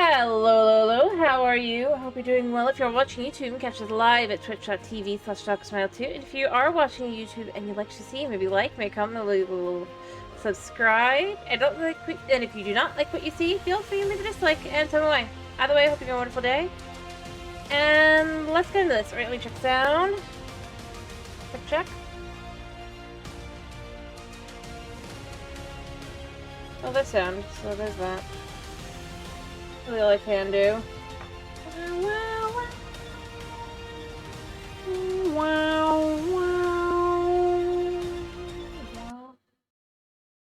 Hello, how are you? I hope you're doing well. If you're watching YouTube, you can catch us live at twitch.tv/DocSmile2. And if you are watching YouTube and you'd like to see, maybe like, maybe comment, leave a little subscribe. And if you do not like what you see, feel free to leave a dislike and tell me why. Either way, I hope you have a wonderful day. And let's get into this. Alright, let me check sound. Check. Oh, there's sound, so there's that. That's all I can do.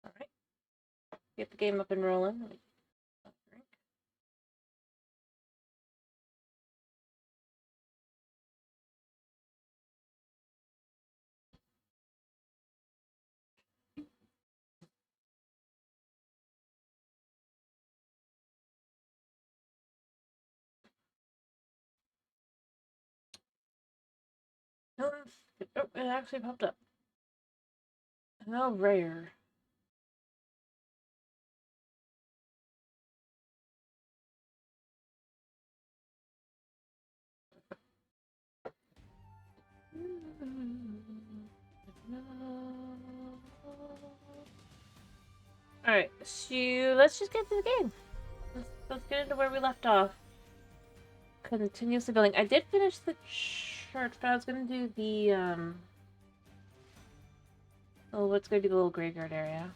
Alright. Get the game up and rolling. Oh, it actually popped up. How rare. Alright, so let's just get to the game. Let's get into where we left off. Continuously building. I did finish the church, but I was gonna do the what's gonna be the little graveyard area.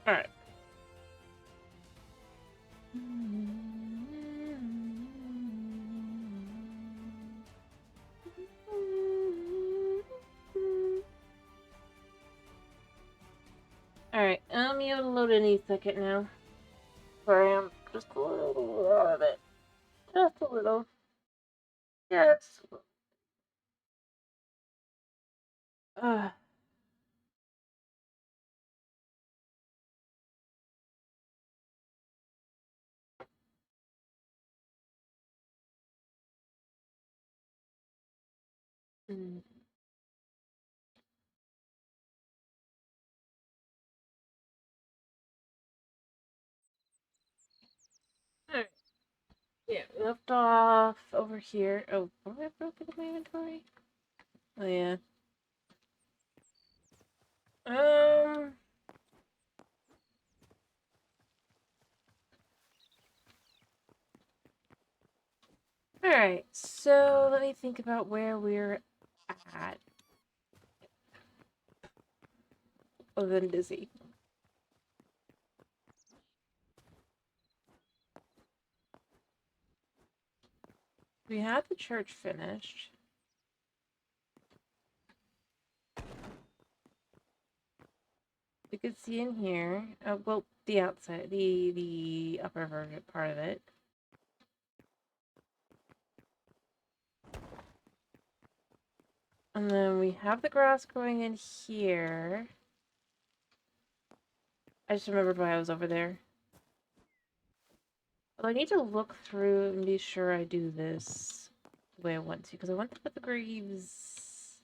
Alright. Alright, I'm able to load any second now. Sorry, I'm just a little out of it. Just a little. Yes. Ugh. Alright. Yeah, we left off over here. Oh, have I broken my inventory? Oh, yeah. Um. Alright, so let me think about where we're at. Other than busy. We had the church finished. You can see in here, well, the outside, the upper part of it. And then we have the grass growing in here. I just remembered why I was over there. Well, I need to look through and be sure I do this the way I want to, because I want to put the greaves...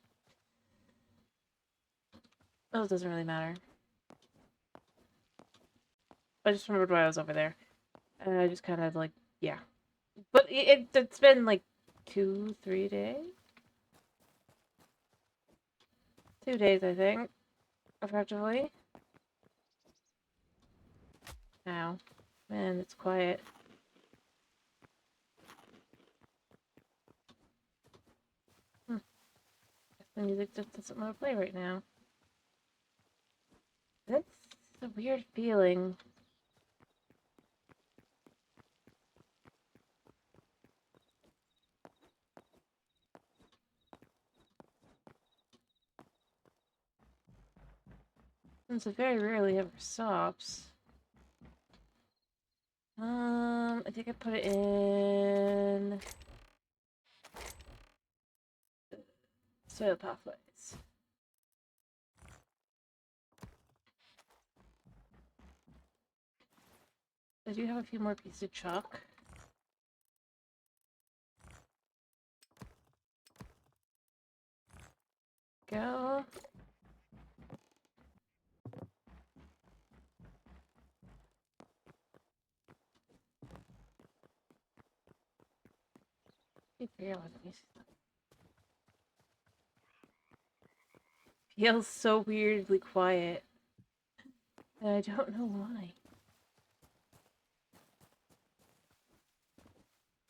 Oh, it doesn't really matter. I just remembered why I was over there. And I just kind of, like, yeah. But it's been, like, 2-3 days? 2 days, I think. Effectively. Ow. Man, it's quiet. The music just doesn't want to play right now. That's a weird feeling. Since it very rarely ever stops. I think I put it in Soil pathways. I do have a few more pieces of chalk. Go. Feels so weirdly quiet. And I don't know why.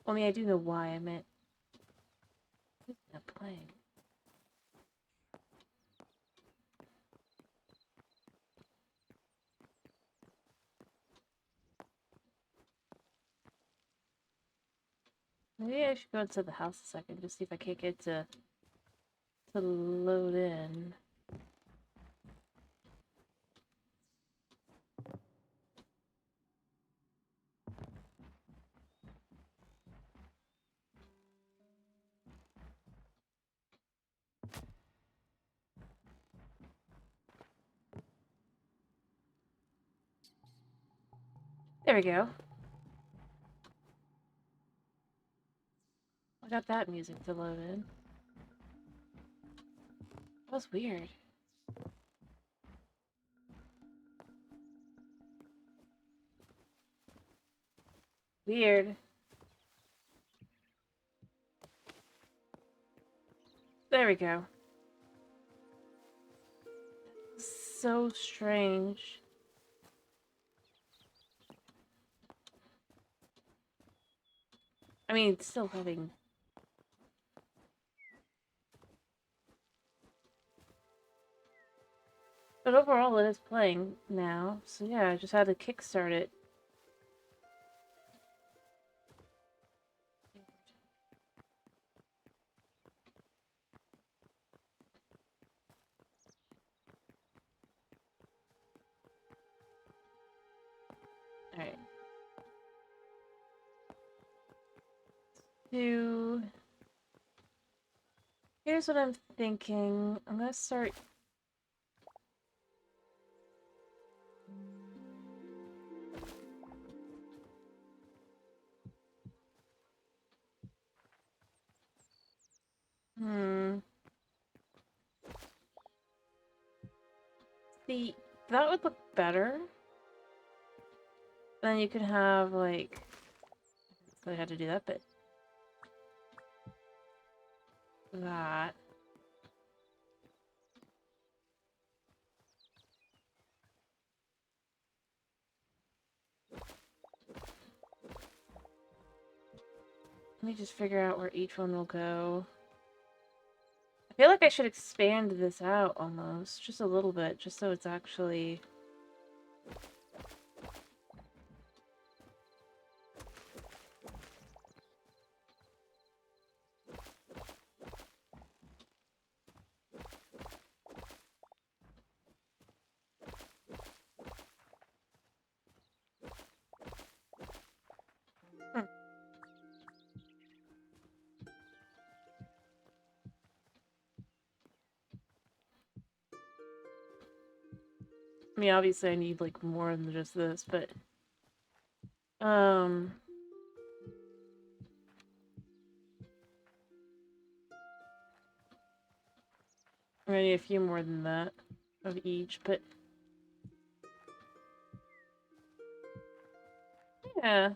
Only I do know why. I meant who's not playing. Maybe I should go inside the house a second, just see if I can't get to load in. There we go. I got that music to load in. That was weird. Weird. There we go. So strange. I mean, it's still having... But overall, it is playing now. So yeah, I just had to kickstart it. Alright. Here's what I'm thinking. I'm gonna start... See, that would look better. Then you could have, like... So I had to do that bit. That. Let me just figure out where each one will go. I feel like I should expand this out almost, just a little bit, just so it's actually... I mean, obviously I need, like, more than just this, but... I need a few more than that of each, but... Yeah.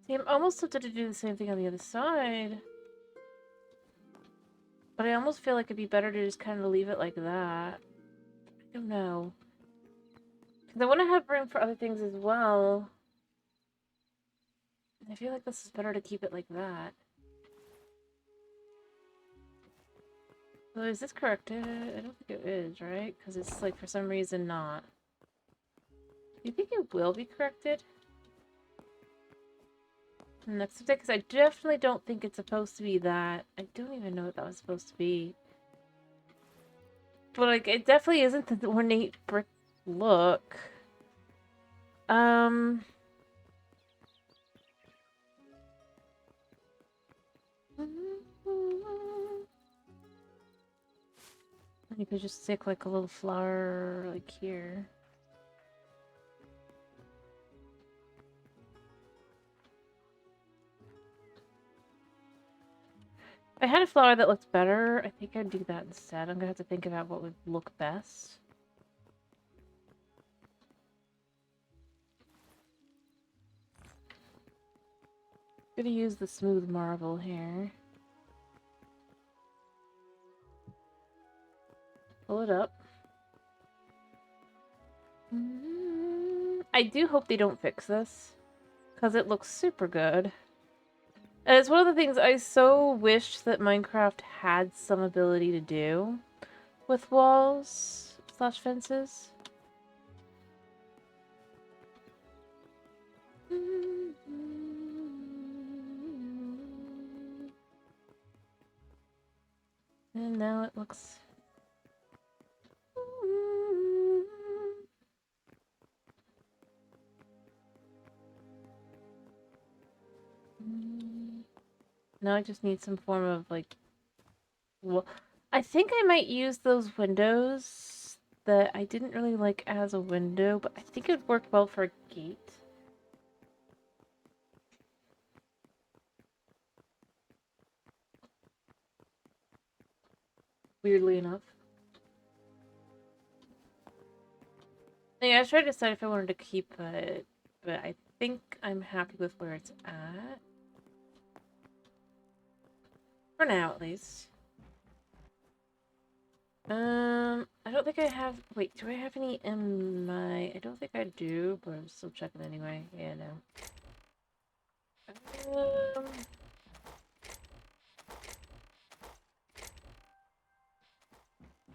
See, I'm almost tempted to do the same thing on the other side. But I almost feel like it'd be better to just kind of leave it like that. I don't know. Because I want to have room for other things as well. I feel like this is better to keep it like that. So is this correct? I don't think it is, right? Because it's, like, for some reason not. Do you think it will be corrected next update? Because I definitely don't think it's supposed to be that. I don't even know what that was supposed to be. But, like, it definitely isn't the ornate brick look. You could just stick, like, a little flower, like, here. If I had a flower that looked better, I think I'd do that instead. I'm gonna have to think about what would look best. I'm gonna use the smooth marble here. Pull it up. I do hope they don't fix this, because it looks super good. And it's one of the things I so wish that Minecraft had some ability to do with walls / fences. And now it looks... Now I just need some form of, like... Well, I think I might use those windows that I didn't really like as a window, but I think it would work well for a gate. Weirdly enough. Yeah, I was trying to decide if I wanted to keep it, but I think I'm happy with where it's at. For now, at least. I don't think I have... Wait, do I have any in my... I don't think I do, but I'm still checking anyway. Yeah, no.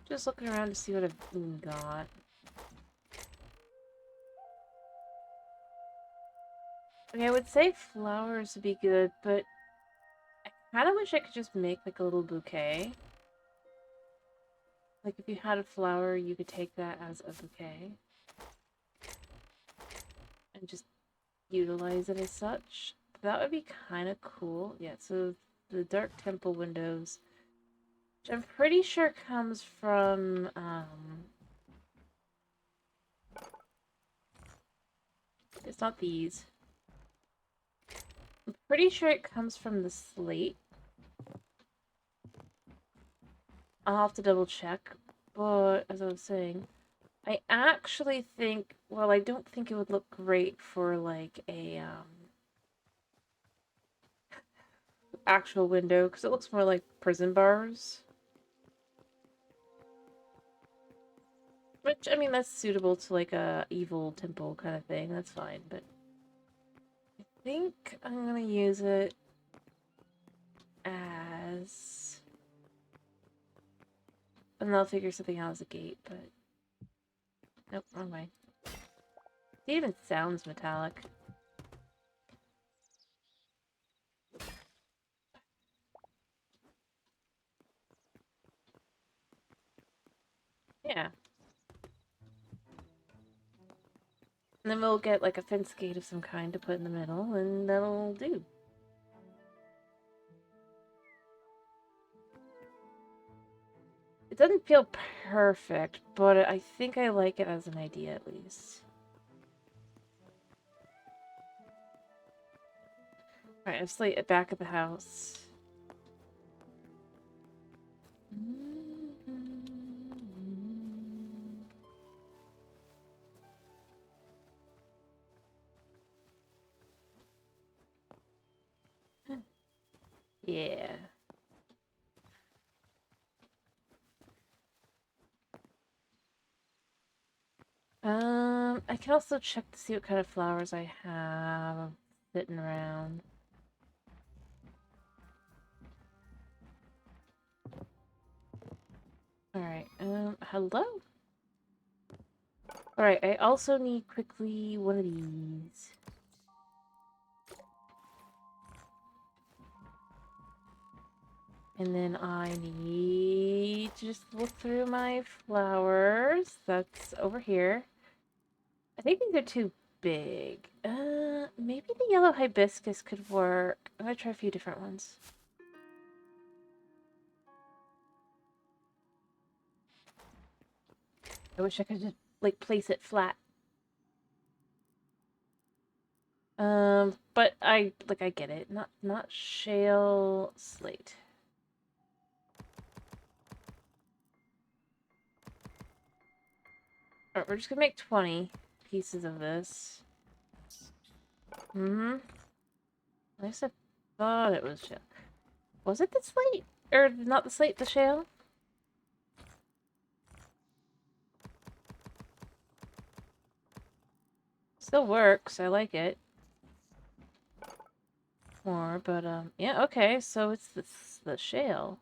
Just looking around to see what I've got. Okay, I would say flowers would be good, but I kind of wish I could just make, like, a little bouquet. Like, if you had a flower, you could take that as a bouquet. And just utilize it as such. That would be kind of cool. Yeah, so the Dark Temple windows, which I'm pretty sure comes from, it's not these. I'm pretty sure it comes from the slate. I'll have to double check, but as I was saying, I actually think, well, I don't think it would look great for, like, a, actual window, because it looks more like prison bars. Which, I mean, that's suitable to, like, a evil temple kind of thing. That's fine, but I think I'm gonna use it as... And I'll figure something out as a gate, but... Nope, wrong way. It even sounds metallic. Yeah. And then we'll get, like, a fence gate of some kind to put in the middle, and that'll do. It doesn't feel perfect, but I think I like it as an idea, at least. Alright, I've slate it back at the house. Yeah. I can also check to see what kind of flowers I have sitting around. Alright, hello? Alright, I also need quickly one of these. And then I need to just look through my flowers. That's over here. I think these are too big. Maybe the yellow hibiscus could work. I'm gonna try a few different ones. I wish I could just, like, place it flat. But I get it. Not shale slate. Alright, we're just gonna make 20 pieces of this. Mm-hmm. At least I thought it was shale. Was it the slate? Or not the slate, the shale? Still works. I like it. More, but yeah, okay, so it's the shale.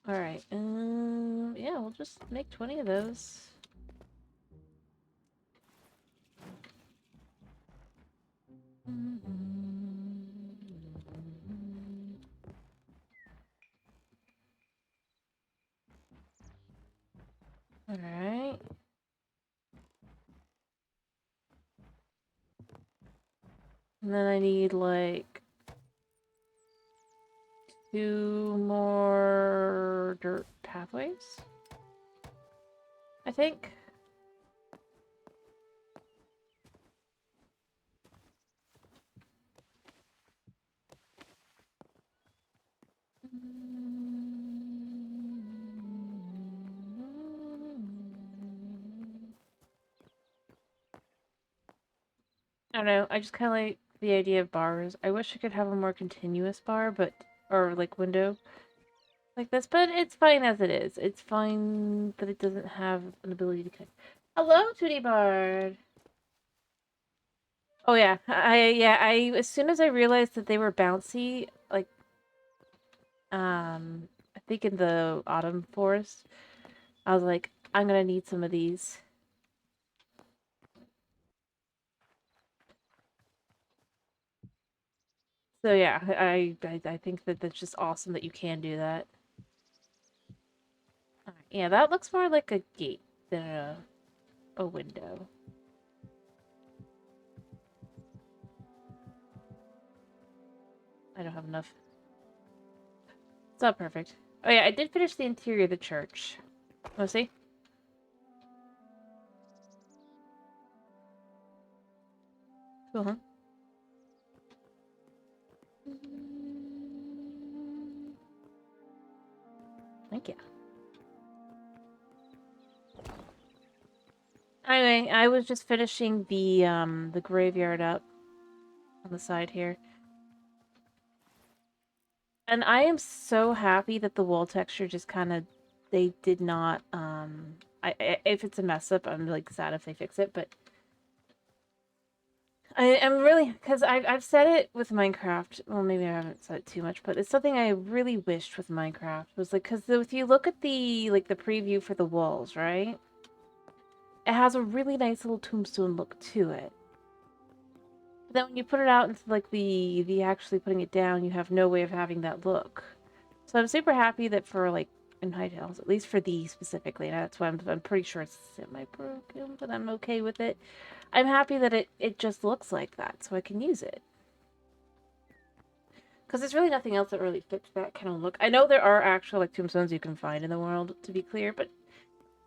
Alright, yeah, we'll just make 20 of those. Alright. And then I need, like, 2 more dirt pathways, I think. I don't know, I just kind of like the idea of bars. I wish I could have a more continuous bar, but, or like window like this, but it's fine as it is. It's fine that it doesn't have an ability to connect. Hello, Tootie Bard! Oh yeah, I as soon as I realized that they were bouncy, like, I think in the autumn forest, I was like, I'm gonna need some of these. So yeah, I think that that's just awesome that you can do that. Alright, yeah, that looks more like a gate than a window. I don't have enough. It's not perfect. Oh yeah, I did finish the interior of the church. Wanna see? Cool, huh? Thank you. Anyway, I was just finishing the graveyard up on the side here. And I am so happy that the wall texture just kind of, they did not, if it's a mess up, I'm, like, sad if they fix it, but I'm really, because I've said it with Minecraft, well, maybe I haven't said it too much, but it's something I really wished with Minecraft, was, like, because if you look at the, like, the preview for the walls, right? It has a really nice little tombstone look to it. But then when you put it out into, like, the actually putting it down, you have no way of having that look. So I'm super happy that for, like, in Hytales, at least for these specifically, and that's why I'm pretty sure it's semi-broken, but I'm okay with it. I'm happy that it just looks like that, so I can use it. Because there's really nothing else that really fits that kind of look. I know there are actual, like, tombstones you can find in the world, to be clear, but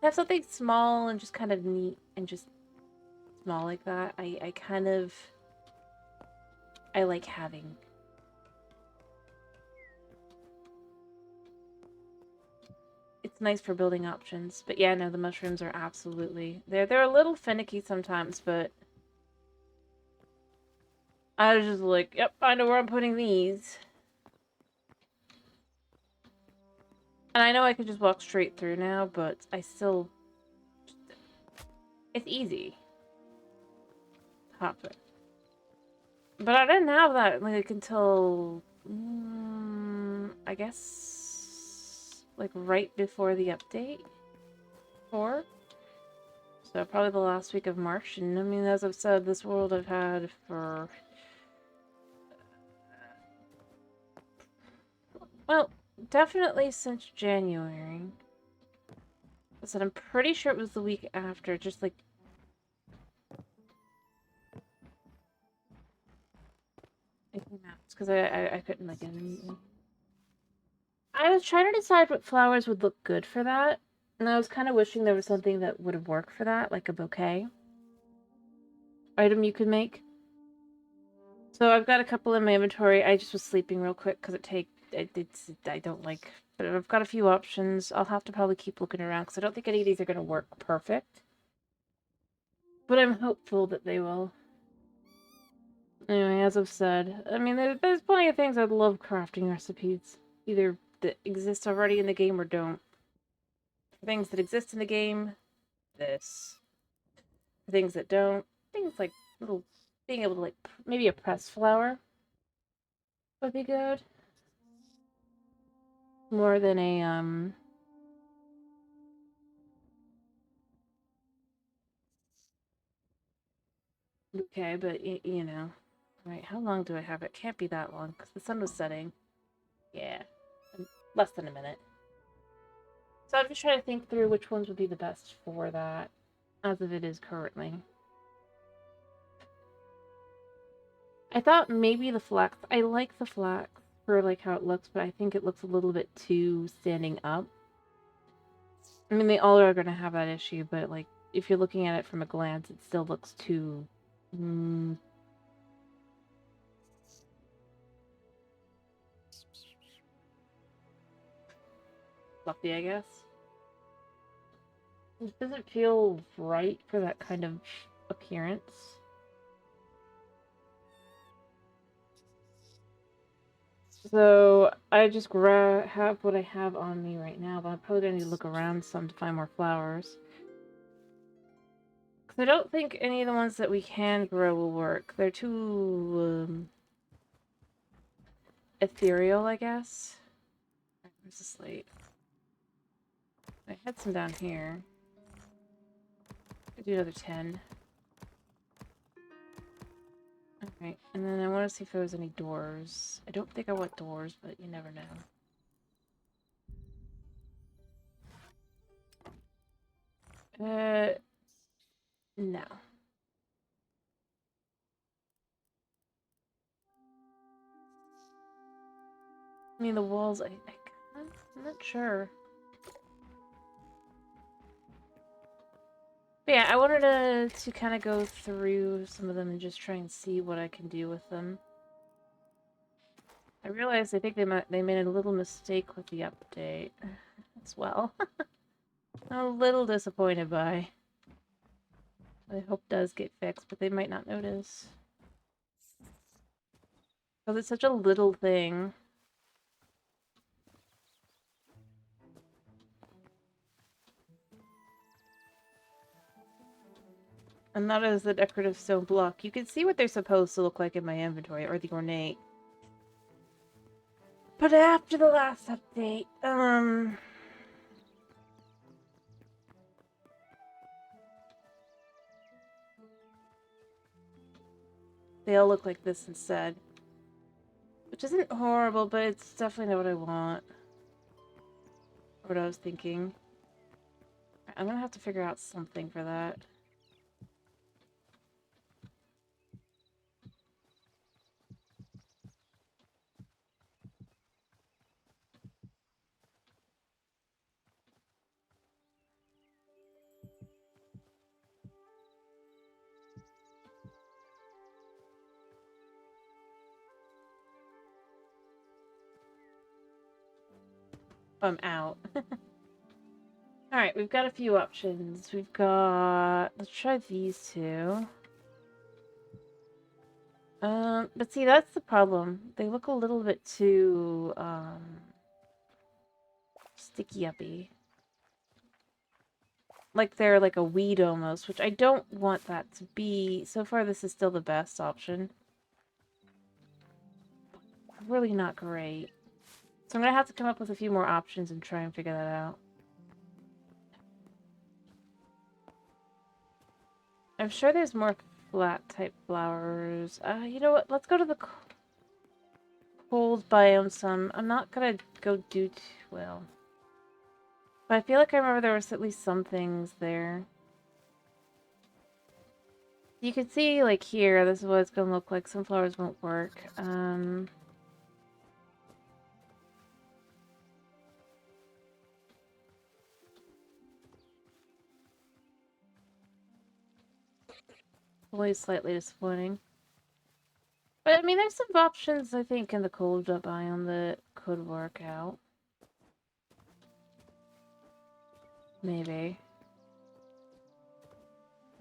have something small and just kind of neat and just small like that, I kind of, I like having. It's nice for building options. But yeah, no, the mushrooms are absolutely... They're a little finicky sometimes, but... I was just like, yep, I know where I'm putting these. And I know I could just walk straight through now, but I still... It's easy. Hop it. But I didn't have that, like, until... I guess... like right before the update for. So probably the last week of March. And I mean, as I've said, this world I've had for, well, definitely since January. I said I'm pretty sure it was the week after, just like because I couldn't like get anything. I was trying to decide what flowers would look good for that, and I was kind of wishing there was something that would work for that, like a bouquet item you could make. So I've got a couple in my inventory. I just was sleeping real quick because I don't like, but I've got a few options. I'll have to probably keep looking around because I don't think any of these are going to work perfect. But I'm hopeful that they will. Anyway, as I've said, I mean, there's plenty of things I'd love crafting recipes. Either that exist already in the game or don't. For things that exist in the game, this. For things that don't, things like little, being able to like, maybe a pressed flower would be good. More than a, okay, but, you know. Right, how long do I have it? Can't be that long, because the sun was setting. Yeah, less than a minute. So I'm just trying to think through which ones would be the best for that, as of it is currently. I thought maybe the flax. I like the flax for like how it looks, but I think it looks a little bit too standing up. I mean, they all are going to have that issue, but like if you're looking at it from a glance, it still looks too fluffy, I guess. It doesn't feel right for that kind of appearance. So I just have what I have on me right now, but I'm probably going to need to look around some to find more flowers. Because I don't think any of the ones that we can grow will work. They're too ethereal, I guess. Where's the slate? I had some down here. I'll do another 10. Alright, and then I want to see if there was any doors. I don't think I want doors, but you never know. No. I mean, the walls, I'm not sure. But yeah, I wanted to kind of go through some of them and just try and see what I can do with them. I realized I think they made a little mistake with the update as well. I'm a little disappointed by. I hope does get fixed, but they might not notice. Because it's such a little thing. And not as the decorative stone block. You can see what they're supposed to look like in my inventory, or the ornate. But after the last update, they all look like this instead. Which isn't horrible, but it's definitely not what I want. Or what I was thinking. I'm gonna have to figure out something for that. I'm out. Alright, we've got a few options. We've got... Let's try these two. But see, that's the problem. They look a little bit too, sticky-uppy. Like they're like a weed almost, which I don't want that to be. So far, this is still the best option. Really not great. So I'm gonna have to come up with a few more options and try and figure that out. I'm sure there's more flat type flowers. You know what? Let's go to the cold biome some. I'm not gonna go do too well. But I feel like I remember there was at least some things there. You can see, like, here, this is what it's gonna look like. Some flowers won't work. Always slightly disappointing. But, I mean, there's some options, I think, in the cold biome that could work out. Maybe.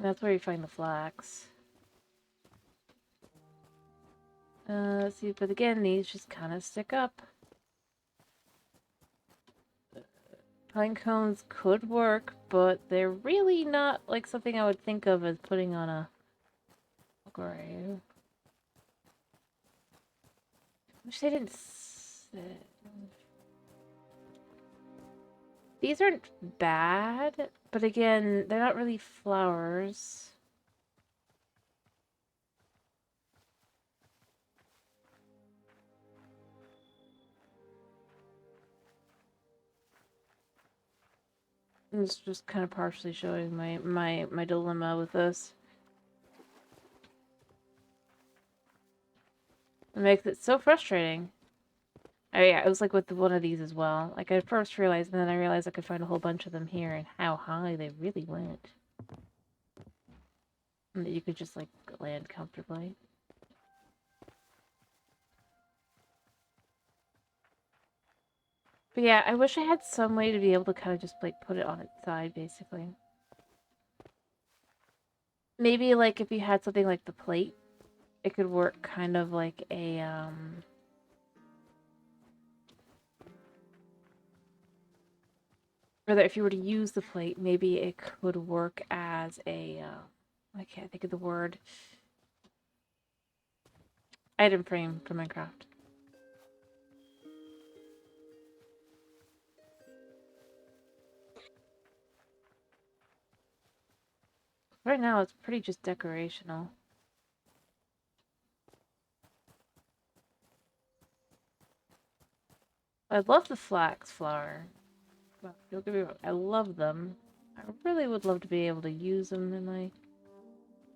That's where you find the flax. Let's see, but again, these just kind of stick up. Pine cones could work, but they're really not like something I would think of as putting on a grave. Wish they didn't sit. These aren't bad, but again, they're not really flowers. It's just kind of partially showing my dilemma with this. It makes it so frustrating. Oh yeah, it was like with one of these as well. Like I first realized, and then I realized I could find a whole bunch of them here, and how high they really went. And that you could just like land comfortably. But yeah, I wish I had some way to be able to kind of just like put it on its side, basically. Maybe like if you had something like the plate, it could work kind of like a or that if you were to use the plate, maybe it could work as a I can't think of the word. Item frame for Minecraft. Right now, it's pretty just decorational. I love the flax flower. Well, don't get me wrong, I love them. I really would love to be able to use them in my...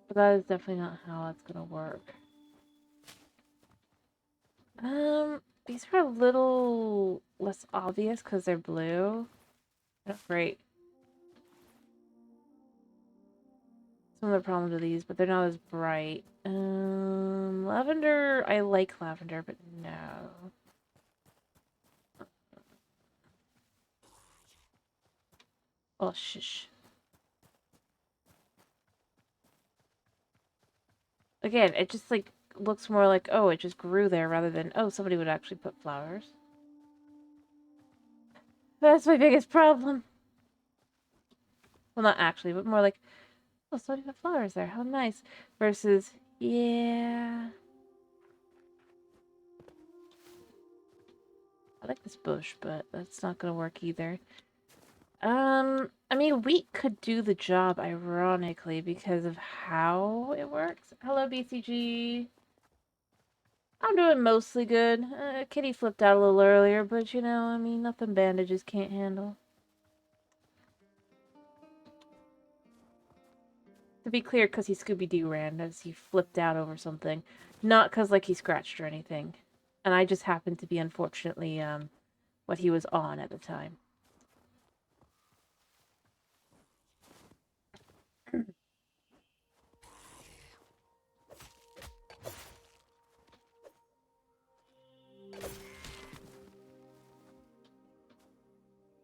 But that is definitely not how it's gonna work. These are a little less obvious because they're blue. Not great. Some of the problems with these, but they're not as bright. Lavender, I like lavender, but no. Oh, shush. Again, it just, like, looks more like, oh, it just grew there rather than, oh, somebody would actually put flowers. That's my biggest problem. Well, not actually, but more like, oh, somebody put flowers there. How nice. Versus, yeah. I like this bush, but that's not gonna work either. I mean, wheat could do the job, ironically, because of how it works. Hello, BCG. I'm doing mostly good. Kitty flipped out a little earlier, but you know, I mean, nothing bandages can't handle. To be clear, because he Scooby-Doo ran as he flipped out over something. Not because, like, he scratched or anything. And I just happened to be, unfortunately, what he was on at the time.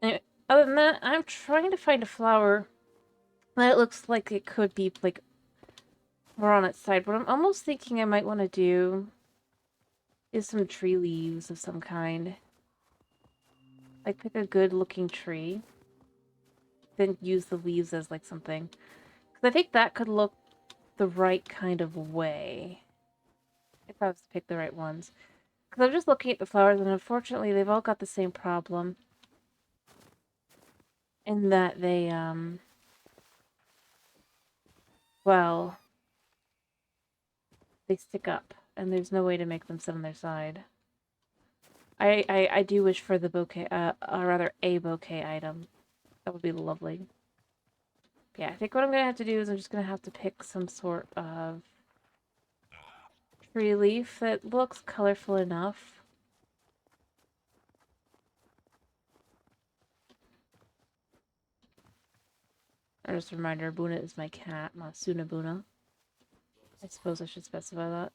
Anyway, other than that, I'm trying to find a flower that looks like it could be, like, more on its side. What I'm almost thinking I might want to do is some tree leaves of some kind. Like, pick a good-looking tree. Then use the leaves as, like, something. Because I think that could look the right kind of way. If I was to pick the right ones. Because I'm just looking at the flowers, and unfortunately, they've all got the same problem. In that they, well, they stick up, and there's no way to make them sit on their side. I do wish for the bouquet, or rather a bouquet item. That would be lovely. Yeah, I think what I'm gonna have to do is I'm just gonna have to pick some sort of tree leaf that looks colorful enough. And just a reminder, Buna is my cat, Masuna Buna. I suppose I should specify that.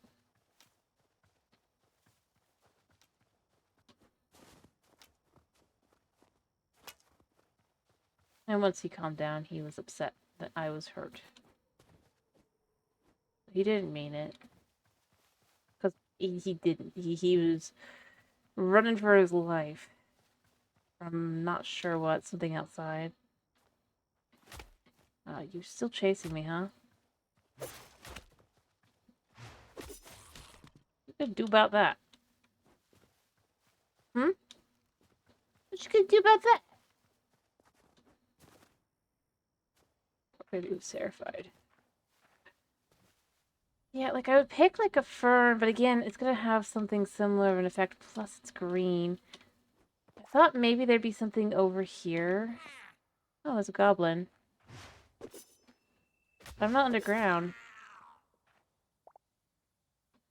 And once he calmed down, he was upset that I was hurt. He didn't mean it. Because he didn't. He was running for his life. I'm not sure what, something outside. You're still chasing me, huh? What you gonna do about that? Hmm? What you gonna do about that? Maybe he was terrified. Yeah, like I would pick like a fern, but again, it's gonna have something similar of an effect, plus it's green. I thought maybe there'd be something over here. Oh, there's a goblin. I'm not underground.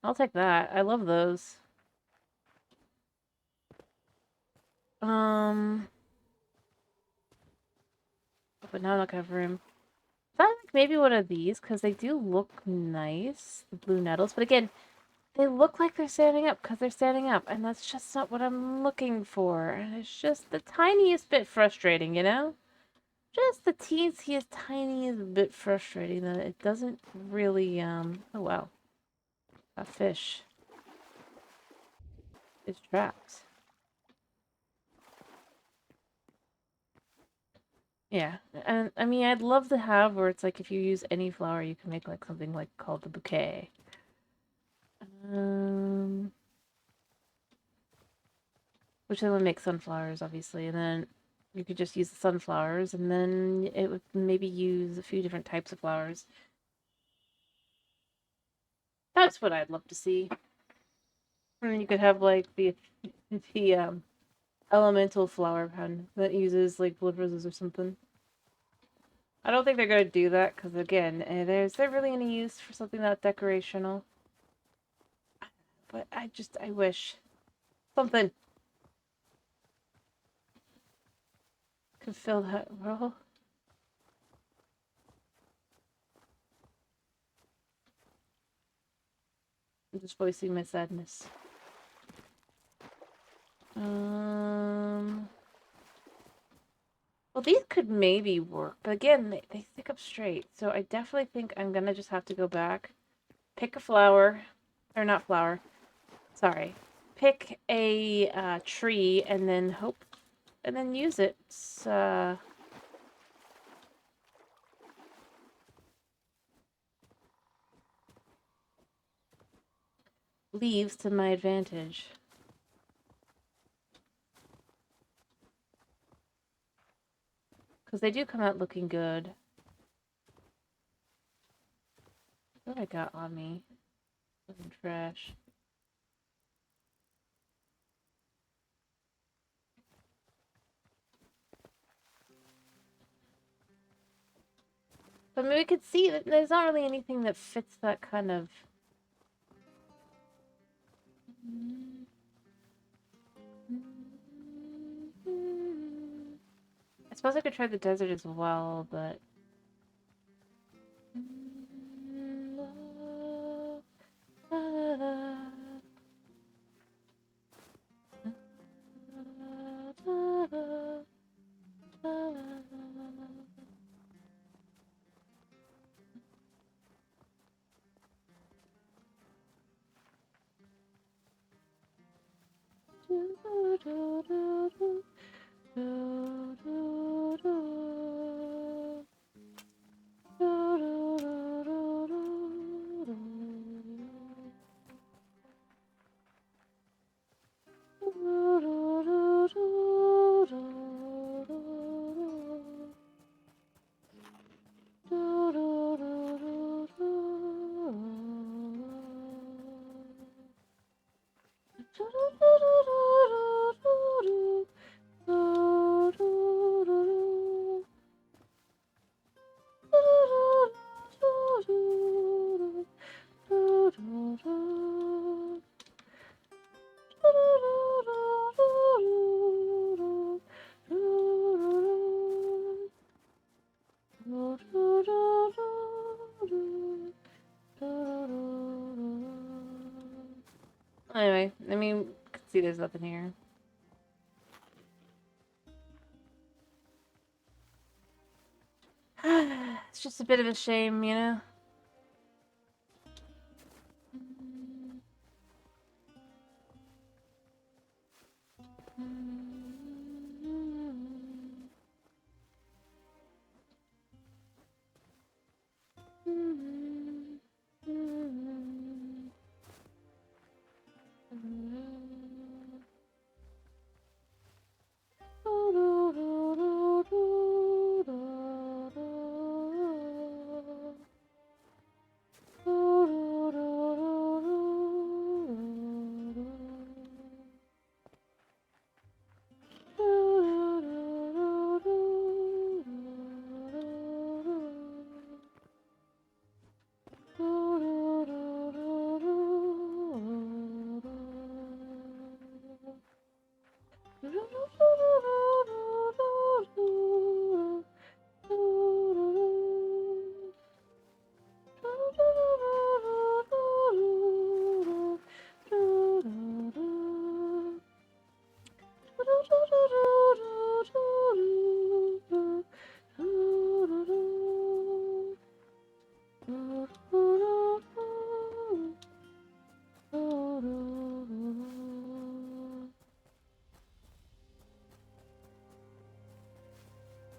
I'll take that. I love those. But now I'm not gonna have room. I thought like maybe one of these, because they do look nice, the blue nettles. But again, they look like they're standing up because they're standing up, and that's just not what I'm looking for. And it's just the tiniest bit frustrating, you know? Just the teeniest, tiniest bit frustrating that it doesn't really, oh wow. A fish is trapped. Yeah, and I mean, I'd love to have where it's like if you use any flower, you can make like something like called the bouquet. Which then would make sunflowers, obviously, and then you could just use the sunflowers, and then it would maybe use a few different types of flowers. That's what I'd love to see. And then you could have like the elemental flower pen that uses like blood roses or something. I don't think they're gonna do that because again, is there really any use for something that decorational? But I wish something could fill that role. I'm just voicing my sadness. Well, these could maybe work, but again, they stick up straight. So I definitely think I'm gonna just have to go back, pick a flower, or not flower, sorry, pick a tree, and then hope, and then use it. Leaves to my advantage. Because they do come out looking good. What I got on me? Some trash. But I mean, we could see that there's not really anything that fits that kind of... I suppose I could try the desert as well, but... anyway. I mean, you can see there's nothing here. It's just a bit of a shame, you know?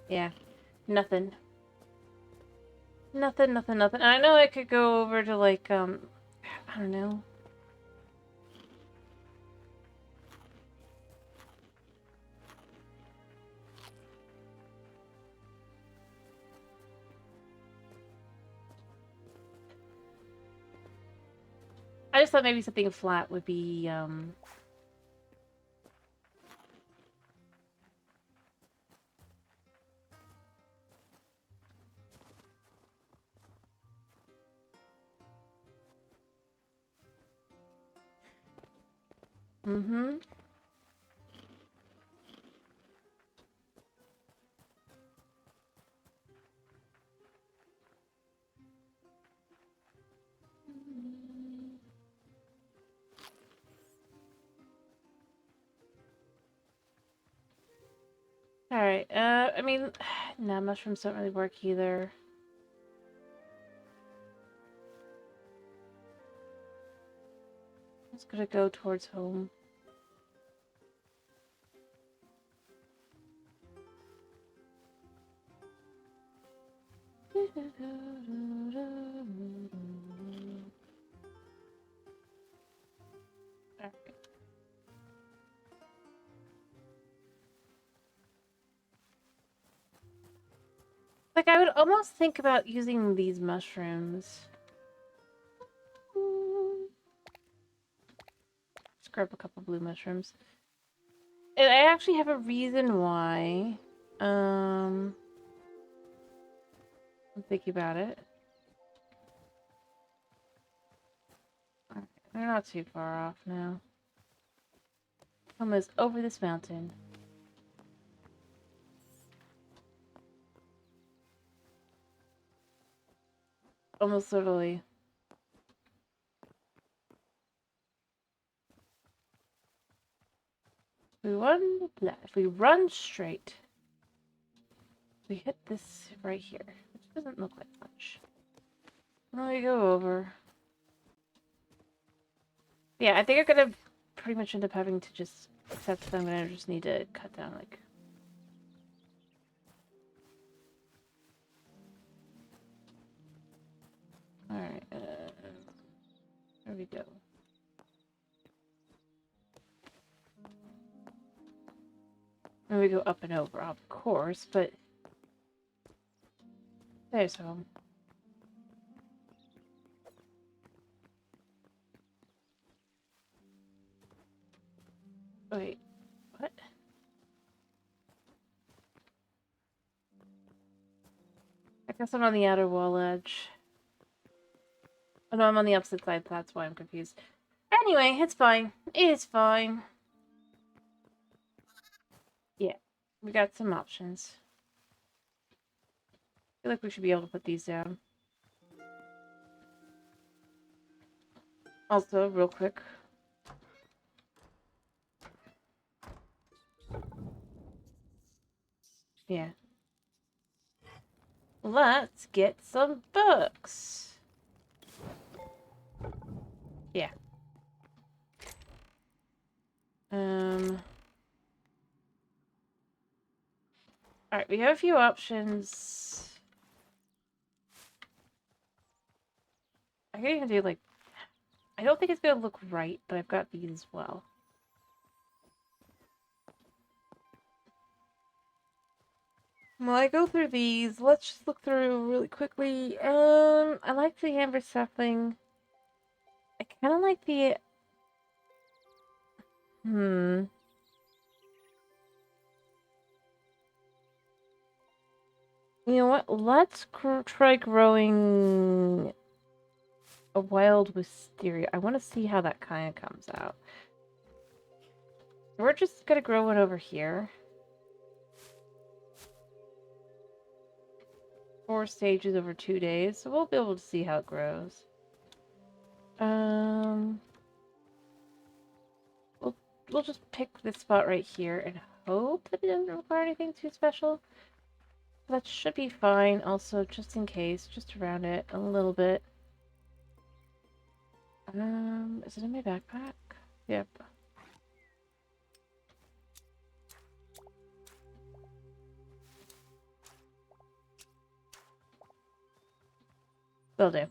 Yeah, nothing. Nothing. I know I could go over to, like, I don't know. I just thought maybe something flat would be, mm-hmm. Alright, I mean, nah, mushrooms don't really work either. I'm just gonna go towards home. Alright. Like, I would almost think about using these mushrooms. Let's grab a couple blue mushrooms. And I actually have a reason why. I'm thinking about it. Alright, they're not too far off now. Almost over this mountain. Almost totally. If we run straight, we hit this right here, which doesn't look like much. Then we go over. Yeah, I think I'm gonna pretty much end up having to just accept that I'm gonna just need to cut down, like... Alright, there we go. And we go up and over, of course, but... There's home. Wait, what? I guess I'm on the outer wall edge. Oh no, I'm on the opposite side, that's why I'm confused. Anyway, it's fine. It's fine. Yeah, we got some options. I feel like we should be able to put these down. Also, real quick, Yeah. Let's get some books. Yeah. Alright, we have a few options. I could even do, like... I don't think it's gonna look right, but I've got these as well. While I go through these, let's just look through really quickly. I like the amber sapling. I kind of like the... You know what? Let's try growing a wild wisteria. I want to see how that kind of comes out. We're just gonna grow one over here. 4 stages over 2 days, so we'll be able to see how it grows. We'll just pick this spot right here and hope that it doesn't require anything too special. That should be fine. Also, just in case, just around it a little bit. Is it in my backpack? Yep. Will do.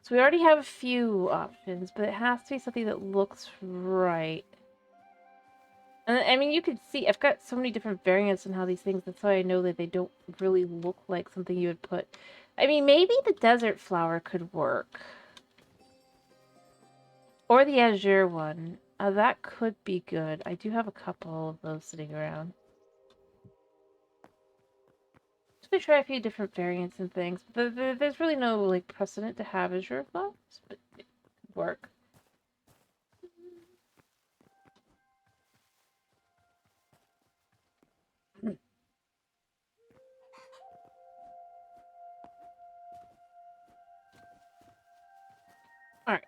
So we already have a few options, but it has to be something that looks right. And I mean, you can see, I've got so many different variants on how these things, that's why I know that they don't really look like something you would put. I mean, maybe the desert flower could work. Or the azure one. That could be good. I do have a couple of those sitting around. Just gonna try a few different variants and things. There's really no, like, precedent to have azure flowers, but it could work. Alright.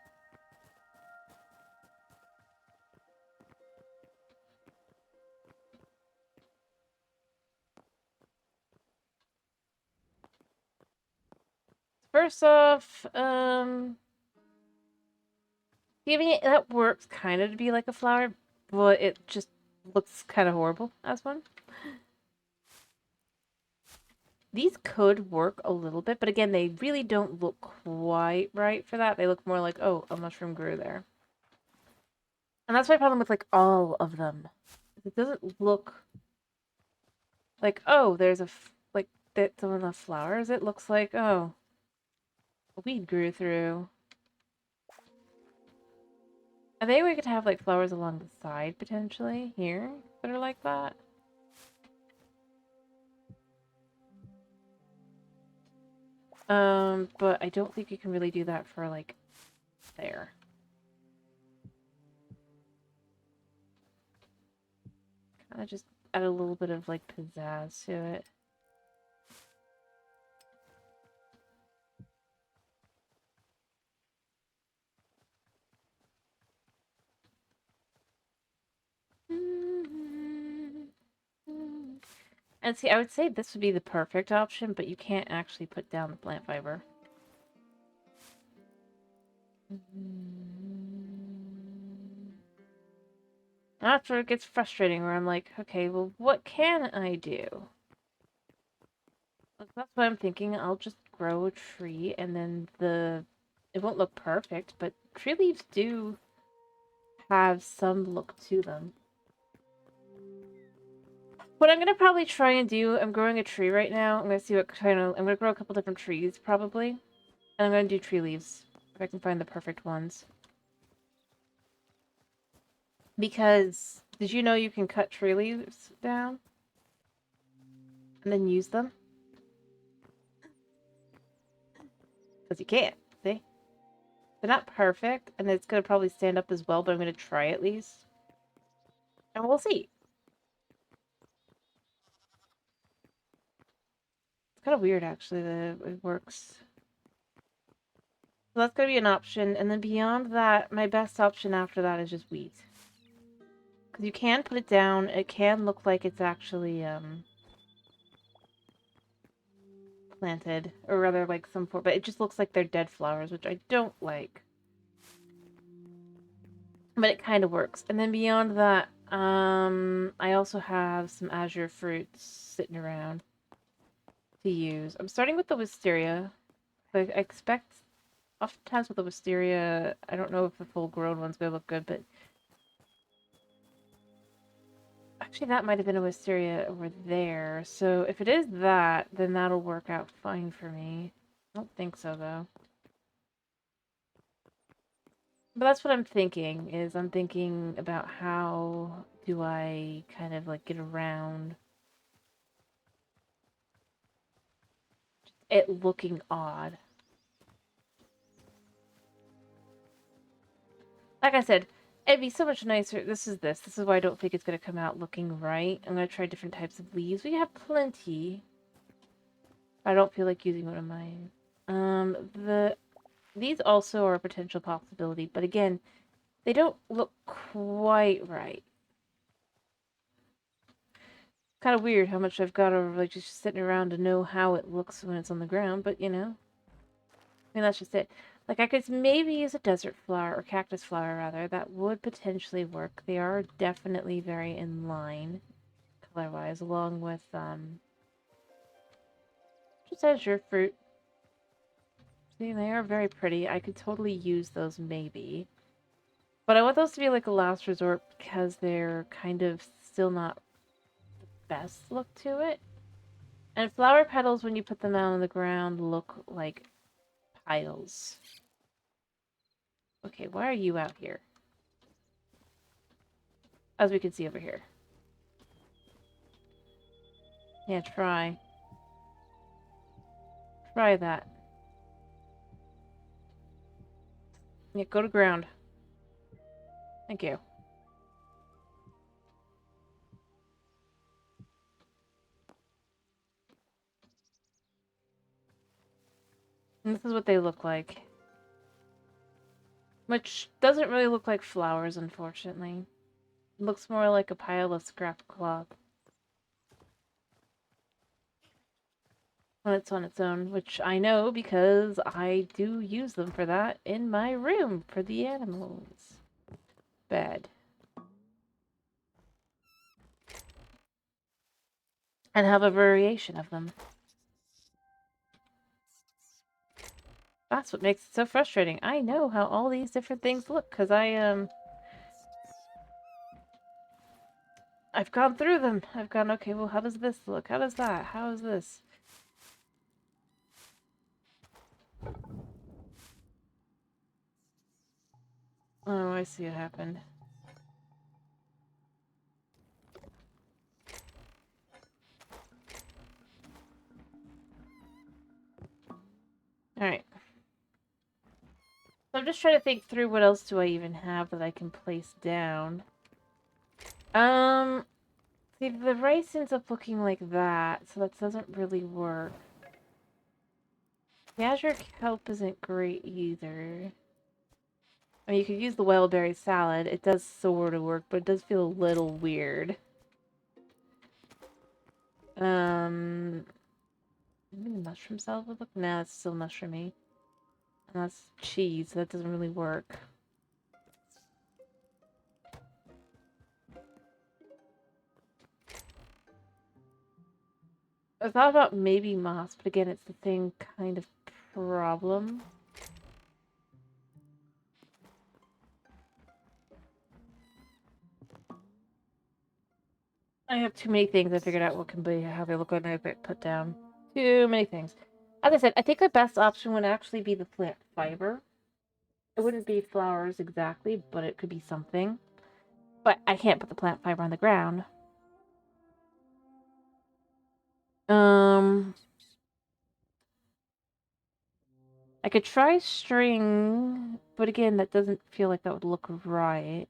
First off, giving it, that works kind of to be like a flower, but it just looks kind of horrible as one. These could work a little bit, but again, they really don't look quite right for that. They look more like, oh, a mushroom grew there. And that's my problem with, like, all of them. It doesn't look like, oh, there's a, like, that some of the flowers. It looks like, oh, a weed grew through. I think we could have, like, flowers along the side, potentially, here, that are like that. But I don't think you can really do that for, like, there. Kind of just add a little bit of, like, pizzazz to it. And see, I would say this would be the perfect option, but you can't actually put down the plant fiber. After it gets frustrating where I'm like, okay, well, what can I do? That's why I'm thinking I'll just grow a tree and then it won't look perfect, but tree leaves do have some look to them. What I'm gonna probably try and do, I'm growing a tree right now. I'm gonna see what kind of, I'm gonna grow a couple different trees probably. And I'm gonna do tree leaves, if I can find the perfect ones. Because, did you know you can cut tree leaves down? And then use them? Because you can't, see? They're not perfect, and it's gonna probably stand up as well, but I'm gonna try at least. And we'll see. It's kind of weird, actually, that it works. So that's gonna be an option, and then beyond that, my best option after that is just wheat. Because you can put it down. It can look like it's actually planted, or rather like some form, but it just looks like they're dead flowers, which I don't like. But it kind of works. And then beyond that, I also have some azure fruits sitting around to use. I'm starting with the wisteria. I expect, oftentimes with the wisteria, I don't know if the full-grown one's gonna look good, but actually that might have been a wisteria over there. So if it is that, then that'll work out fine for me. I don't think so, though. But that's what I'm thinking, is I'm thinking about how do I kind of like get around it looking odd. Like I said, it'd be so much nicer. This is why I don't think it's going to come out looking right. I'm going to try different types of leaves. We have plenty. I don't feel like using one of mine. These also are a potential possibility, but again, they don't look quite right. Kind of weird how much I've got to like just sitting around to know how it looks when it's on the ground, but you know. I mean, that's just it. Like, I could maybe use a desert flower, or cactus flower, rather. That would potentially work. They are definitely very in line, color-wise, along with, just azure fruit. See, they are very pretty. I could totally use those, maybe. But I want those to be, like, a last resort, because they're kind of still not the best look to it. And flower petals, when you put them out on the ground, look like piles. Okay, why are you out here? As we can see over here. Yeah, try. Try that. Yeah, go to ground. Thank you. And this is what they look like. Which doesn't really look like flowers, unfortunately. It looks more like a pile of scrap cloth. When it's on its own, which I know because I do use them for that in my room for the animals. Bed. And have a variation of them. That's what makes it so frustrating. I know how all these different things look, because I've gone through them. I've gone, okay, well, how does this look? How does that? How is this? Oh, I see what happened. Alright. So I'm just trying to think through what else do I even have that I can place down. See, the rice ends up looking like that, so that doesn't really work. The azure kelp isn't great either. I mean, you could use the wildberry salad. It does sort of work, but it does feel a little weird. Maybe the mushroom salad would look? Nah, it's still mushroomy. And that's cheese, so that doesn't really work. I thought about maybe moss, but again, it's the same kind of problem. I have too many things I figured out what can be, how they look when I get put down. Too many things. As I said, I think the best option would actually be the plant fiber. It wouldn't be flowers exactly, but it could be something. But I can't put the plant fiber on the ground. I could try string, but again, that doesn't feel like that would look right.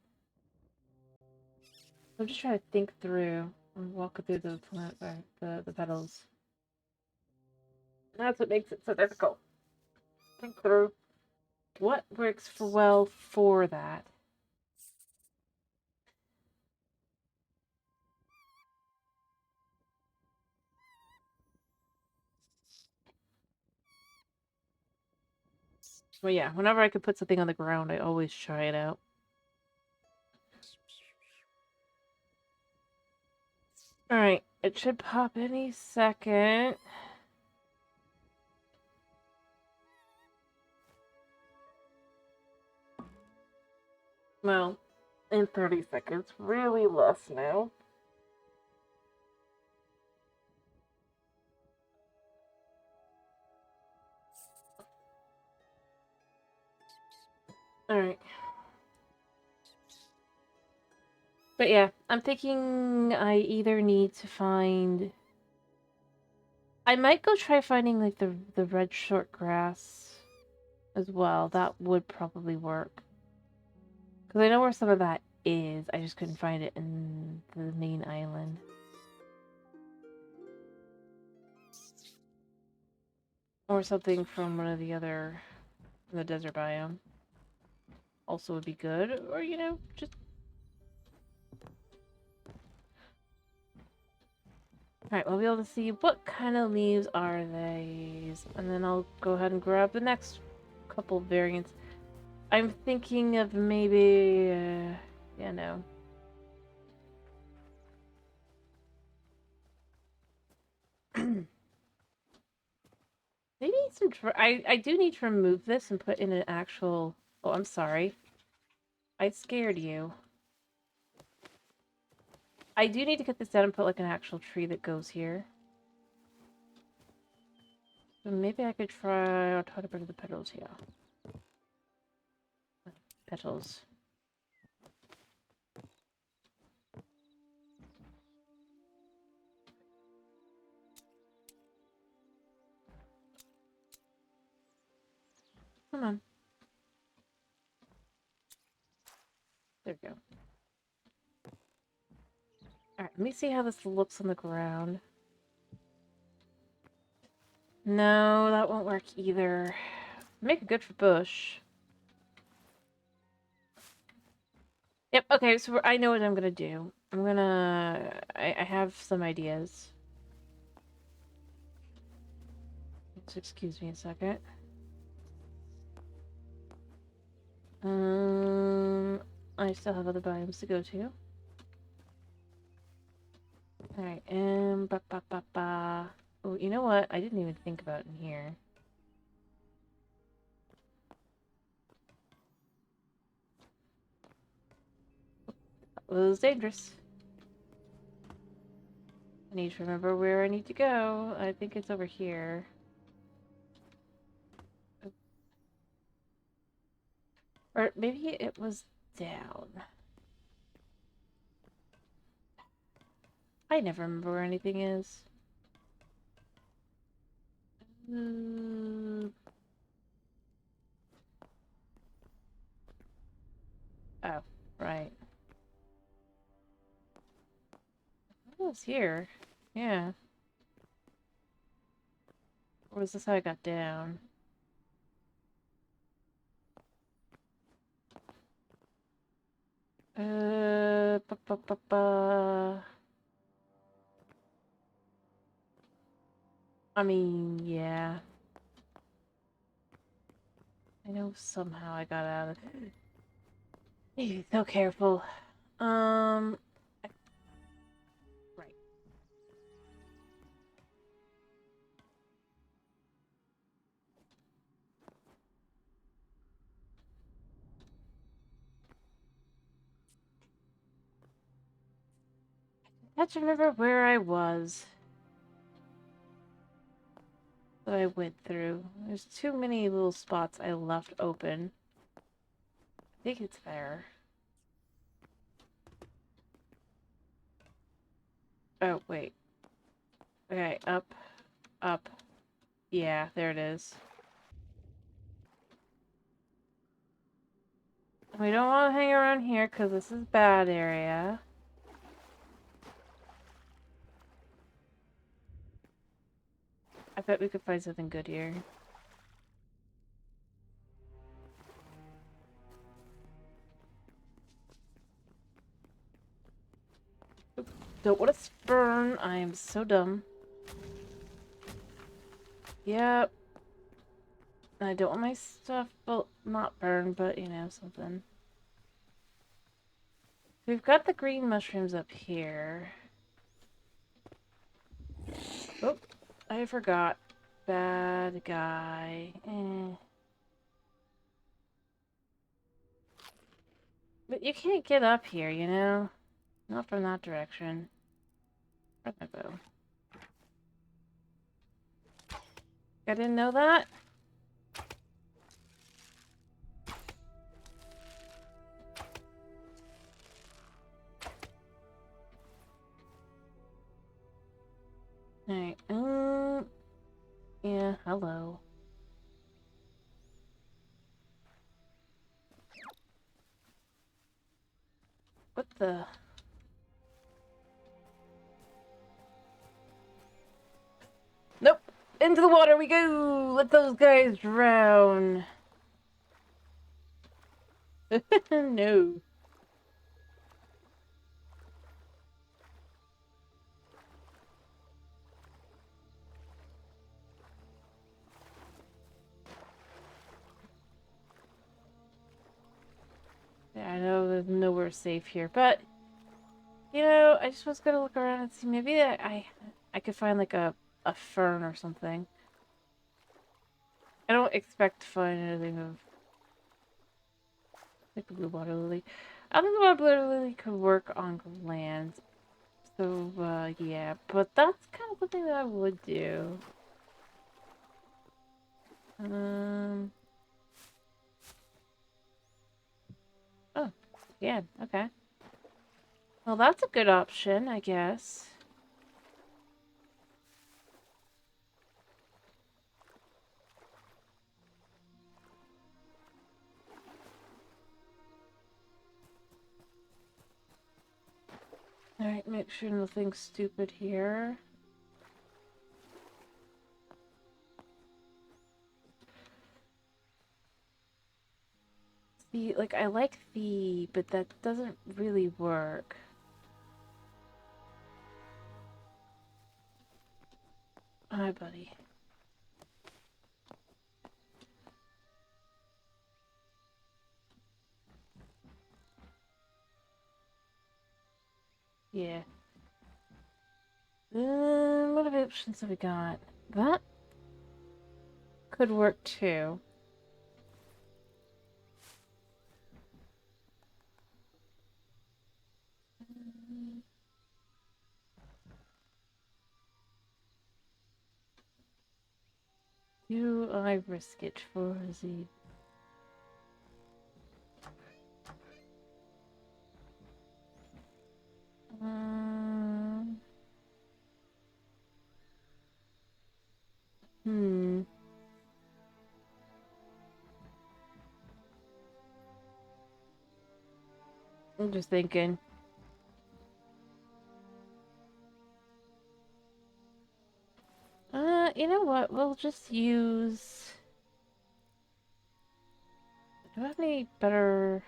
I'm just trying to think through and walk through the plant, the petals. That's what makes it so difficult. Think through what works well for that. Well, yeah, whenever I could put something on the ground, I always try it out. Alright, it should pop any second. Well, in 30 seconds. Really less now. Alright. But yeah, I'm thinking I either need to find... I might go try finding, like, the red short grass as well. That would probably work. Because I know where some of that is. I just couldn't find it in the main island. Or something from one of the other... the desert biome. Also would be good. Or, you know, just... Alright, we'll be able to see what kind of leaves are these. And then I'll go ahead and grab the next couple variants. I'm thinking of maybe... yeah, no. Maybe some... I do need to remove this and put in an actual... Oh, I'm sorry. I scared you. I do need to cut this down and put like an actual tree that goes here. So maybe I could try to bring the petals here. Petals. Come on. There we go. Alright, let me see how this looks on the ground. No, that won't work either. Make it good for bush. Yep, okay, so I know what I'm gonna do. I have some ideas. So excuse me a second. I still have other biomes to go to. Alright, Oh, you know what? I didn't even think about in here. It was dangerous. I need to remember where I need to go. I think it's over here. Or maybe it was down. I never remember where anything is. Oh, right. It was here. Yeah. Or was this how I got down? Ba, ba, ba, ba. I mean, yeah. I know somehow I got out of it. Be so careful. Right. I have to remember where I was. That I went through. There's too many little spots I left open. I think it's there. Oh, wait. Okay, up, up. Yeah, there it is. We don't want to hang around here because this is bad area. I bet we could find something good here. Oop, don't want to spurn. I am so dumb. Yep. I don't want my stuff, well, not burned, but, you know, something. We've got the green mushrooms up here. Oh, I forgot. Bad guy. But you can't get up here, you know? Not from that direction. Where'd my bow? I didn't know that? Alright, yeah, hello. What the? Nope! Into the water we go! Let those guys drown! No. Yeah, I know there's nowhere safe here, but you know, I just was gonna look around and see maybe I could find like a fern or something. I don't expect to find anything of like the blue water lily. I don't think the water lily could work on land. So yeah, but that's kind of something that I would do. Oh, yeah, okay. Well, that's a good option, I guess. Alright, make sure nothing's stupid here. The, like, I like the, but that doesn't really work. Hi, buddy. Yeah. What options have we got? That could work too. Do I risk it for the... Hmm. I'm just thinking. You know what? We'll just use... Do I have any better...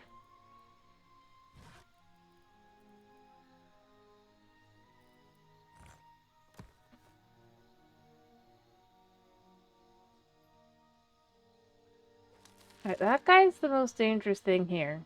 Alright, that guy's the most dangerous thing here.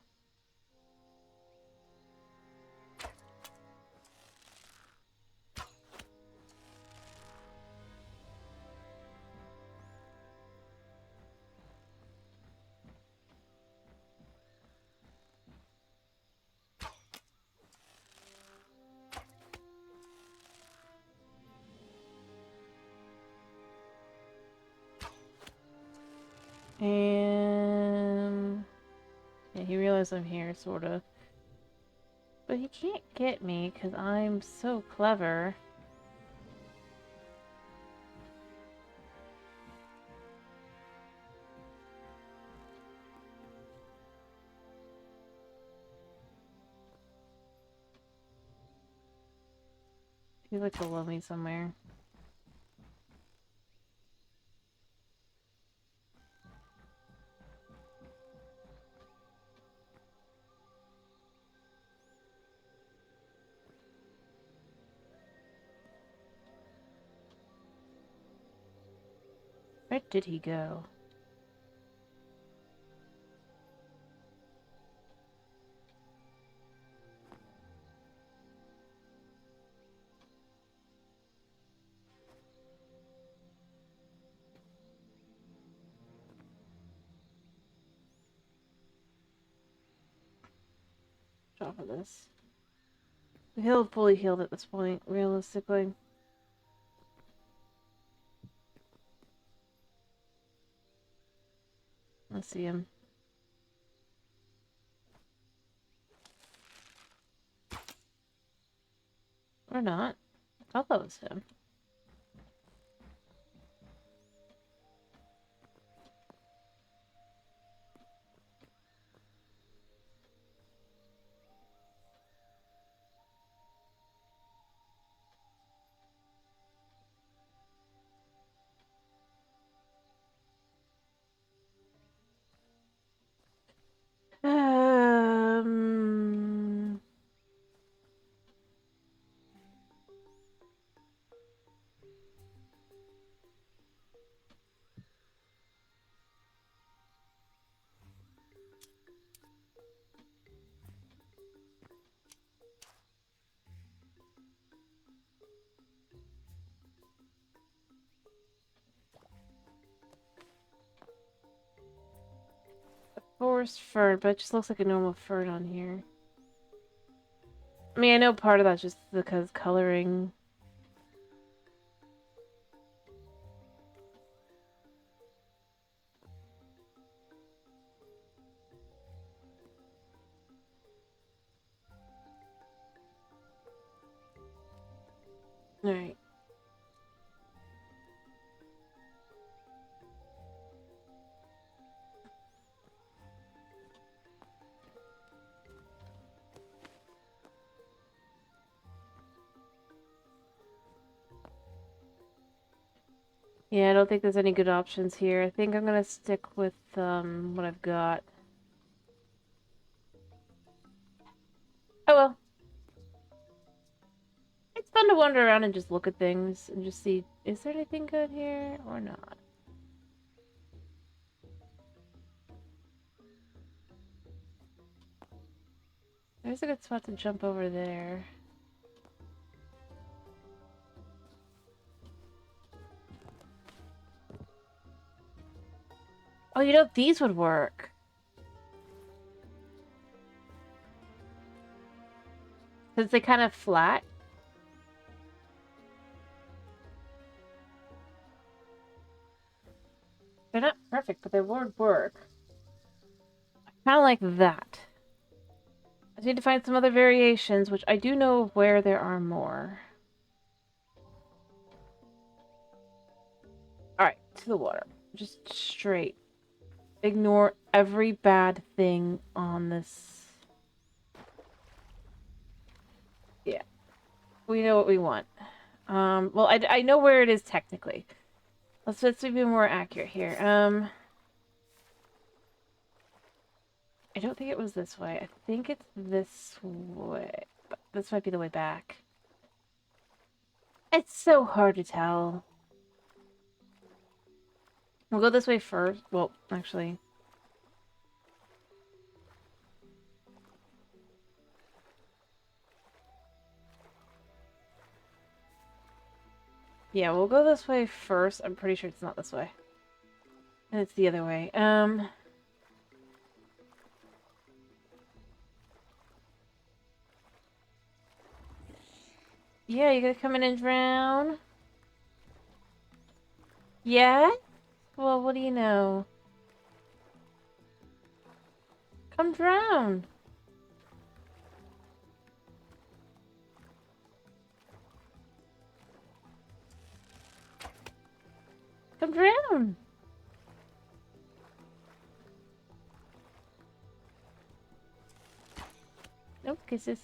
And... Yeah, he realized I'm here, sorta. But he can't get me, because I'm so clever. He's like below me somewhere. Where did he go? top of this. He'll fully healed at this point, realistically. Let's see him. Or not. I thought that was him. Um... Forest fern, but it just looks like a normal fern on here. I mean, I know part of that's just because coloring. Alright. Yeah, I don't think there's any good options here. I think I'm gonna stick with what I've got. Oh well. It's fun to wander around and just look at things and just see, is there anything good here or not? There's a good spot to jump over there. Oh, you know, these would work. Since they kind of flat. They're not perfect, but they would work. Kind of like that. I just need to find some other variations, which I do know where there are more. Alright, to the water. Just straight. Ignore every bad thing on this. Yeah. We know what we want. Well, I know where it is technically. Let's be more accurate here. I don't think it was this way. I think it's this way. But this might be the way back. It's so hard to tell. We'll go this way first. Well, actually. Yeah, we'll go this way first. I'm pretty sure it's not this way. And it's the other way. Yeah, you gotta come in and drown. Yeah? Well, what do you know? Come drown. Come drown. Nope, kisses.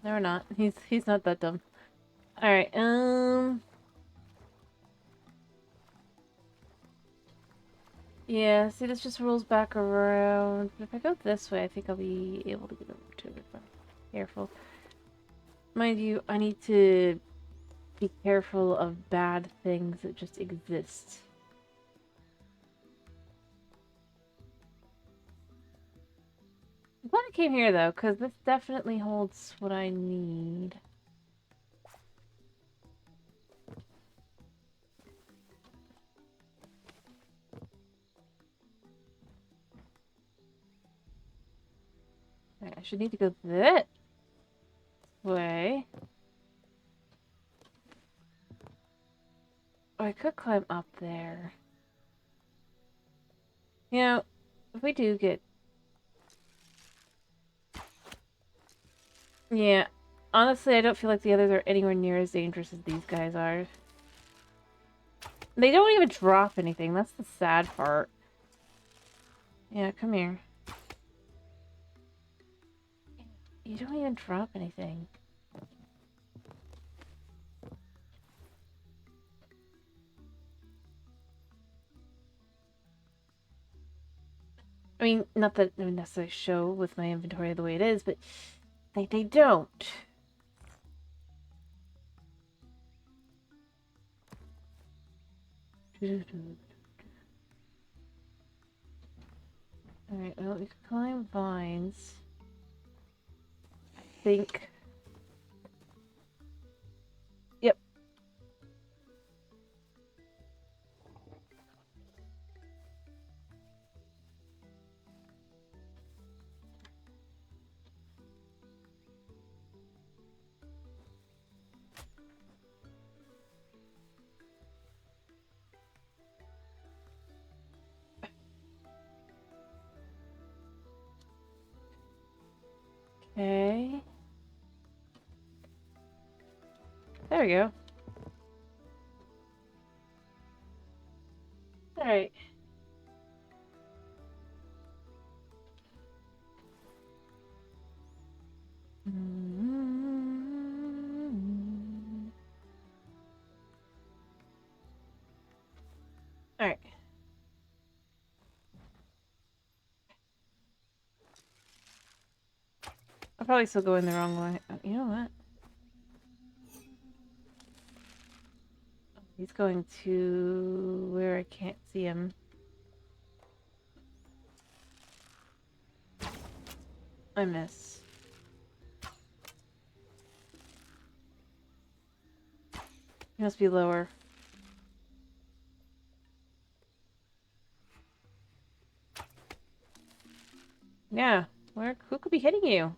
No, we're not. He's not that dumb. Alright, yeah, see, this just rolls back around. If I go this way, I think I'll be able to get over to it. Careful. Mind you, I need to be careful of bad things that just exist. I'm glad I came here, though, because this definitely holds what I need. I should need to go that way. Oh, I could climb up there. You know, if we do get... Yeah. Honestly, I don't feel like the others are anywhere near as dangerous as these guys are. They don't even drop anything. That's the sad part. Yeah, come here. You don't even drop anything. I mean, not that I would necessarily show with my inventory the way it is, but they don't. Alright, well, we could climb vines. I think. Yep. Okay. There we go. Alright. Alright. I'll probably still go in the wrong way. Oh, you know what? He's going to where I can't see him. I miss. He must be lower. Yeah. Who could be hitting you?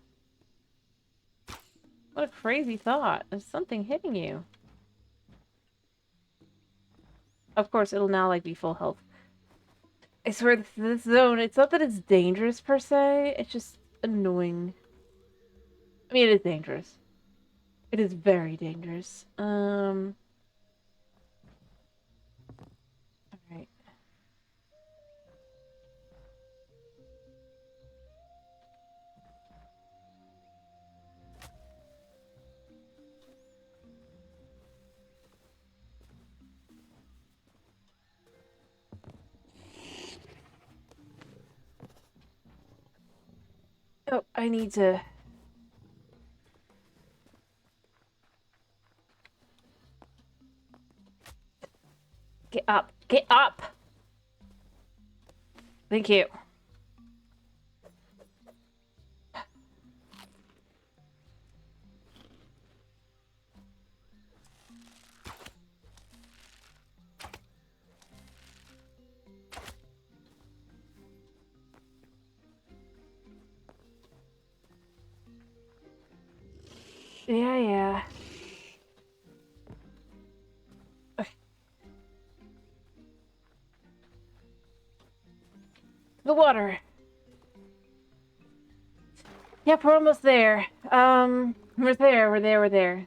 What a crazy thought. There's something hitting you. Of course, it'll now, like, be full health. I swear, this zone, it's not that it's dangerous, per se. It's just annoying. I mean, it is dangerous. It is very dangerous. Alright. Oh, I need to... Get up. Get up! Thank you. Yeah. Okay. The water. Yep, we're almost there. We're there.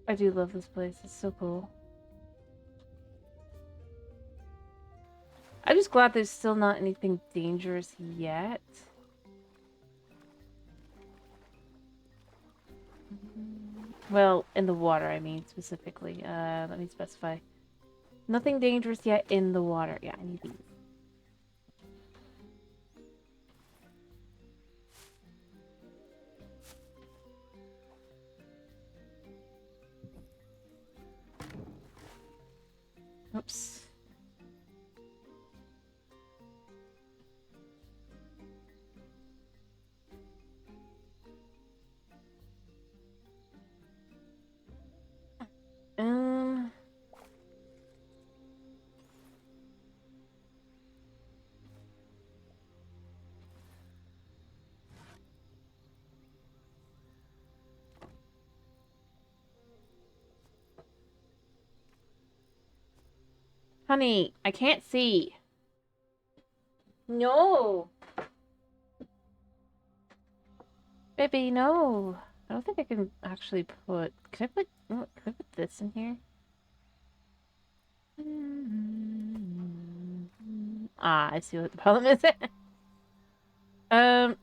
I do love this place. It's so cool. I'm just glad there's still not anything dangerous yet. Well, in the water, I mean, specifically. Let me specify. Nothing dangerous yet in the water. Yeah, I need these. Oops. Honey, I can't see. No. Baby, no. I don't think I can actually put... Can I put this in here? Ah, I see what the problem is. Um...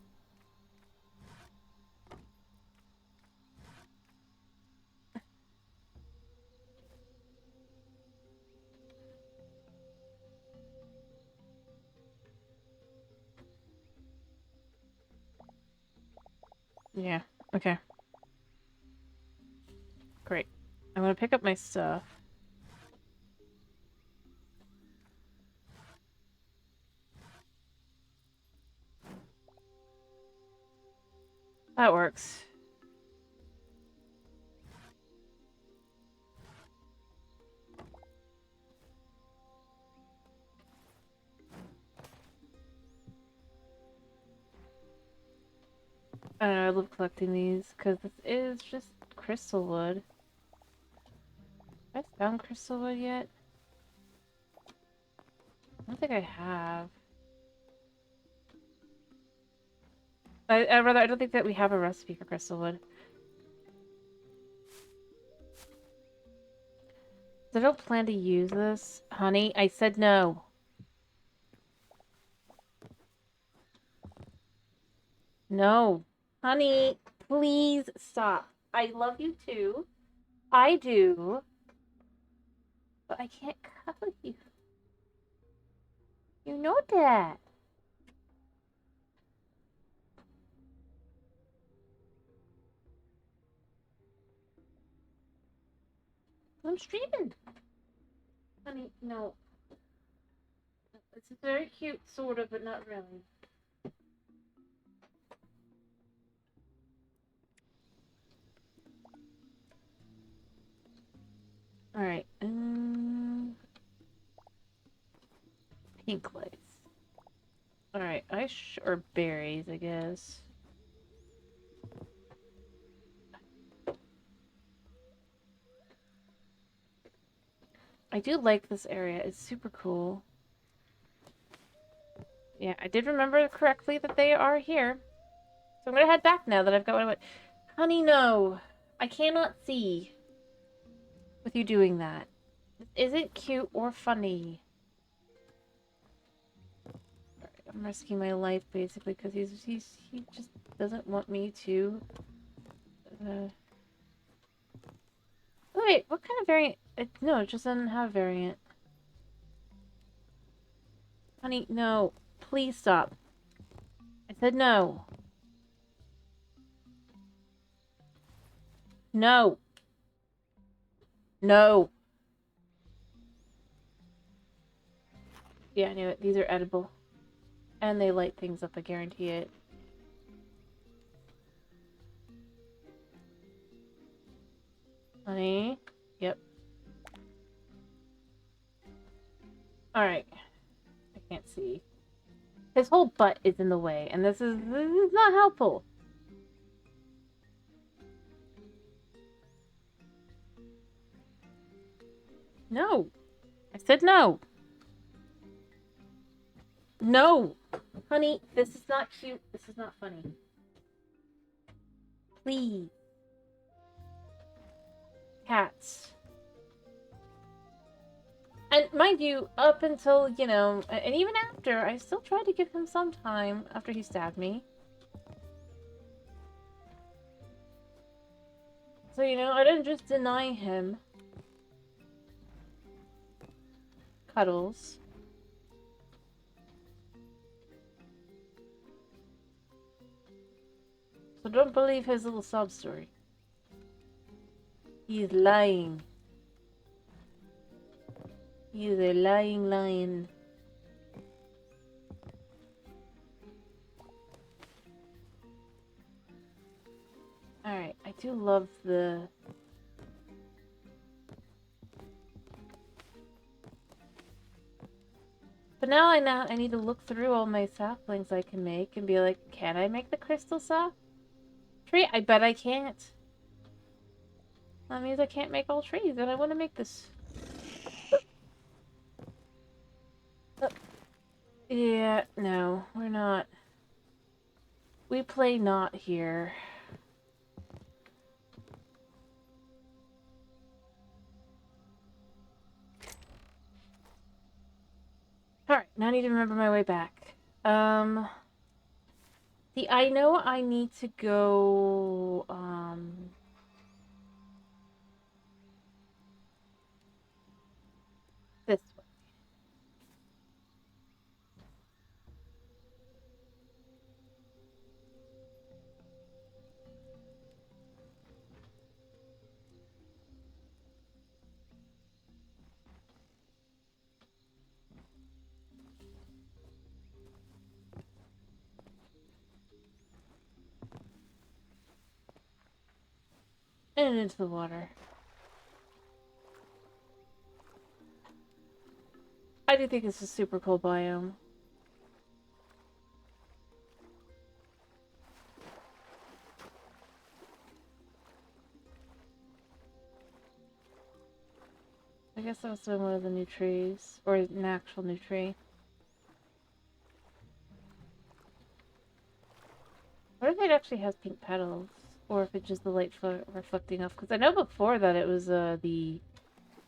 Yeah, okay. Great. I'm gonna pick up my stuff. That works. I don't know, I love collecting these, because this is just crystal wood. Have I found crystal wood yet? I don't think I have. I don't think that we have a recipe for crystal wood. I don't plan to use this. Honey, I said no. No. Honey, please stop. I love you too. I do. But I can't cuddle you. You know that. I'm streaming. Honey, no. It's very cute, sort of, but not really. Alright, pink lights. Alright, or berries, I guess. I do like this area. It's super cool. Yeah, I did remember correctly that they are here. So I'm gonna head back now that I've got what I want. Honey, no. I cannot see with you doing that. This isn't cute or funny. I'm risking my life basically because he just doesn't want me to. Wait, what kind of variant? No, it just doesn't have variant. Honey, no. Please stop. I said no. No. No. Yeah, I knew it. These are edible. And they light things up, I guarantee it. Honey? Yep. Alright. I can't see. His whole butt is in the way, and this is not helpful. No. I said no. No. Honey, this is not cute. This is not funny. Please. Cats. And mind you, up until, you know, and even after, I still tried to give him some time after he stabbed me. So, you know, I didn't just deny him cuddles. So don't believe his little sob story. He's lying. He is a lying lion. Alright, I do love the... But now I need to look through all my saplings I can make and be like, can I make the crystal sap tree? I bet I can't. That means I can't make all trees, and I want to make this. Yeah, no, we're not. We play not here. Alright, now I need to remember my way back. See, I know I need to go, this way. And into the water. I do think it's a super cool biome. I guess that was one of the new trees. Or an actual new tree. What if it actually has pink petals? Or if it's just the light reflecting off? Because I know before that it was the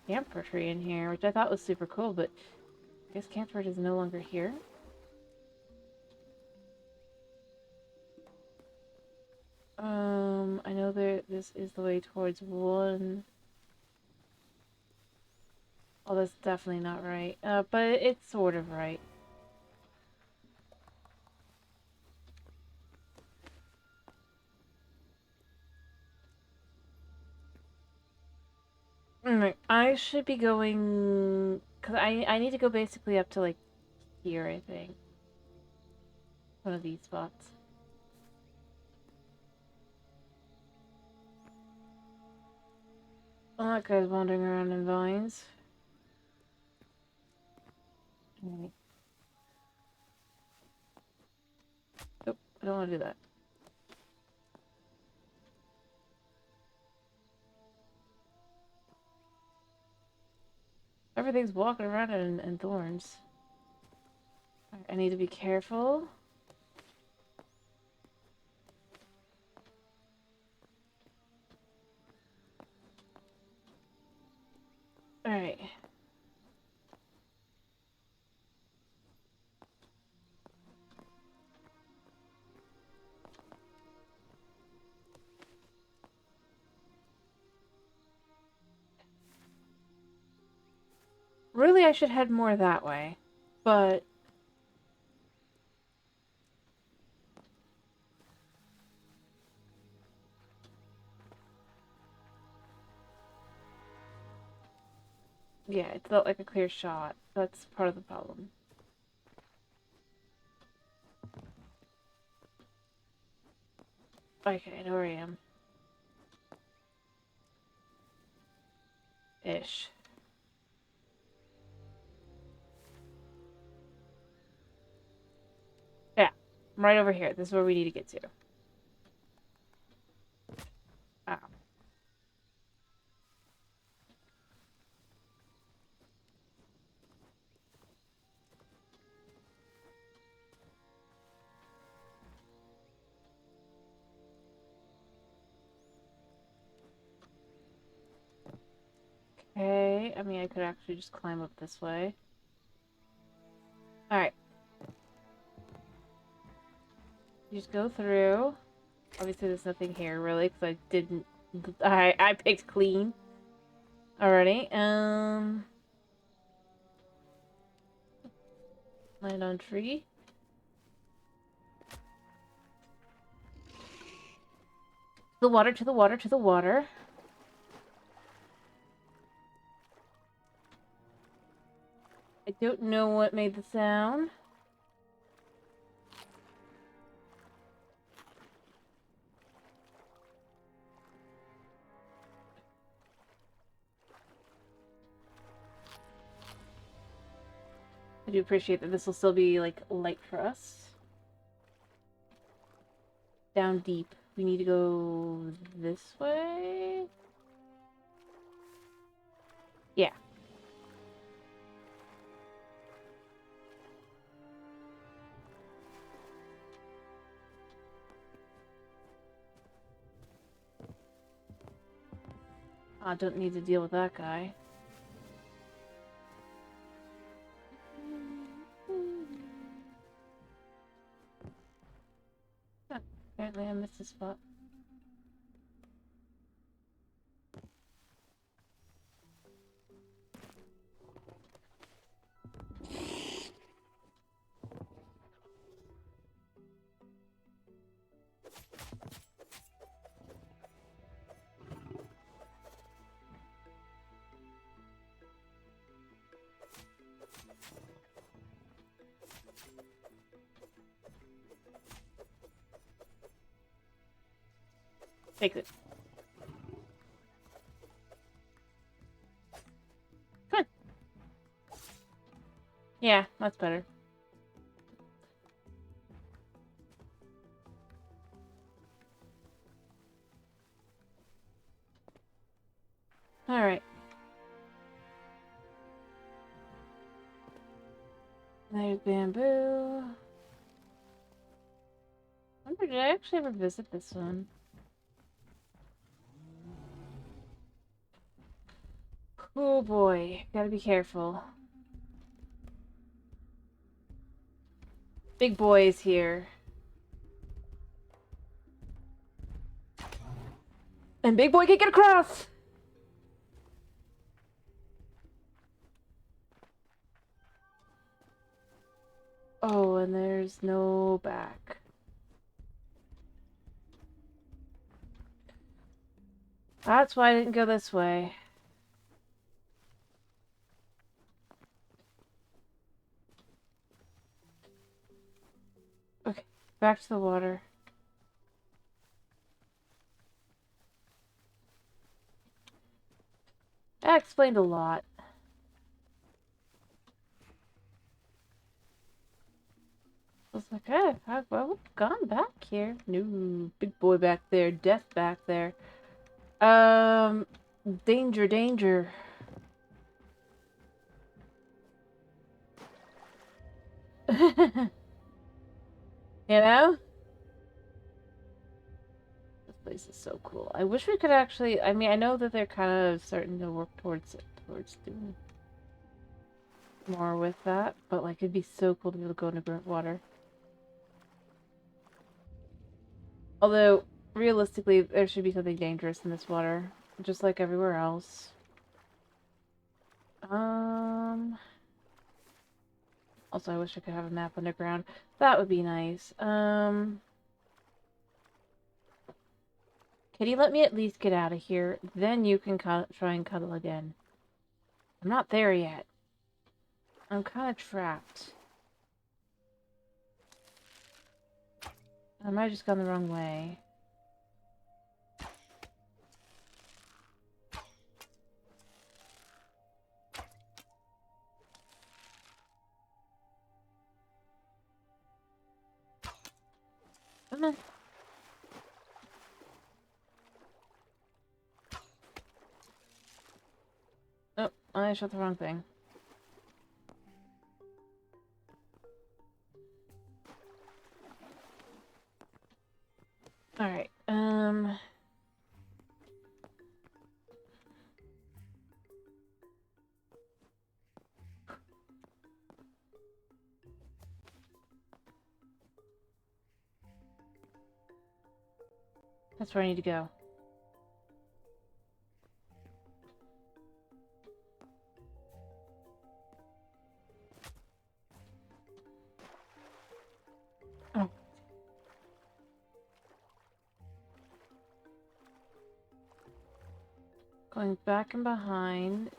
camphor tree in here, which I thought was super cool, but I guess camphor is no longer here. I know this is the way towards one. Oh, that's definitely not right. But it's sort of right. Alright, I should be going... Because I need to go basically up to, like, here, I think. One of these spots. Oh, that guy's wandering around in vines. Right. Nope, I don't want to do that. Everything's walking around in thorns. Right, I need to be careful. Alright. Really, I should head more that way. But... yeah, it felt like a clear shot. That's part of the problem. Okay, I know where I am. Ish. Yeah, I'm right over here. This is where we need to get to. Ow. Okay, I mean, I could actually just climb up this way. Alright. You just go through. Obviously, there's nothing here, really, because I didn't... I picked clean already. Land on tree. The water, to the water, to the water. I don't know what made the sound. I do appreciate that this will still be, like, light for us. Down deep. We need to go this way? Yeah. I don't need to deal with that guy. Huh, apparently I missed a spot. Take it. Come on. Yeah, that's better. Alright. There's bamboo. I wonder, did I actually ever visit this one? Oh boy, gotta be careful. Big boy is here. And big boy can't get across! Oh, and there's no back. That's why I didn't go this way. Okay, back to the water. That explained a lot. I was like, hey, I've gone back here. No, big boy back there, death back there. Danger, danger. You know? This place is so cool. I wish we could actually, I mean, I know that they're kind of starting to work towards doing more with that, but like, it'd be so cool to be able to go into burnt water. Although, realistically, there should be something dangerous in this water, just like everywhere else. Also, I wish I could have a map underground. That would be nice. Kitty, let me at least get out of here. Then you can try and cuddle again. I'm not there yet. I'm kind of trapped. I might have just gone the wrong way. Come on. Oh, I shot the wrong thing. Alright, that's where I need to go. Oh. Going back and behind.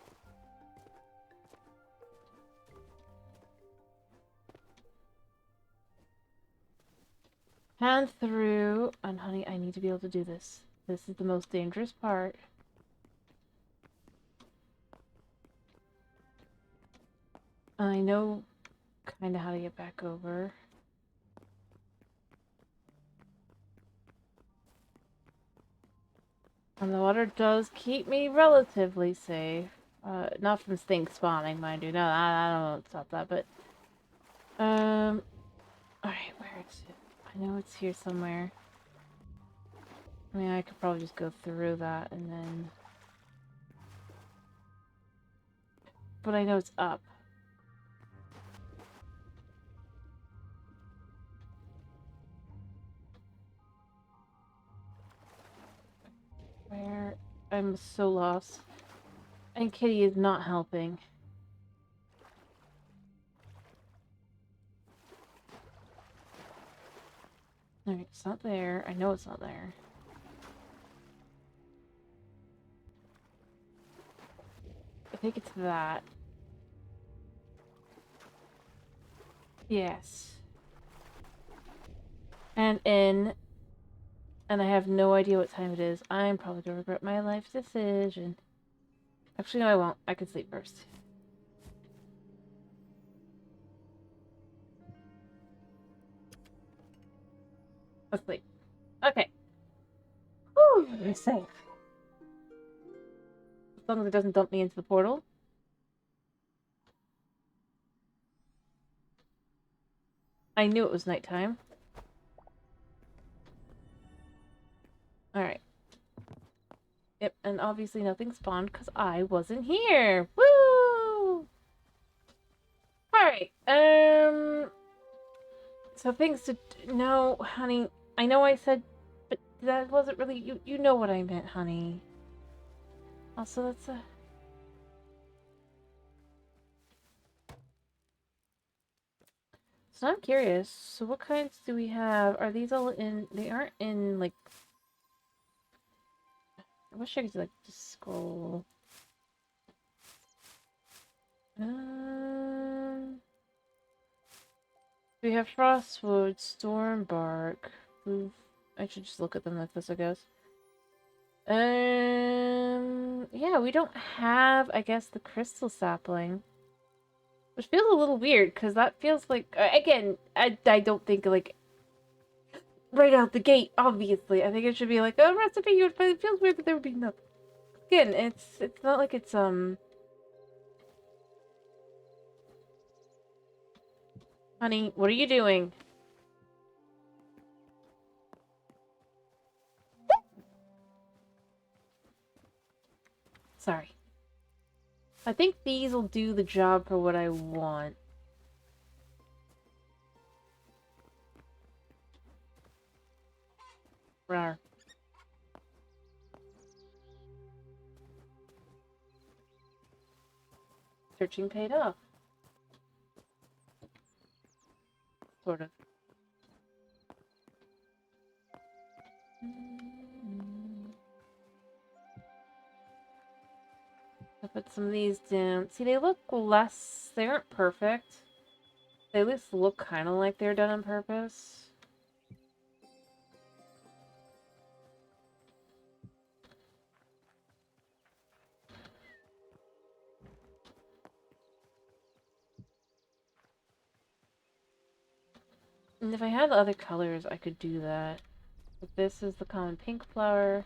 Hand through. And honey, I need to be able to do this. This is the most dangerous part. I know kind of how to get back over. And the water does keep me relatively safe. Not from things spawning, mind you. No, I don't know stop that, but... Alright, where is it? I know it's here somewhere. I mean, I could probably just go through that and then... but I know it's up. Where? I'm so lost. And Kitty is not helping. Alright, it's not there. I know it's not there. I think it's that. Yes. And in. And I have no idea what time it is. I'm probably gonna regret my life decision. Actually, no, I won't. I can sleep first. Let's sleep. Okay. Whew, you're safe. As long as it doesn't dump me into the portal. I knew it was nighttime. Alright. Yep, and obviously nothing spawned because I wasn't here. Woo! Alright, so things to... No, honey. I know I said... But that wasn't really... You know what I meant, honey. Also, that's a... So I'm curious. So what kinds do we have? Are these all in... They aren't in, like... I wish I could, like, just scroll. We have Frostwood, Stormbark. Oof. I should just look at them like this, I guess. Yeah, we don't have, I guess, the Crystal Sapling. Which feels a little weird, because that feels like... Again, I don't think, like... Right out the gate, obviously. I think it should be like, a recipe, but it feels weird that there would be nothing. Again, it's not like it's, Honey, what are you doing? Sorry. I think these will do the job for what I want. Rawr. Searching paid off. Sort of. I put some of these down. See, they look less... They aren't perfect. They at least look kind of like they're done on purpose. And if I had the other colors, I could do that. But this is the common pink flower.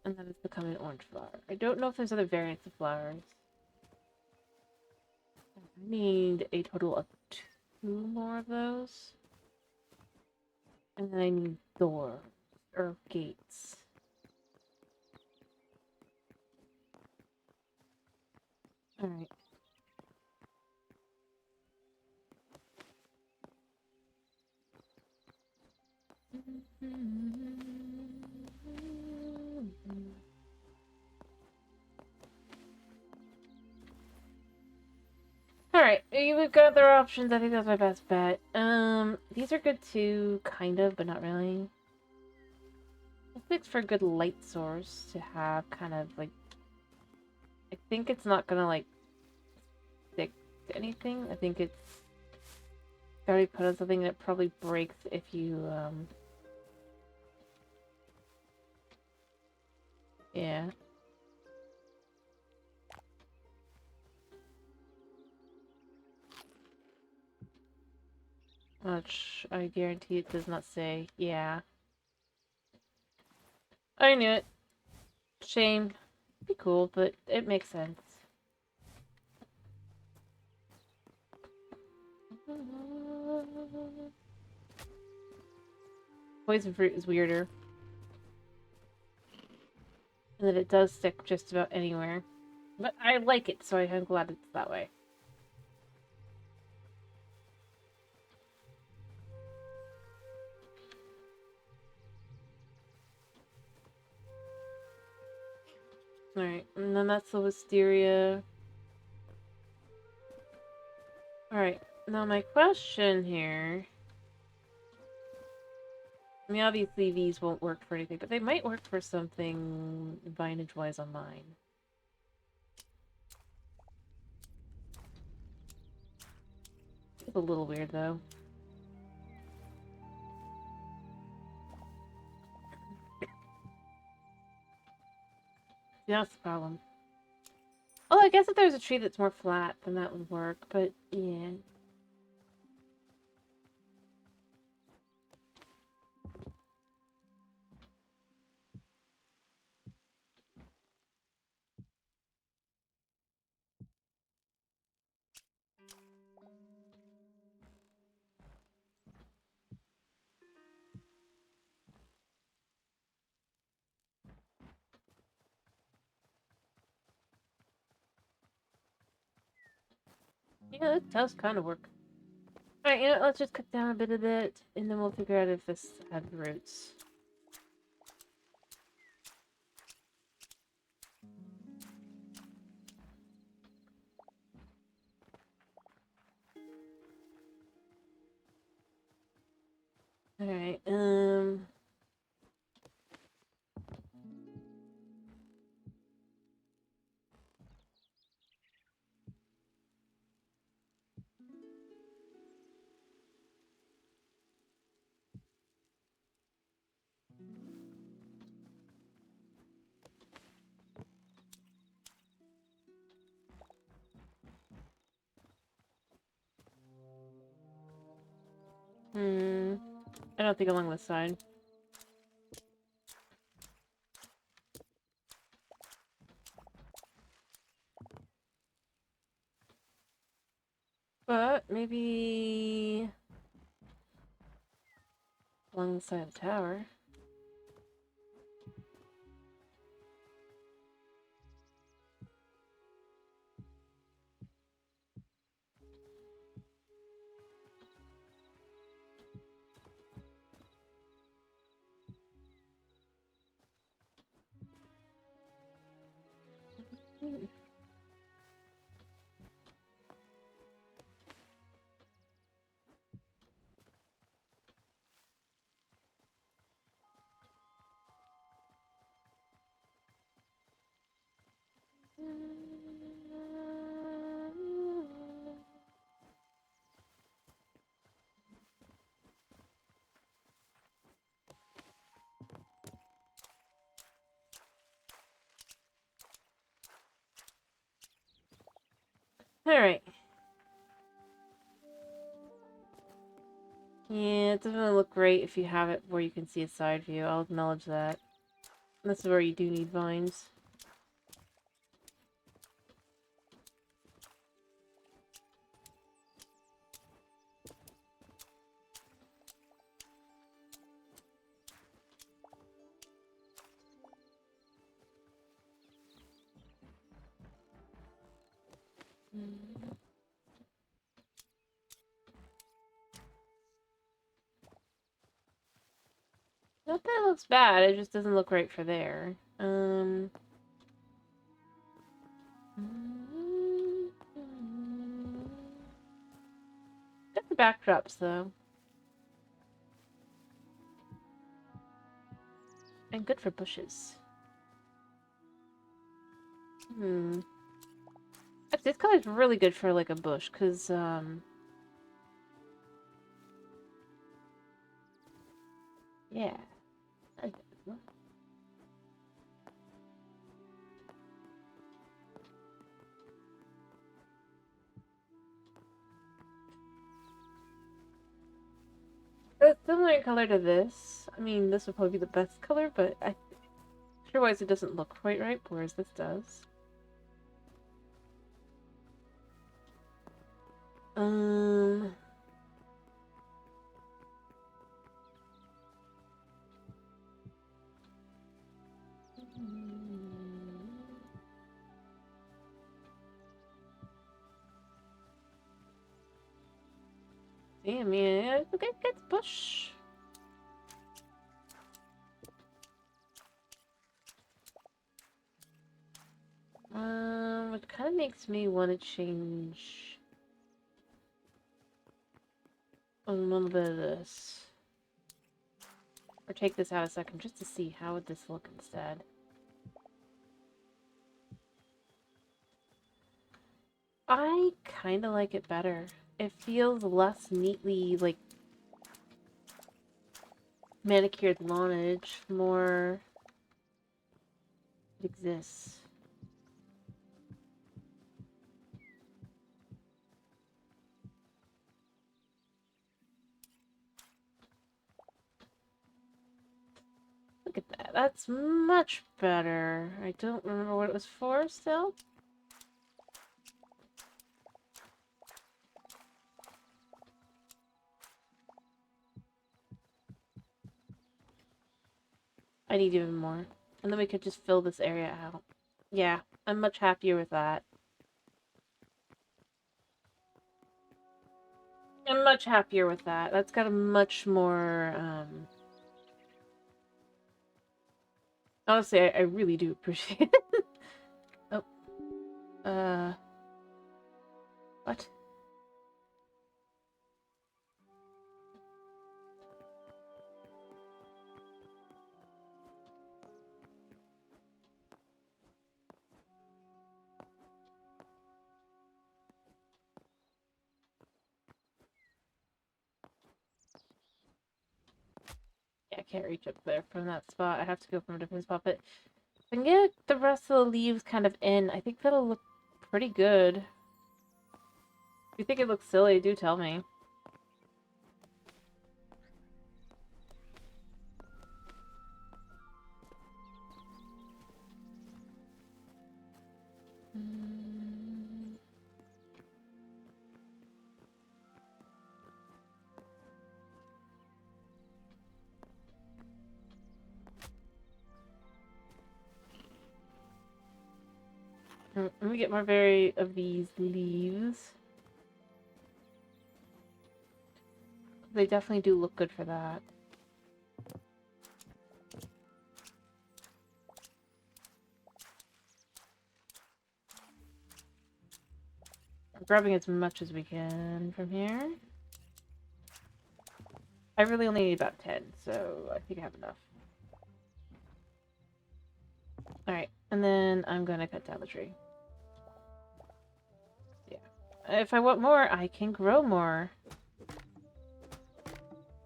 And that is the common orange flower. I don't know if there's other variants of flowers. I need a total of 2 more of those. And then I need doors. Or gates. Alright. Alright, we've got other options. I think that's my best bet. These are good too, kind of, but not really. I think for a good light source to have kind of like... I think it's not gonna like stick to anything. I think it's already put on something that probably breaks if you, yeah. Which I guarantee it does not say, yeah. I knew it. Shame. Be cool, but it makes sense. Poison fruit is weirder. And that it does stick just about anywhere. But I like it, so I'm glad it's that way. Alright, and then that's the wisteria. Alright, now my question here... I mean, obviously these won't work for anything, but they might work for something vinage-wise on mine. It's a little weird, though. Yeah, that's the problem. Oh, I guess if there's a tree that's more flat, then that would work, but yeah. Yeah, that does kind of work. Alright, you know, let's just cut down a bit of it, and then we'll figure out if this had roots. Alright, I don't think along this side. But maybe along the side of the tower. Alright. Yeah, it doesn't really look great if you have it where you can see a side view. I'll acknowledge that. This is where you do need vines. Not that it looks bad, it just doesn't look right for there. Got the backdrops though. And good for bushes. Actually, this color's really good for like a bush, cause yeah. It's similar in color to this. I mean, this would probably be the best color, but otherwise it doesn't look quite right, whereas this does. Um... See, I mean, okay, good push. It kind of makes me want to change a little bit of this. Or take this out a second just to see how would this look instead. I kind of like it better. It feels less neatly, like, manicured lawnage, more it exists. Look at that. That's much better. I don't remember what it was for still. I need even more. And then we could just fill this area out. Yeah, I'm much happier with that. I'm much happier with that. That's got a much more, honestly, I really do appreciate it. Oh. What? Yeah, I can't reach up there from that spot. I have to go from a different spot, but if I can get the rest of the leaves kind of in, I think that'll look pretty good. If you think it looks silly, do tell me. Let me get more of these leaves. They definitely do look good for that. I'm grabbing as much as we can from here. I really only need about 10, so I think I have enough. Alright, and then I'm gonna cut down the tree. Yeah. If I want more, I can grow more.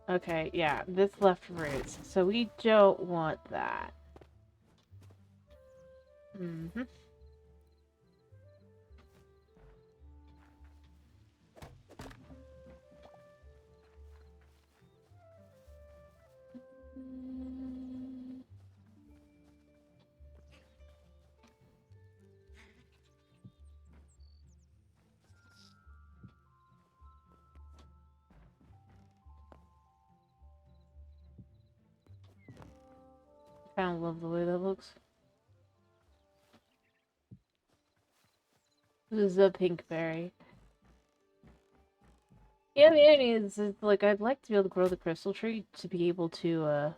Okay, yeah, this left roots, so we don't want that. Mm-hmm. Kind of love the way that looks. This is a pink berry. Yeah, the idea is like, I'd like to be able to grow the crystal tree to be able to,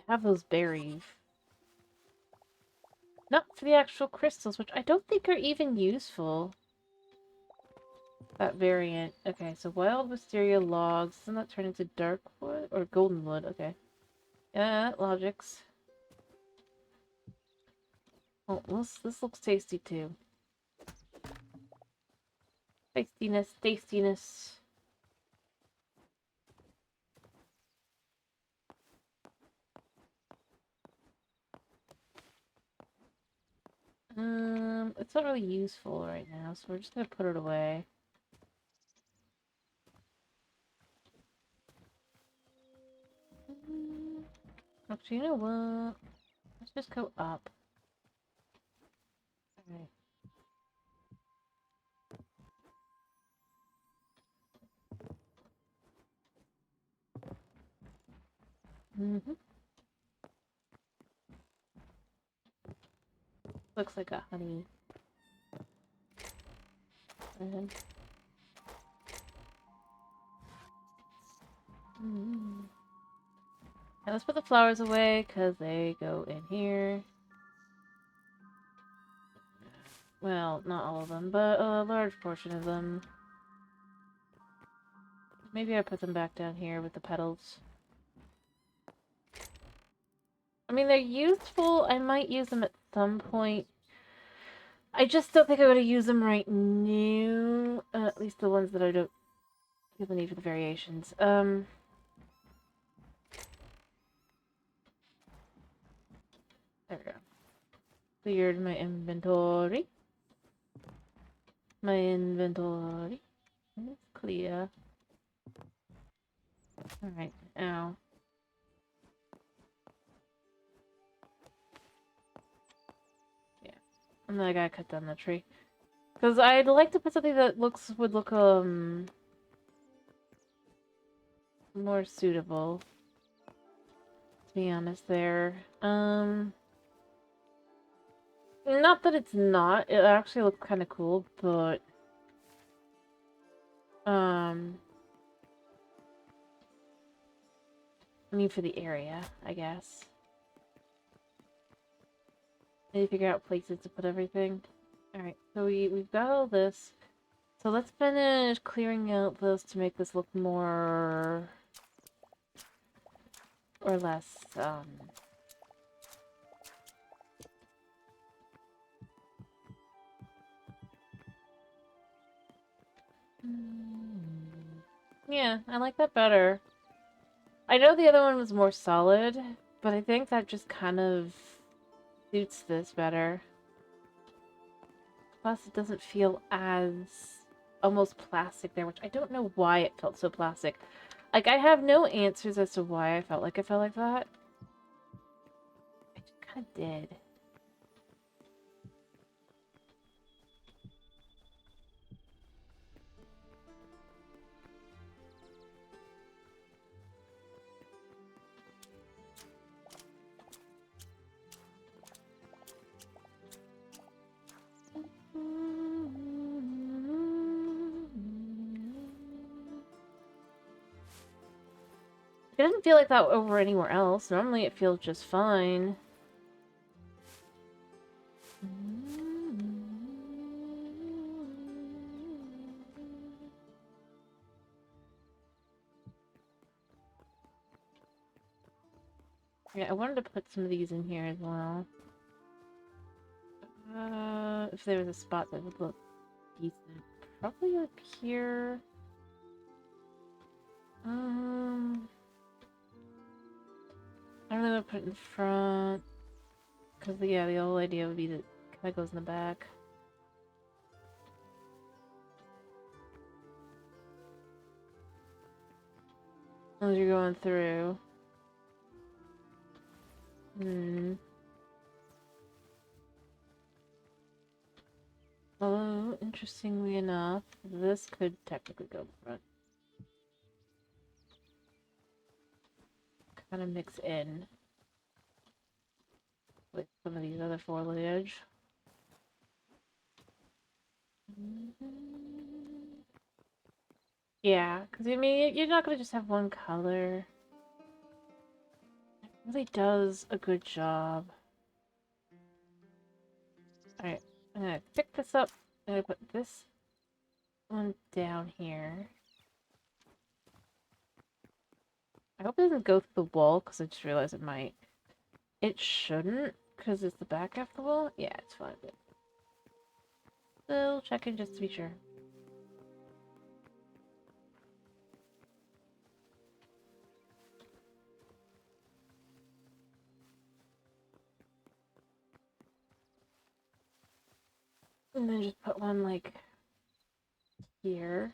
have those berries. Not for the actual crystals, which I don't think are even useful. That variant. Okay, so wild wisteria logs. Doesn't that turn into dark wood? Or golden wood? Okay. Yeah, that logics. Oh, this looks tasty too. Tastiness, tastiness. It's not really useful right now, so we're just gonna put it away. Actually, you know what? Let's just go up. Okay. Looks like a honey. And let's put the flowers away because they go in here. Well, not all of them, but a large portion of them. Maybe I put them back down here with the petals. I mean, they're useful. I might use them at some point. I just don't think I'm going to use them right now. At least the ones that I don't feel the need for the variations. There we go. Cleared my inventory. My inventory is clear. Alright, ow. Yeah. And then I gotta cut down the tree. Because I'd like to put something that would look, more suitable. To be honest there. Not that it's not. It actually looks kind of cool, but... I mean, for the area, I guess. Maybe figure out places to put everything. Alright, so we've got all this. So let's finish clearing out this to make this look more... or less, yeah, I like that better. I know the other one was more solid, but I think that just kind of suits this better. Plus, it doesn't feel as almost plastic there, which I don't know why it felt so plastic. Like, I have no answers as to why I felt like that. I just kind of did. It doesn't feel like that over anywhere else. Normally it feels just fine. Yeah, I wanted to put some of these in here as well. If there was a spot that would look decent. Probably up here. I don't know what to put in front. Because, yeah, the whole idea would be that it kind of goes in the back. As you're going through. Although, interestingly enough, this could technically go in front. Kind of mix in with some of these other foliage. Yeah, because I mean, you're not going to just have one color. It really does a good job. Alright, I'm going to pick this up. I'm going to put this one down here. I hope it doesn't go through the wall, because I just realized it might. It shouldn't, because it's the back half of the wall. Yeah, it's fine. Still checking just to be sure. And then just put one, like, here.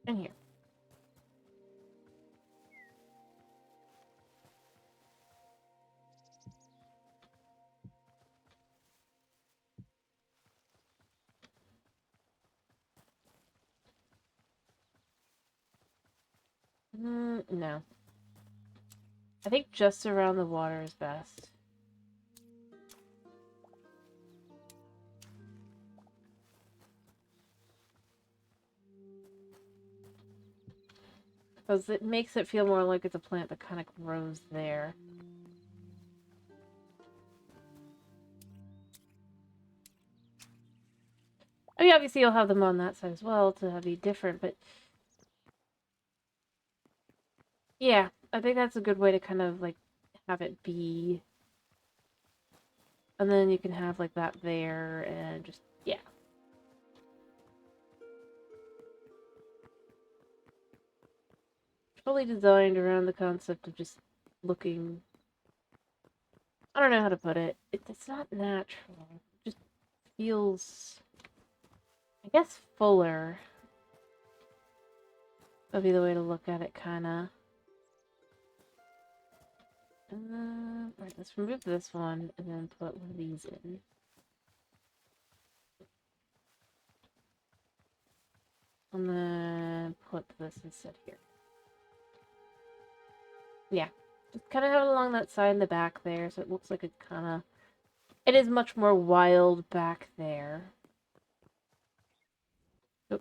And here. No. I think just around the water is best. Because it makes it feel more like it's a plant that kind of grows there. I mean, obviously you'll have them on that side as well to be different, but yeah, I think that's a good way to kind of like have it be. And then you can have like that there and just, yeah. Fully designed around the concept of just looking, I don't know how to put it. It's not natural. It just feels, I guess, fuller would be the way to look at it, kind of. Alright, let's remove this one and then put one of these in. And then put this instead here. Yeah. Just kind of have it along that side and the back there, so it looks like it kind of... It is much more wild back there. Oh.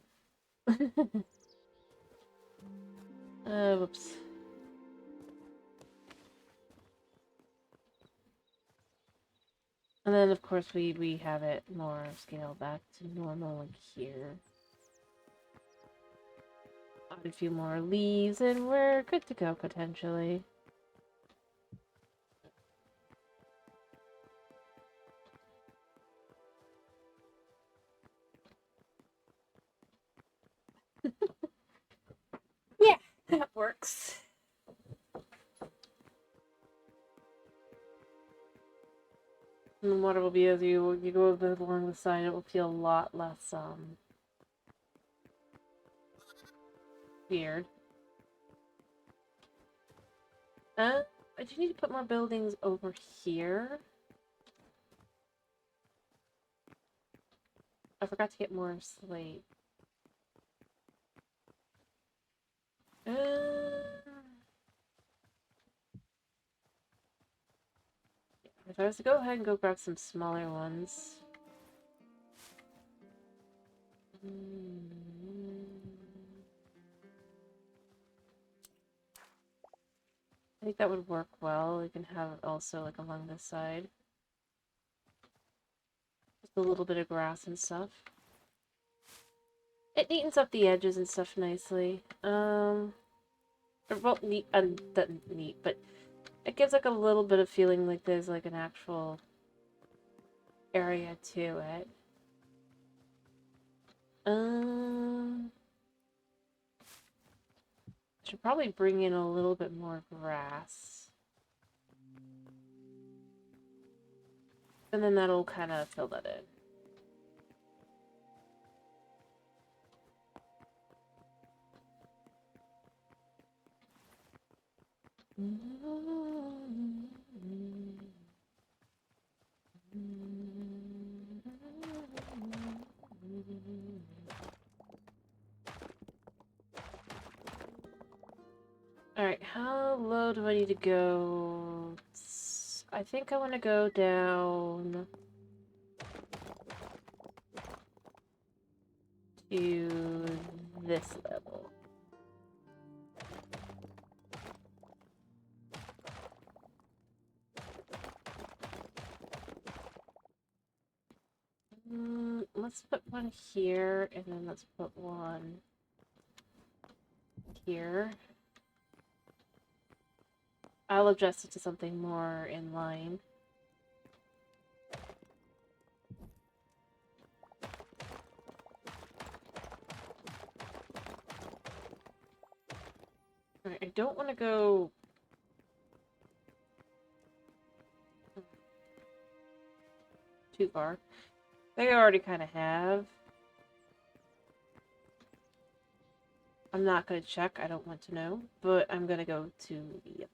Whoops. And then, of course, we have it more scaled back to normal, like here. Add a few more leaves, and we're good to go, potentially. Yeah, that works. And the water will be, as you go a bit along the side, it will feel a lot less, weird. I do need to put more buildings over here. I forgot to get more slate. If I was to go ahead and go grab some smaller ones. I think that would work well. We can have it also like along this side. Just a little bit of grass and stuff. It neatens up the edges and stuff nicely. Well, neat, neat, but it gives like a little bit of feeling like there's like an actual area to it. Should probably bring in a little bit more grass. And then that'll kind of fill that in. Alright, how low do I need to go? I think I want to go down to this level. Let's put one here, and then let's put one here. I'll adjust it to something more in line. Alright, I don't want to go too far. I already kind of have. I'm not going to check. I don't want to know. But I'm going to go to the other side.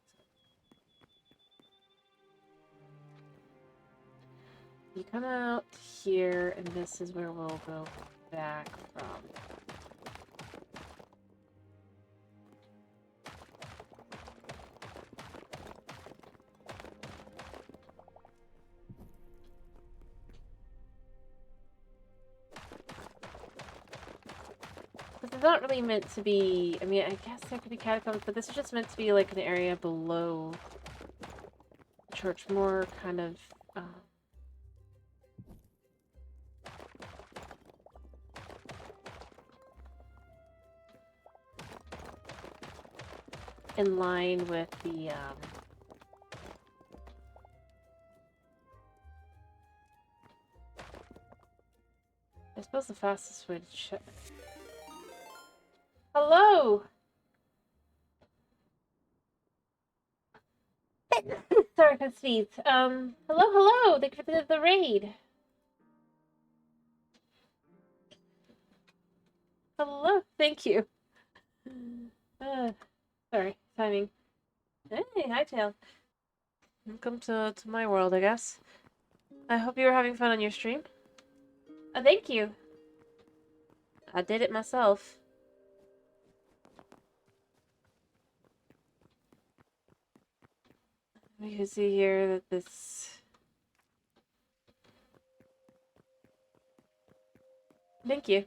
You come out here, and this is where we'll go back from. It's not really meant to be, I mean, I guess there could be catacombs, but this is just meant to be like an area below the church, more kind of in line with the I suppose the fastest way to check. Hello! Sorry if I sneezed. Hello! Thank you for the raid. Hello, thank you. Sorry, timing. Hey, Hytale. Welcome to my world, I guess. I hope you were having fun on your stream. Thank you. I did it myself. You can see here that this... Thank you.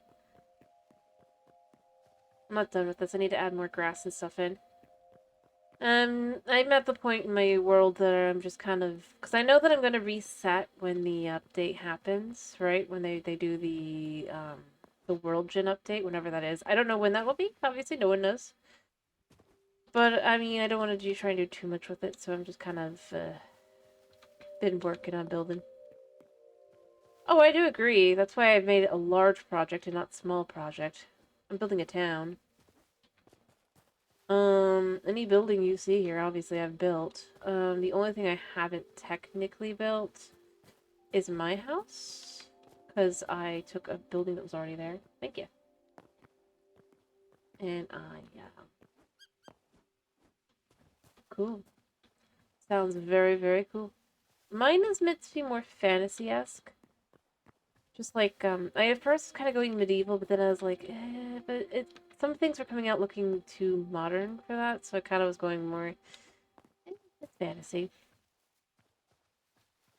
I'm not done with this. I need to add more grass and stuff in. I'm at the point in my world that I'm just kind of... Because I know that I'm going to reset when the update happens, right? When they do the World Gen update, whenever that is. I don't know when that will be. Obviously, no one knows. But, I mean, I don't want to try and do too much with it, so I'm just kind of been working on building. Oh, I do agree. That's why I've made it a large project and not small project. I'm building a town. Any building you see here, obviously I've built. The only thing I haven't technically built is my house, because I took a building that was already there. Thank you. And yeah. Cool. Sounds very, very cool. Mine is meant to be more fantasy-esque. Just like, I at first was kind of going medieval, but then I was like, but some things were coming out looking too modern for that, so I kind of was going more, it's fantasy.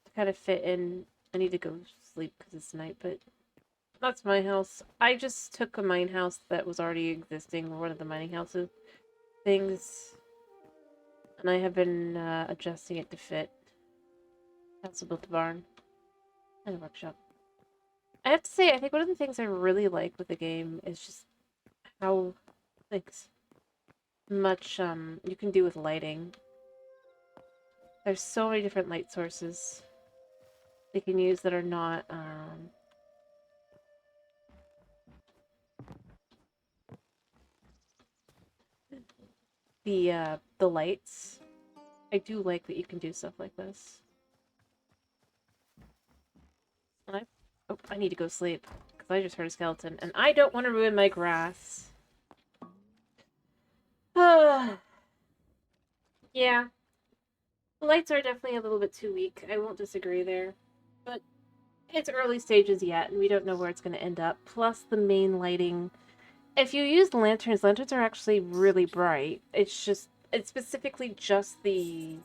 To kind of fit in, I need to go sleep because it's night, but that's my house. I just took a mine house that was already existing, or one of the mining houses things, and I have been adjusting it to fit. I also built a barn and a workshop. I have to say, I think one of the things I really like with the game is just how much you can do with lighting. There's so many different light sources they can use that are not the lights. I do like that you can do stuff like this. I need to go sleep because I just heard a skeleton and I don't want to ruin my grass. Yeah. The lights are definitely a little bit too weak. I won't disagree there. But it's early stages yet, and we don't know where it's going to end up. Plus, the main lighting... If you use lanterns are actually really bright. It's specifically just the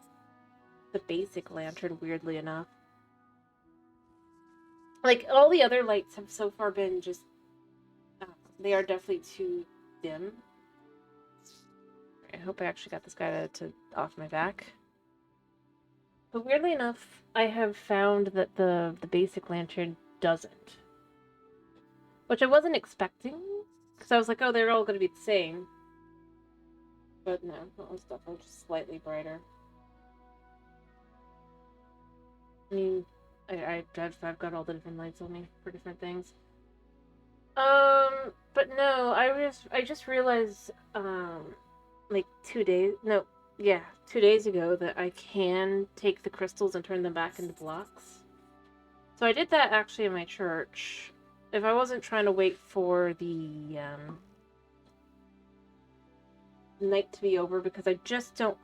basic lantern, weirdly enough. Like, all the other lights have so far been just... they are definitely too dim. I hope I actually got this guy to off my back. But weirdly enough, I have found that the basic lantern doesn't. Which I wasn't expecting, because I was like, oh, they're all going to be the same. But no, that was definitely just slightly brighter. I mean, I've got all the different lights on me for different things. But no, I just realized, like 2 days, no, yeah, 2 days ago that I can take the crystals and turn them back into blocks. So I did that actually in my church. If I wasn't trying to wait for the, night to be over, because I just don't...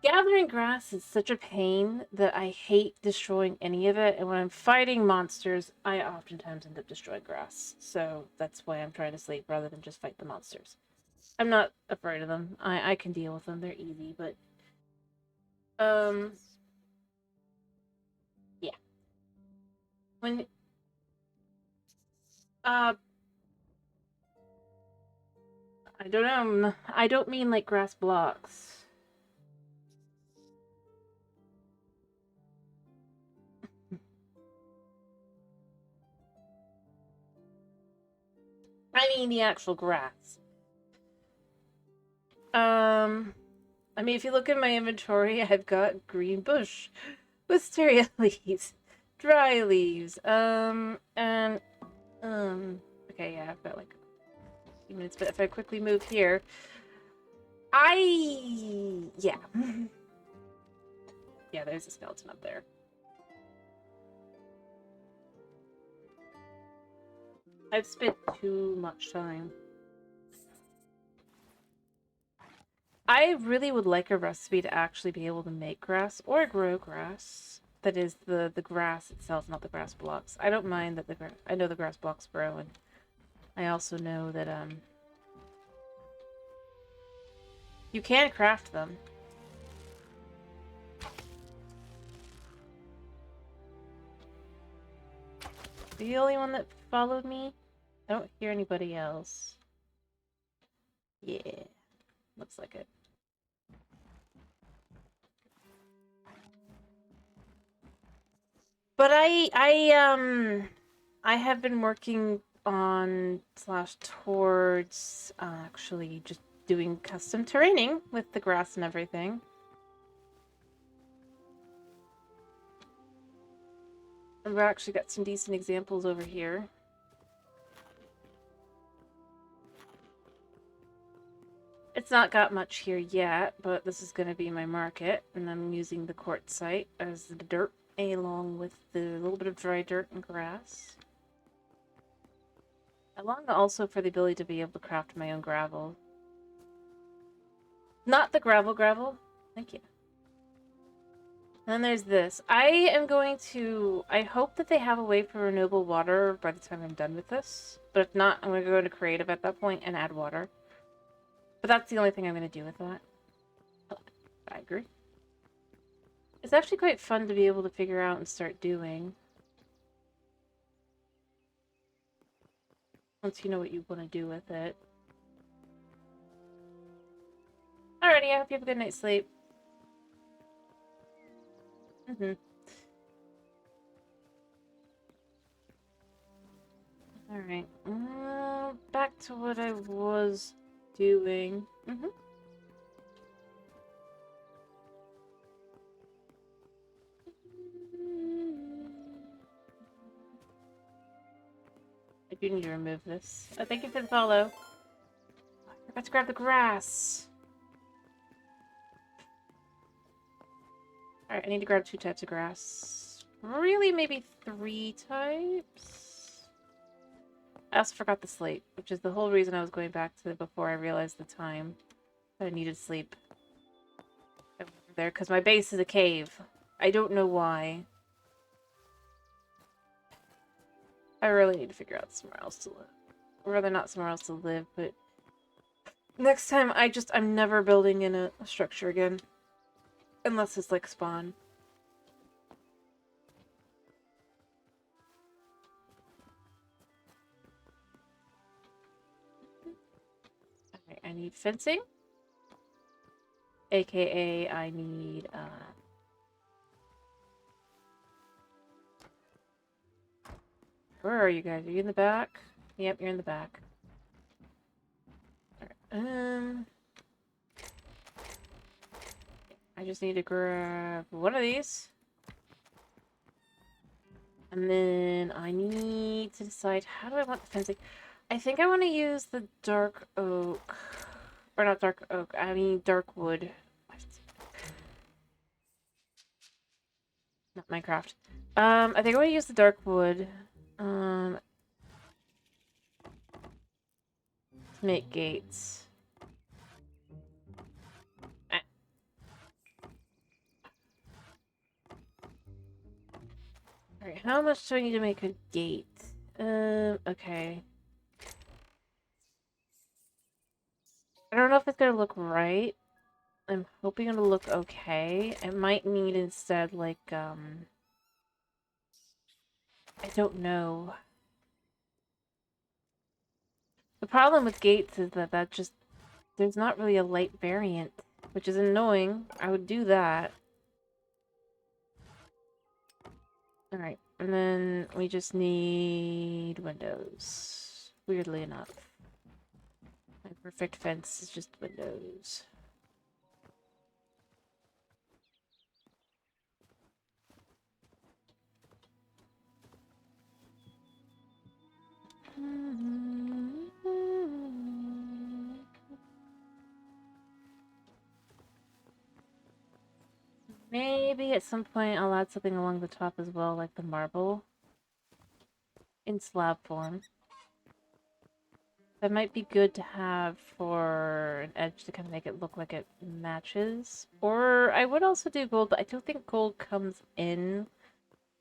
Gathering grass is such a pain that I hate destroying any of it, and when I'm fighting monsters, I oftentimes end up destroying grass. So that's why I'm trying to sleep rather than just fight the monsters. I'm not afraid of them. I can deal with them. They're easy, but... yeah. When... I don't know. I don't mean like grass blocks. I mean the actual grass. I mean, if you look at my inventory, I've got green bush, wisteria leaves, dry leaves, and, okay, yeah, I've got like a few minutes, but if I quickly move here, yeah. Yeah, there's a skeleton up there. I've spent too much time. I really would like a recipe to actually be able to make grass or grow grass. That is the grass itself, not the grass blocks. I don't mind that I know the grass blocks grow, and I also know that you can craft them. Are you the only one that followed me? I don't hear anybody else. Yeah, looks like it. But I have been working on / towards actually just doing custom terraining with the grass and everything. And we've actually got some decent examples over here. It's not got much here yet, but this is going to be my market, and I'm using the quartzite as the dirt, along with the little bit of dry dirt and grass. I long also for the ability to be able to craft my own gravel. Not the gravel. Thank you. And then there's this. I am going to... I hope that they have a way for renewable water by the time I'm done with this. But if not, I'm going to go into creative at that point and add water. But that's the only thing I'm going to do with that. Oh, I agree. It's actually quite fun to be able to figure out and start doing. Once you know what you want to do with it. Alrighty, I hope you have a good night's sleep. Alright. Back to what I was doing. I do need to remove this. Oh, thank you for the follow. I forgot to grab the grass. Alright, I need to grab 2 types of grass. Really, maybe 3 types? I also forgot the slate, which is the whole reason I was going back to it before I realized the time that I needed sleep. Over there, because my base is a cave. I don't know why. I really need to figure out somewhere else to live. Or rather, not somewhere else to live, but next time I'm never building in a structure again. Unless it's like spawn. Okay, I need fencing. AKA I need where are you guys? Are you in the back? Yep, you're in the back. Alright, I just need to grab one of these. And then I need to decide, how do I want the fencing? I think I want to use the dark oak. Or not dark oak, I mean dark wood. Not Minecraft. I think I want to use the dark wood. To make gates. Alright, how much do I need to make a gate? Okay. I don't know if it's gonna look right. I'm hoping it'll look okay. It might need instead, like, I don't know. The problem with gates is that there's not really a light variant, which is annoying. I would do that. Alright, and then we just need windows. Weirdly enough. My perfect fence is just windows. Maybe at some point I'll add something along the top as well, like the marble in slab form. That might be good to have for an edge to kind of make it look like it matches. Or I would also do gold, but I don't think gold comes in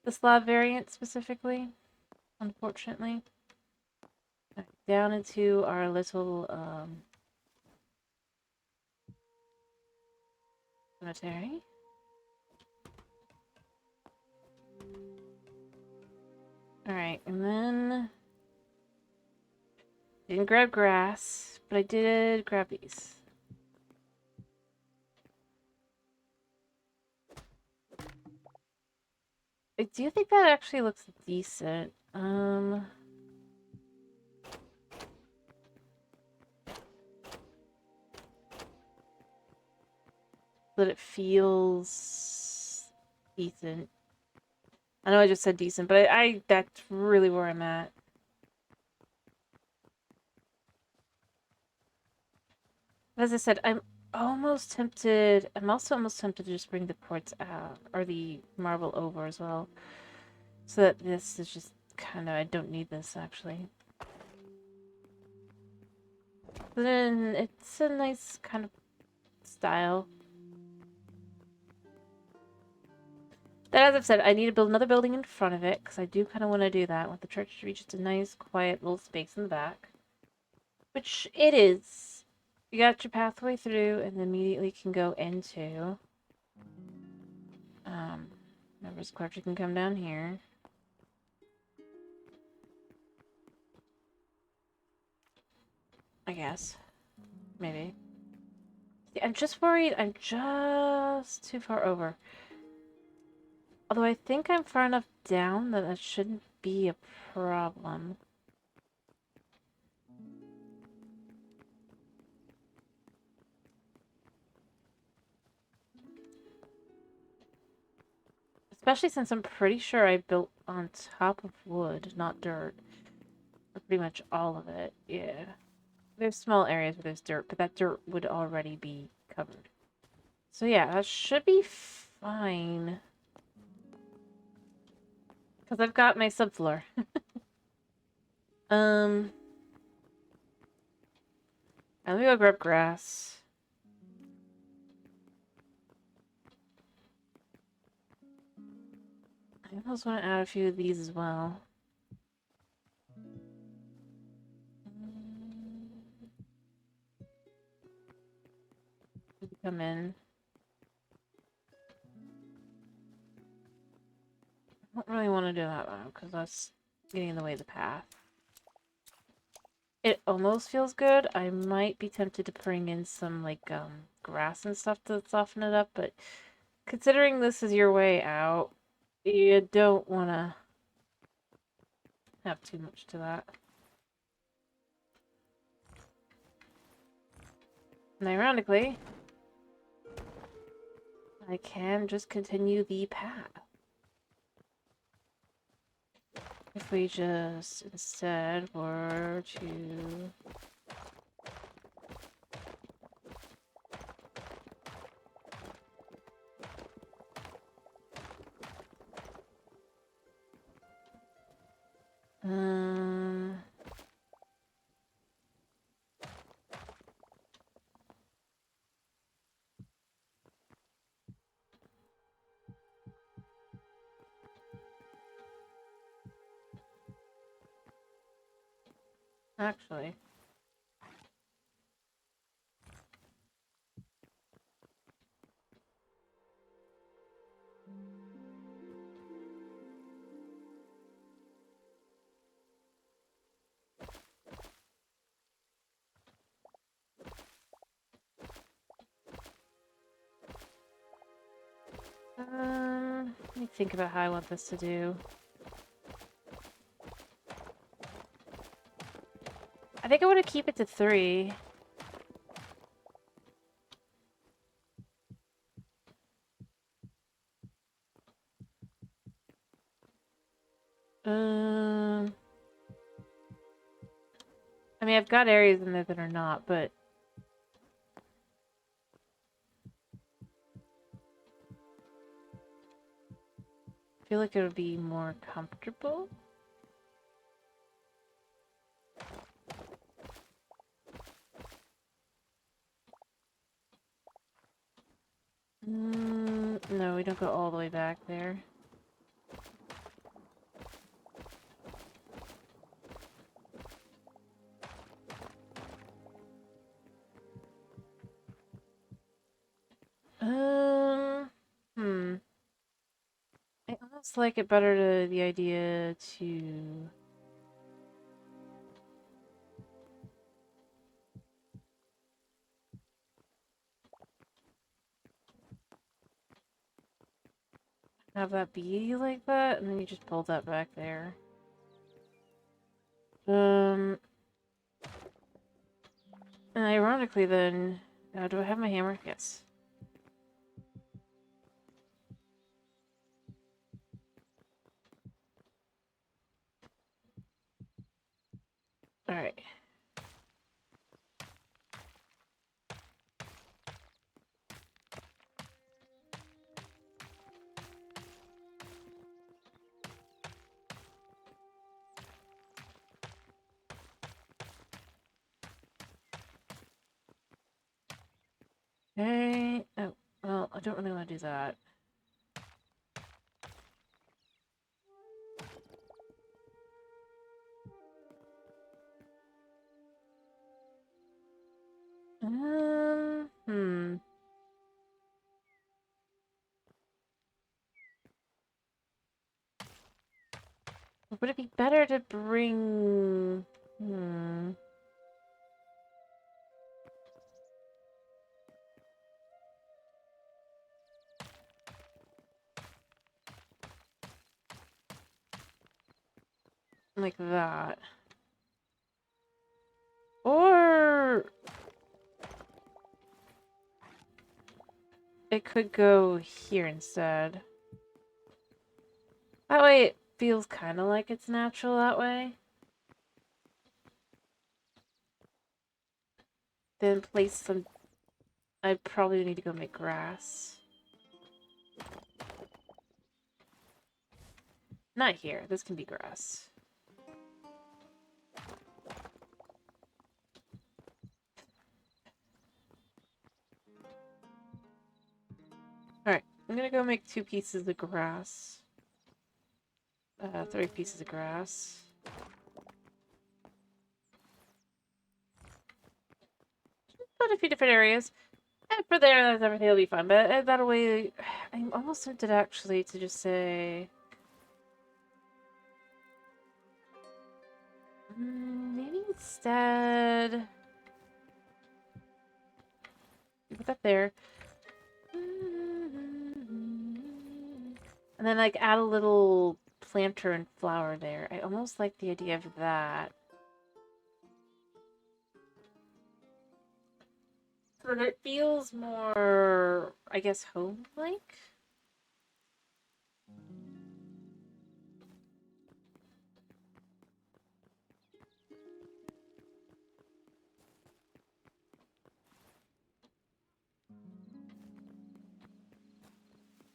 the slab variant specifically, unfortunately. Right, down into our little cemetery. Alright, and then didn't grab grass, but I did grab these. I do think that actually looks decent. That it feels decent. I know I just said decent, but that's really where I'm at. As I said, I'm also almost tempted to just bring the quartz out, or the marble over as well. So that this is just kind of, I don't need this actually. But then it's a nice kind of style. Then, as I've said, I need to build another building in front of it, because I do kind of want to do that. I want the church to be just a nice, quiet little space in the back. Which it is. You got your pathway through, and immediately can go into... Members Clerk, you can come down here. I guess. Maybe. See, I'm just worried I'm just too far over. Although I think I'm far enough down that that shouldn't be a problem. Especially since I'm pretty sure I built on top of wood, not dirt. Or pretty much all of it, yeah. There's small areas where there's dirt, but that dirt would already be covered. So yeah, that should be fine. Because I've got my subfloor. Let me go grab grass. I also want to add a few of these as well. Come in. I don't really want to do that though, because that's getting in the way of the path. It almost feels good. I might be tempted to bring in some, like, grass and stuff to soften it up, but considering this is your way out, you don't want to have too much to that. And ironically, I can just continue the path. If we just instead were to... Actually... Let me think about how I want this to do. I think I want to keep it to 3. I mean, I've got areas in there that are not, but I feel like it would be more comfortable. No, we don't go all the way back there. Hmm. I almost like it better to the idea to have that be like that, and then you just pull that back there. And ironically then, do I have my hammer? Yes. Alright. Okay. Oh, well, I don't really want to do that. Hmm. Would it be better to bring... like that. Or... it could go here instead. That way it feels kind of like it's natural that way. Then place some... I probably need to go make grass. Not here. This can be grass. Alright, I'm gonna go make 2 pieces of grass. 3 pieces of grass. About a few different areas. And for there, everything will be fine. But that way, I'm almost tempted actually to just say... maybe instead... put that there. And then, like, add a little planter and flower there. I almost like the idea of that. So that it feels more, I guess, home-like?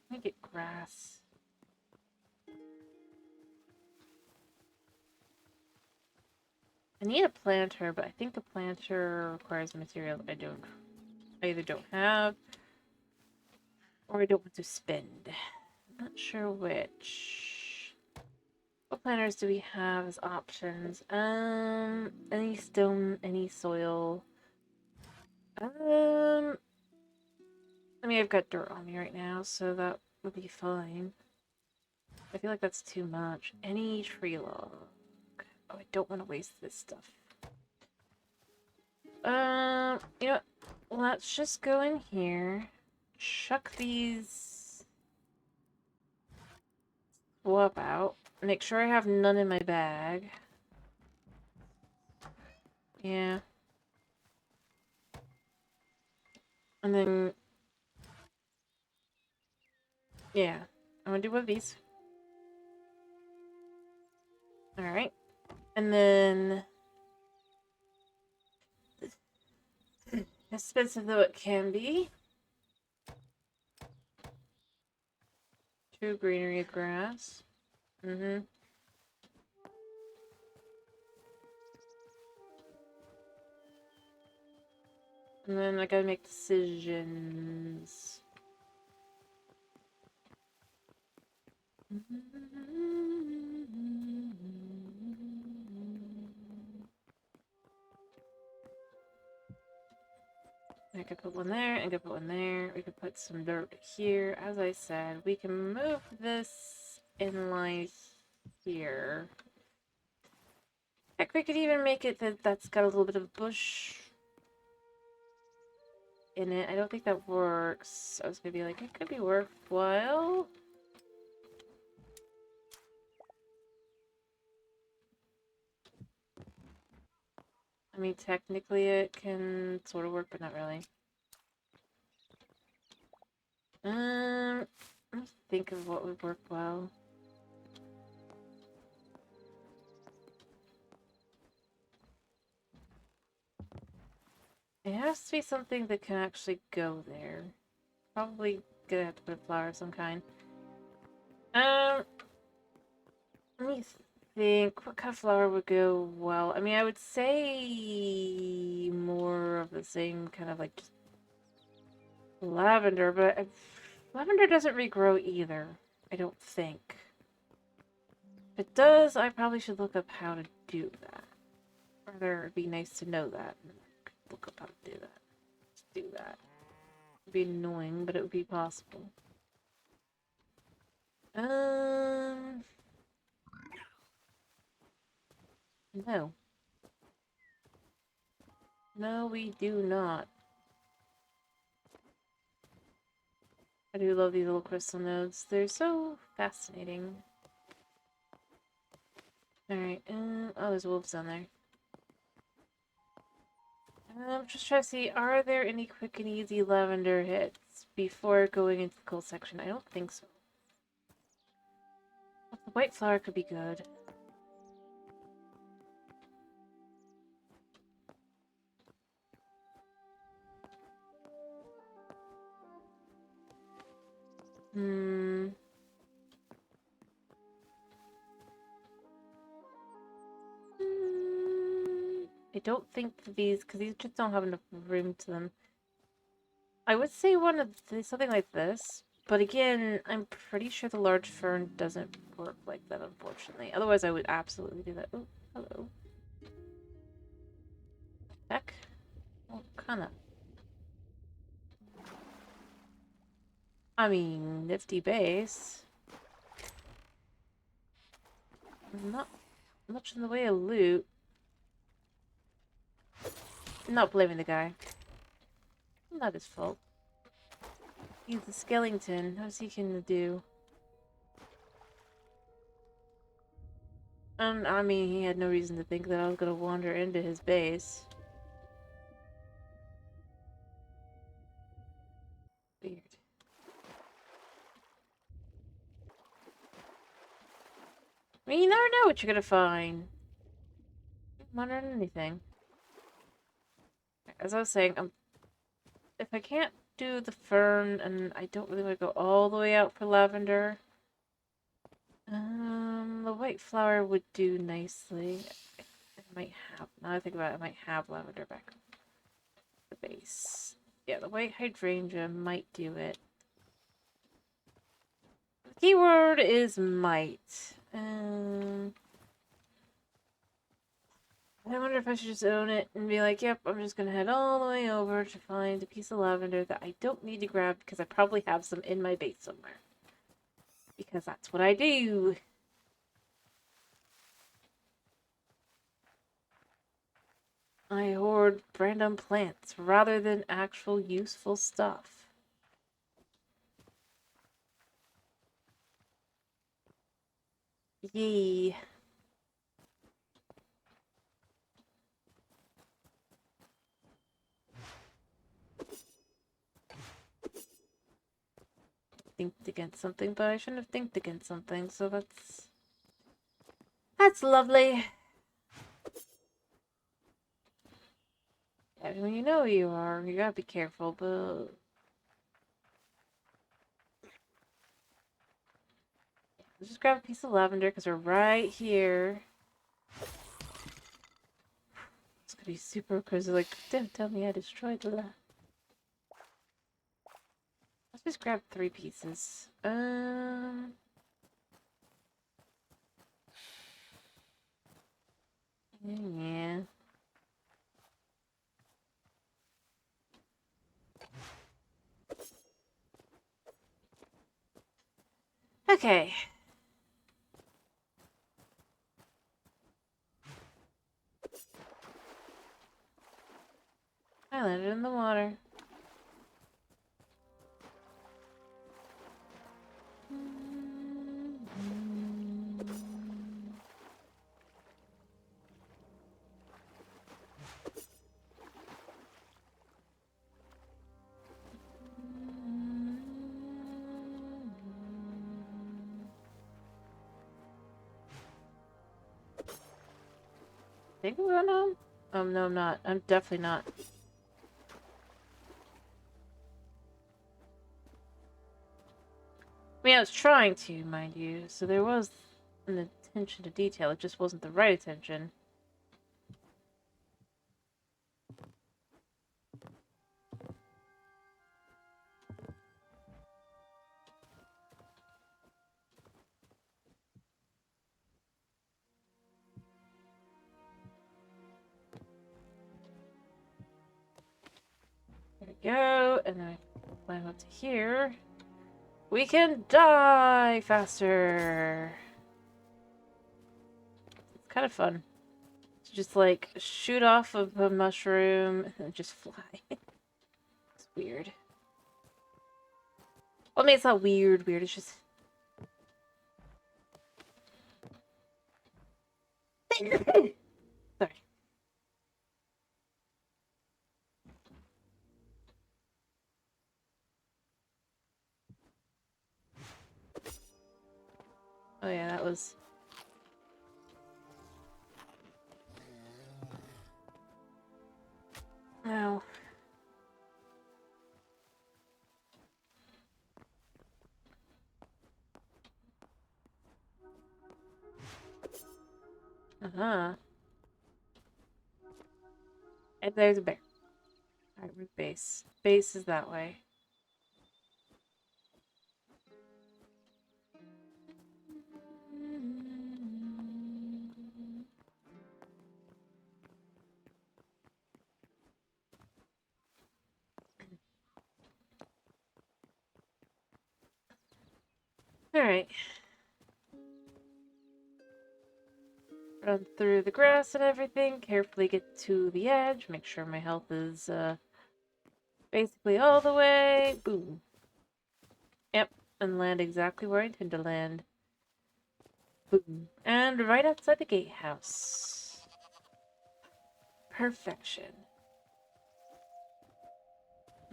Let me get grass. I need a planter, but I think a planter requires a material that I either don't have, or I don't want to spend. I'm not sure which. What planters do we have as options? Any stone, any soil. I mean, I've got dirt on me right now, so that would be fine. I feel like that's too much. Any tree log. Oh, I don't want to waste this stuff. You know what? Let's just go in here. Chuck these swap out. Make sure I have none in my bag. Yeah. And then... yeah. I'm gonna do one of these. Alright. And then... expensive though it can be. 2 greenery grass. Mm-hmm. And then I gotta make decisions. I could put one there, I could put one there. We could put some dirt here. As I said, we can move this in line here. Heck, we could even make it that that's got a little bit of bush in it. I don't think that works. I was gonna be like, it could be worthwhile. I mean, technically it can sort of work, but not really. Let's think of what would work well. It has to be something that can actually go there. Probably gonna have to put a flower of some kind. Let me think. What kind of flower would go well? I mean, I would say more of the same kind of like lavender, but lavender doesn't regrow either. I don't think. If it does, I probably should look up how to do that. Or it'd be nice to know that. Look up how to do that. Let's do that. It'd be annoying, but it would be possible. No. No, we do not. I do love these little crystal nodes. They're so fascinating. Alright, oh, there's wolves down there. Just trying to see, are there any quick and easy lavender hits before going into the coal section? I don't think so. The white flower could be good. I don't think these, because these just don't have enough room to them. I would say one of this, something like this, but again, I'm pretty sure the large fern doesn't work like that, unfortunately. Otherwise, I would absolutely do that. Oh, hello. Heck. Well, kinda. I mean, nifty base. Not much in the way of loot. Not blaming the guy. Not his fault. He's a skeleton. How's he gonna do? I mean, he had no reason to think that I was gonna wander into his base. Weird. I mean, you never know what you're gonna find. Not on anything. As I was saying, if I can't do the fern, and I don't really want to go all the way out for lavender, the white flower would do nicely. I might have, now that I think about it, I might have lavender back at the base. Yeah, the white hydrangea might do it. The keyword is might. I wonder if I should just own it and be like, yep, I'm just gonna head all the way over to find a piece of lavender that I don't need to grab because I probably have some in my base somewhere. Because that's what I do. I hoard random plants rather than actual useful stuff. Yay. Thinked against something, but I shouldn't have thinked against something, so that's lovely. Yeah, when you know who you are, you gotta be careful, but just grab a piece of lavender because we're right here. It's gonna be super crazy. Like, don't tell me I destroyed the lab. Let's just grab 3 pieces. Yeah. Okay. I landed in the water. Think we're going home? No, I'm not. I'm definitely not. I mean, I was trying to, mind you, so there was an attention to detail. It just wasn't the right attention. There we go, and then I climb up to here. We can die faster! It's kind of fun. To just, like, shoot off of a mushroom and just fly. It's weird. Well, I mean, it's not weird, it's just... Sorry. Oh yeah, that was... Oh. Uh-huh. And there's a bear. Alright, we're base. Base is that way. Alright. Run through the grass and everything. Carefully get to the edge. Make sure my health is, basically all the way. Boom. Yep. And land exactly where I intend to land. Boom. And right outside the gatehouse. Perfection.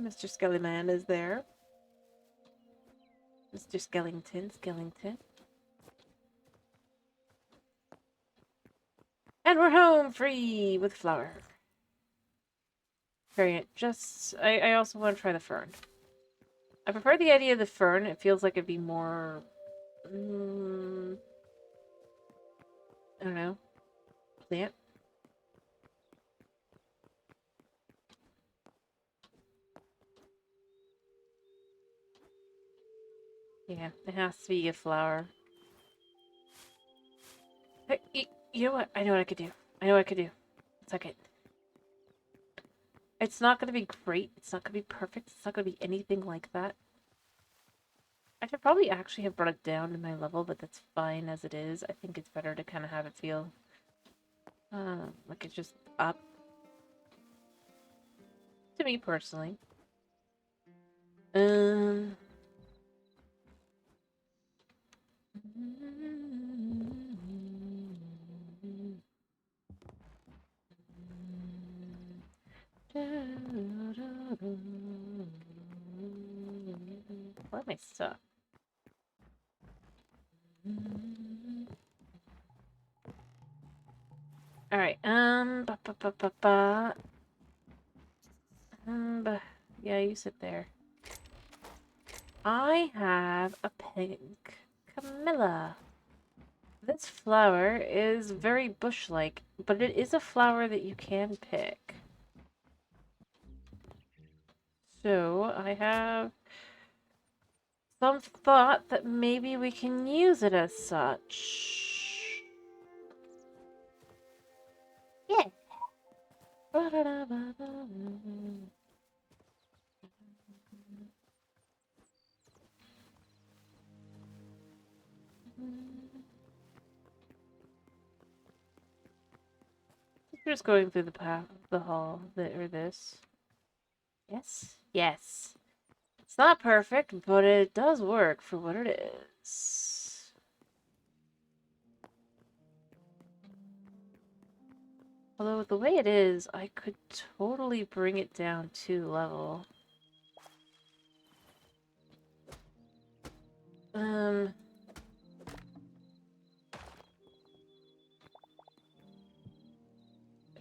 Mr. Skellyman is there. Mr. Skellington. And we're home, free, with flour. Very just... I also want to try the fern. I prefer the idea of the fern. It feels like it'd be more... I don't know. Plant. Yeah, it has to be a flower. Hey, you know what? I know what I could do. I know what I could do. It's okay. It's not going to be great. It's not going to be perfect. It's not going to be anything like that. I should probably actually have brought it down to my level, but that's fine as it is. I think it's better to kind of have it feel like it's just up. To me personally. Why am I stuck? Alright, yeah, you sit there. I have a pink Camilla. This flower is very bush-like, but it is a flower that you can pick. So, I have some thought that maybe we can use it as such. Yeah. We're just going through the path, the hall, or this. Yes? Yes. It's not perfect, but it does work for what it is. Although the way it is, I could totally bring it down 2 level. Like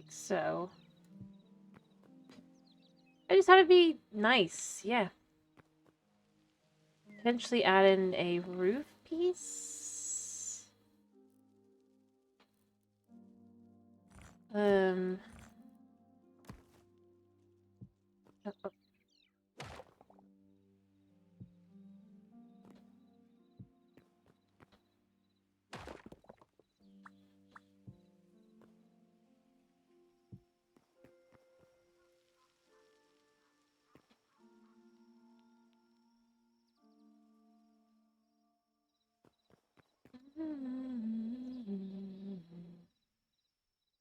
so. I just thought it'd be nice, yeah. Potentially add in a roof piece. Oh, oh.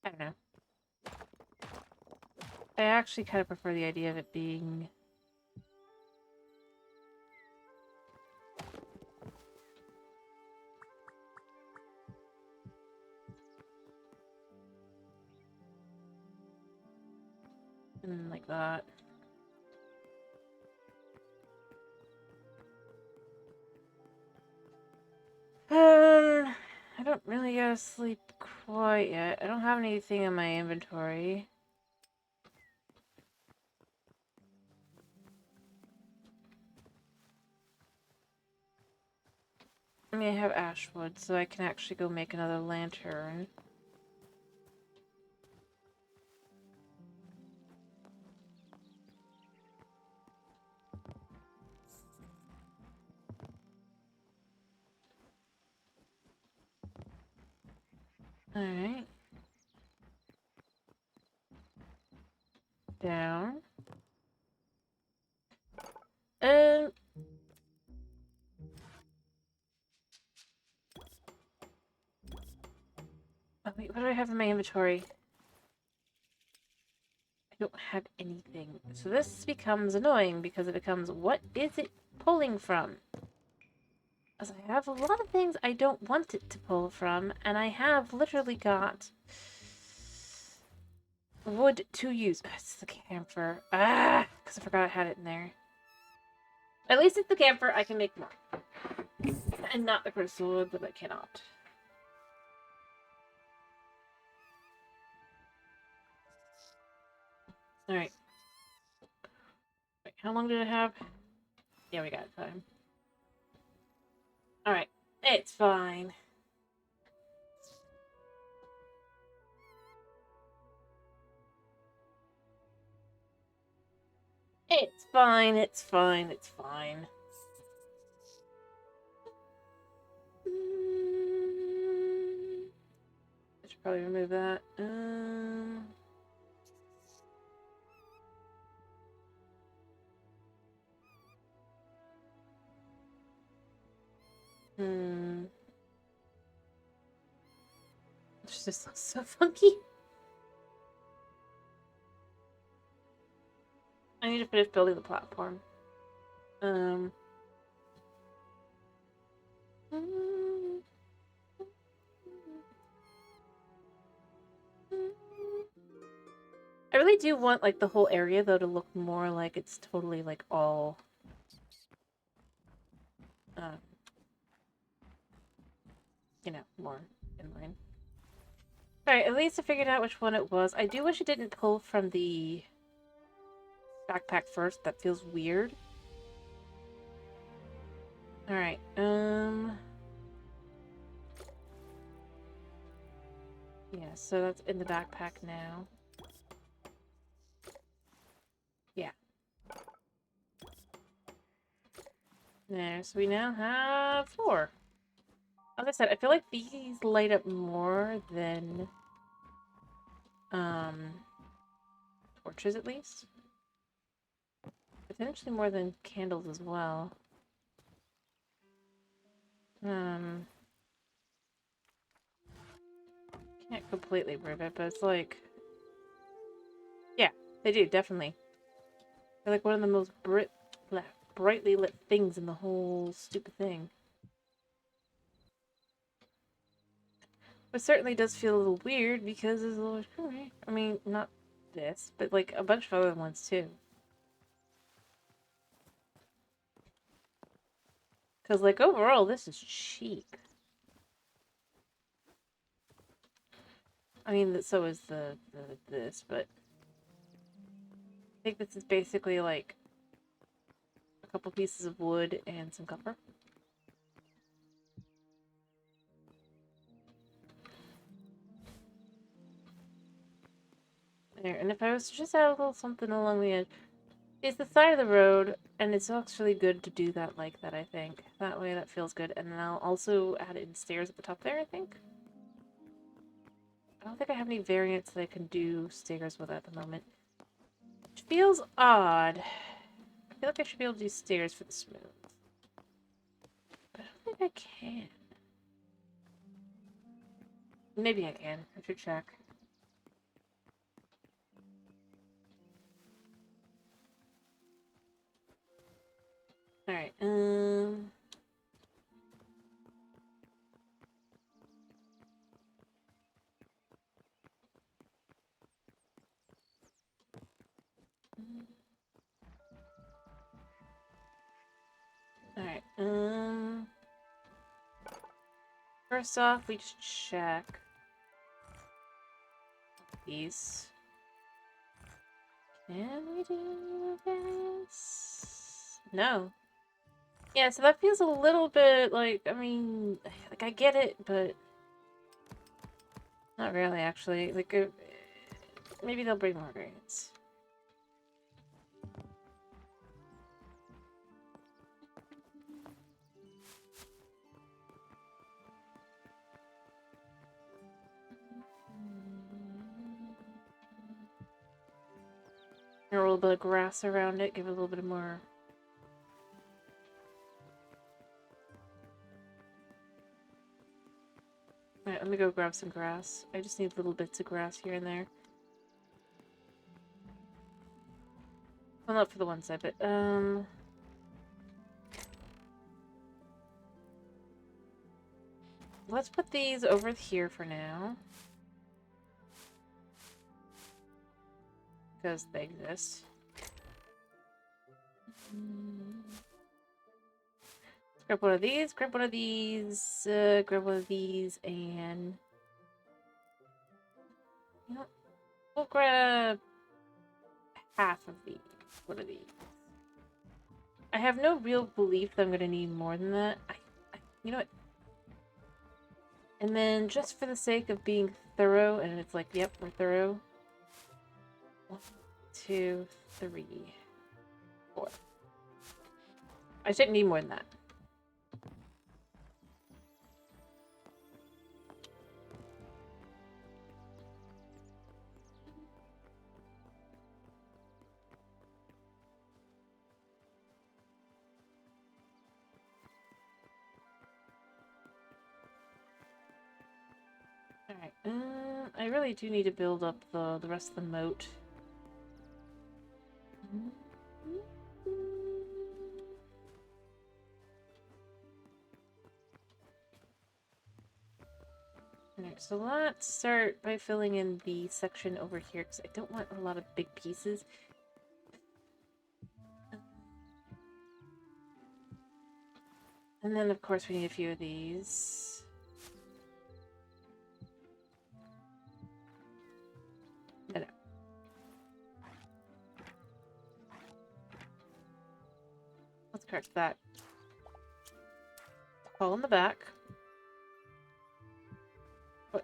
I don't know. I actually kind of prefer the idea of it being... like that. I don't really go to sleep quite yet. I don't have anything in my inventory. I mean, I have ash wood, so I can actually go make another lantern. Alright. Down. Oh wait, what do I have in my inventory? I don't have anything. So this becomes annoying because it becomes, what is it pulling from? Because I have a lot of things I don't want it to pull from, and I have literally got wood to use. It's the camphor. Ah, because I forgot I had it in there. At least it's the camphor, I can make more. And not the crystal wood that I cannot. Alright. Wait, how long did I have? Yeah, we got time. Alright. It's fine. It's fine, it's fine, it's fine. I should probably remove that. It just looks so funky. I need to finish building the platform. I I really do want, like, the whole area, though, to look more like it's totally, like, all... you know, more in line. Alright, at least I figured out which one it was. I do wish it didn't pull from the backpack first. That feels weird. Alright, yeah, so that's in the backpack now. Yeah. There, so we now have 4. Like I said, I feel like these light up more than, torches at least. Potentially more than candles as well. Can't completely prove it, but it's like... yeah, they do, definitely. They're like one of the most brightly lit things in the whole stupid thing. But certainly does feel a little weird because there's a little... I mean, not this, but like a bunch of other ones too. Because like overall, this is cheap. I mean, so is this, but I think this is basically like a couple pieces of wood and some copper. There, and if I was to just add a little something along the edge, it's the side of the road, and it looks really good to do that like that, I think. That way that feels good, and then I'll also add in stairs at the top there, I think. I don't think I have any variants that I can do stairs with at the moment. Which feels odd. I feel like I should be able to do stairs for the smooth. But I don't think I can. Maybe I can. I should check. Alright, Alright, first off, we just check these. Can we do this? No. Yeah, so that feels a little bit like, I mean, like I get it, but not really, actually. Like, maybe they'll bring more variants. A little bit of grass around it, give it a little bit more. Alright, let me go grab some grass. I just need little bits of grass here and there. Well, not for the one side, but, let's put these over here for now. Because they exist. Grab one of these, grab one of these, grab one of these, and... you know, we'll grab half of these. What are these? I have no real belief that I'm going to need more than that. You know what? And then, just for the sake of being thorough, and it's like, yep, we're thorough. 1, 2, 3, 4. I shouldn't need more than that. Alright, I really do need to build up the rest of the moat. Alright, so let's start by filling in the section over here, because I don't want a lot of big pieces. And then, of course, we need a few of these. No. Let's correct that. Hole in the back. What?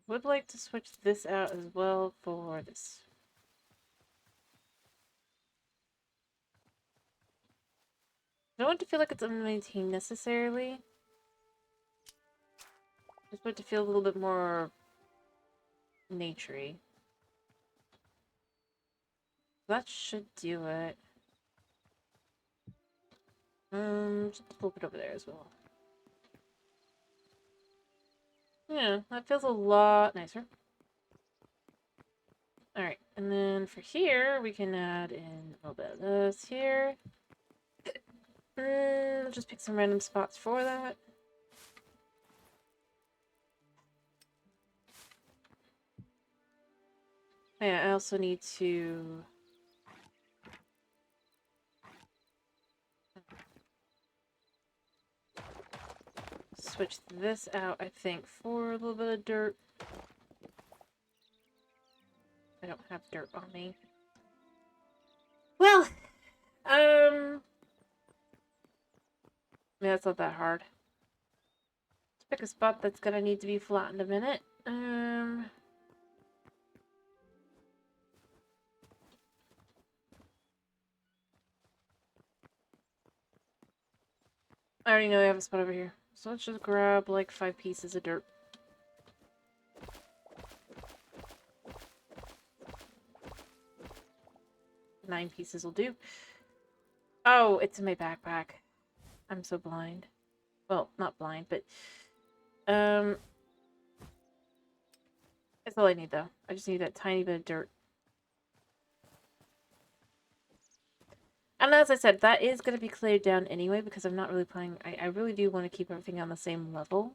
Would like to switch this out as well for this. I don't want to feel like it's unmaintained necessarily. Just want it to feel a little bit more naturey. That should do it. Just a little bit over there as well. Yeah, that feels a lot nicer. Alright, and then for here, we can add in a little bit of this here. I'll just pick some random spots for that. Yeah, I also need to switch this out, I think, for a little bit of dirt. I don't have dirt on me. Well, yeah, it's not that hard. Let's pick a spot that's gonna need to be flat in a minute. I already know I have a spot over here. So let's just grab like 5 pieces of dirt. Nine pieces will do. Oh, it's in my backpack. I'm so blind. Well, not blind, but that's all I need though. I just need that tiny bit of dirt. And as I said, that is going to be cleared down anyway because I'm not really planning... I really do want to keep everything on the same level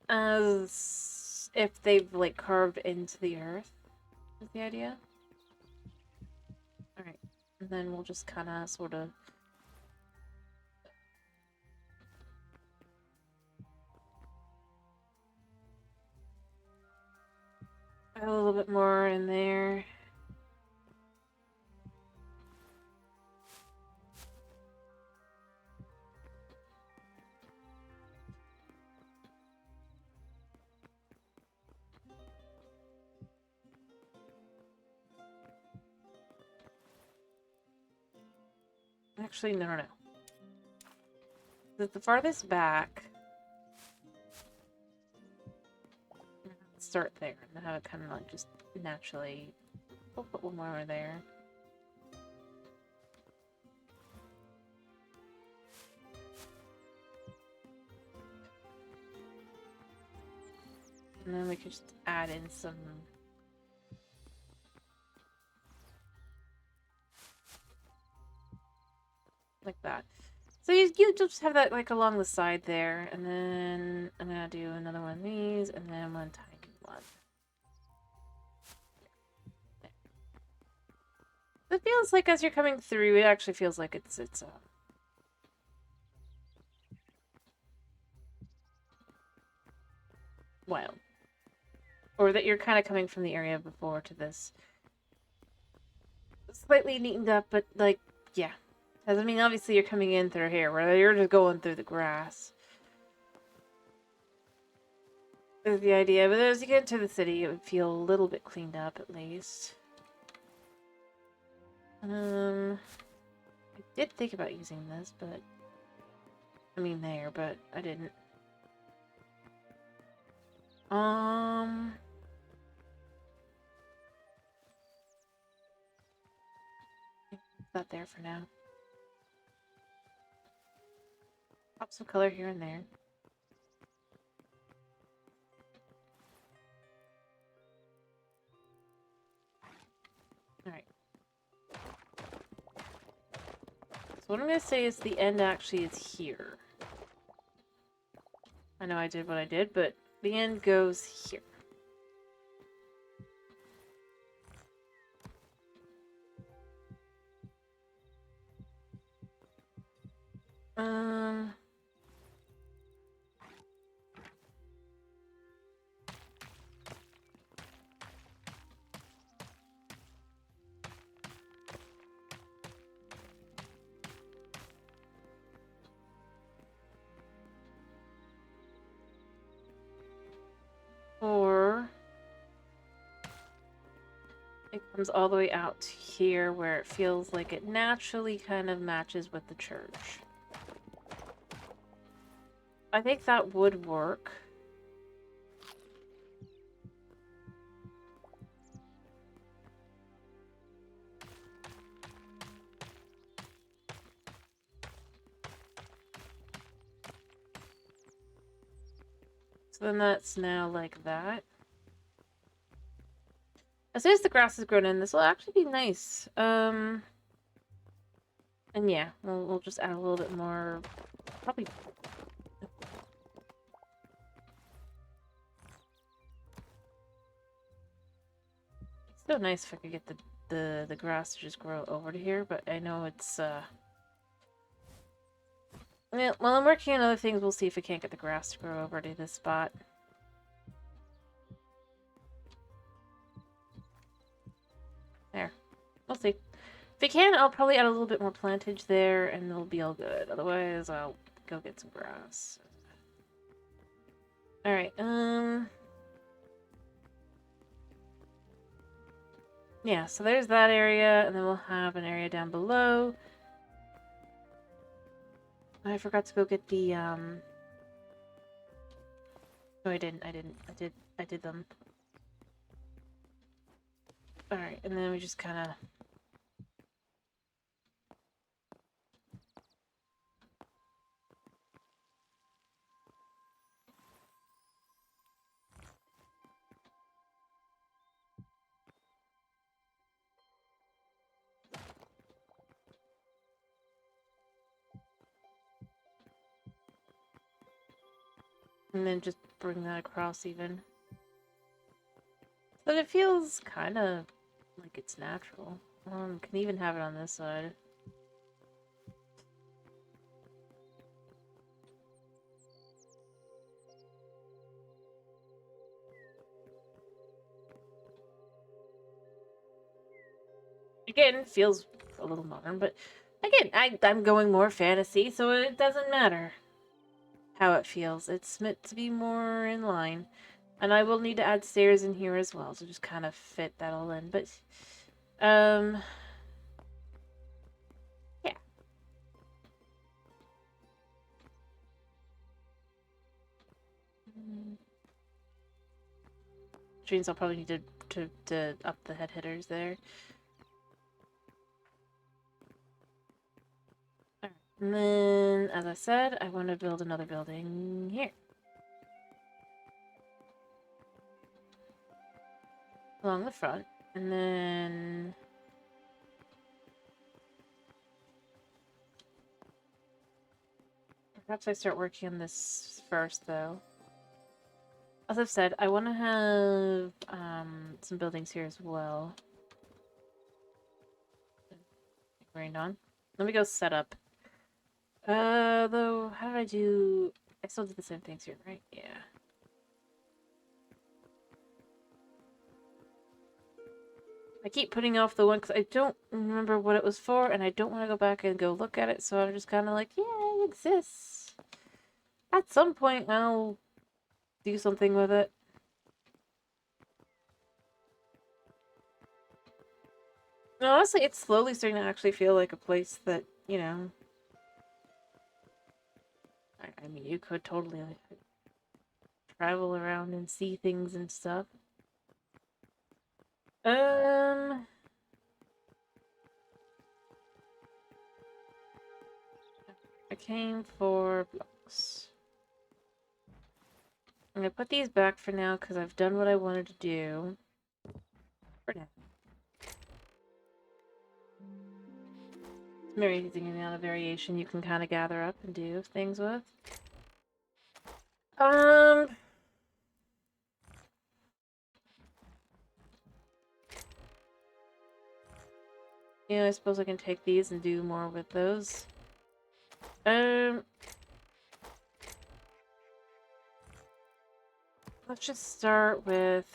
as if they've, like, carved into the earth, is the idea. Alright, and then we'll just kind of, sort of... add a little bit more in there. Actually, no. The farthest back... start there and have it kind of like just naturally... We'll put one more there. And then we can just add in some... like that. So you just have that like along the side there, and then I'm gonna do another one of these, and then one tiny one. There. It feels like as you're coming through, it actually feels like it's wild. Or that you're kind of coming from the area before to this. Slightly neatened up, but like, yeah. Doesn't mean obviously you're coming in through here, where you're just going through the grass. Is the idea, but as you get into the city, it would feel a little bit cleaned up at least. I did think about using this, but I mean there, but I didn't. It's not there for now. Pop some color here and there. Alright. So what I'm going to say is the end actually is here. I know I did what I did, but the end goes here. Or it comes all the way out to here where it feels like it naturally kind of matches with the church. I think that would work. So then that's now like that. As soon as the grass has grown in, this will actually be nice. And yeah, we'll just add a little bit more, probably. It's so nice if I could get the grass to just grow over to here, but I know it's yeah, while I'm working on other things, we'll see if we can't get the grass to grow over to this spot. There. We'll see. If we can, I'll probably add a little bit more plantage there, and it'll be all good. Otherwise, I'll go get some grass. Alright, yeah, so there's that area, and then we'll have an area down below. I forgot to go get the, No, I didn't. I did them. Alright, and then we just kind of... And then just bring that across even. But it feels kind of like it's natural. Can even have it on this side. Again, it feels a little modern, but again, I'm going more fantasy, so it doesn't matter how it feels. It's meant to be more in line. And I will need to add stairs in here as well to just kind of fit that all in. But, yeah. Which means I'll probably need to up the head hitters there. Alright. And then, as I said, I want to build another building here. Along the front. And then... perhaps I start working on this first, though. As I've said, I want to have some buildings here as well. Rained on. Let me go set up. Though, how did I do... I still did the same things here, right? Yeah. I keep putting off the one because I don't remember what it was for, and I don't want to go back and go look at it, so I'm just kind of like, yeah, it exists. At some point, I'll do something with it. Honestly, it's slowly starting to actually feel like a place that, you know... I mean, you could totally like, travel around and see things and stuff. I came for blocks. I'm gonna put these back for now because I've done what I wanted to do. For now. It's amazing the amount of variation you can kind of gather up and do things with. Yeah, I suppose I can take these and do more with those. Let's just start with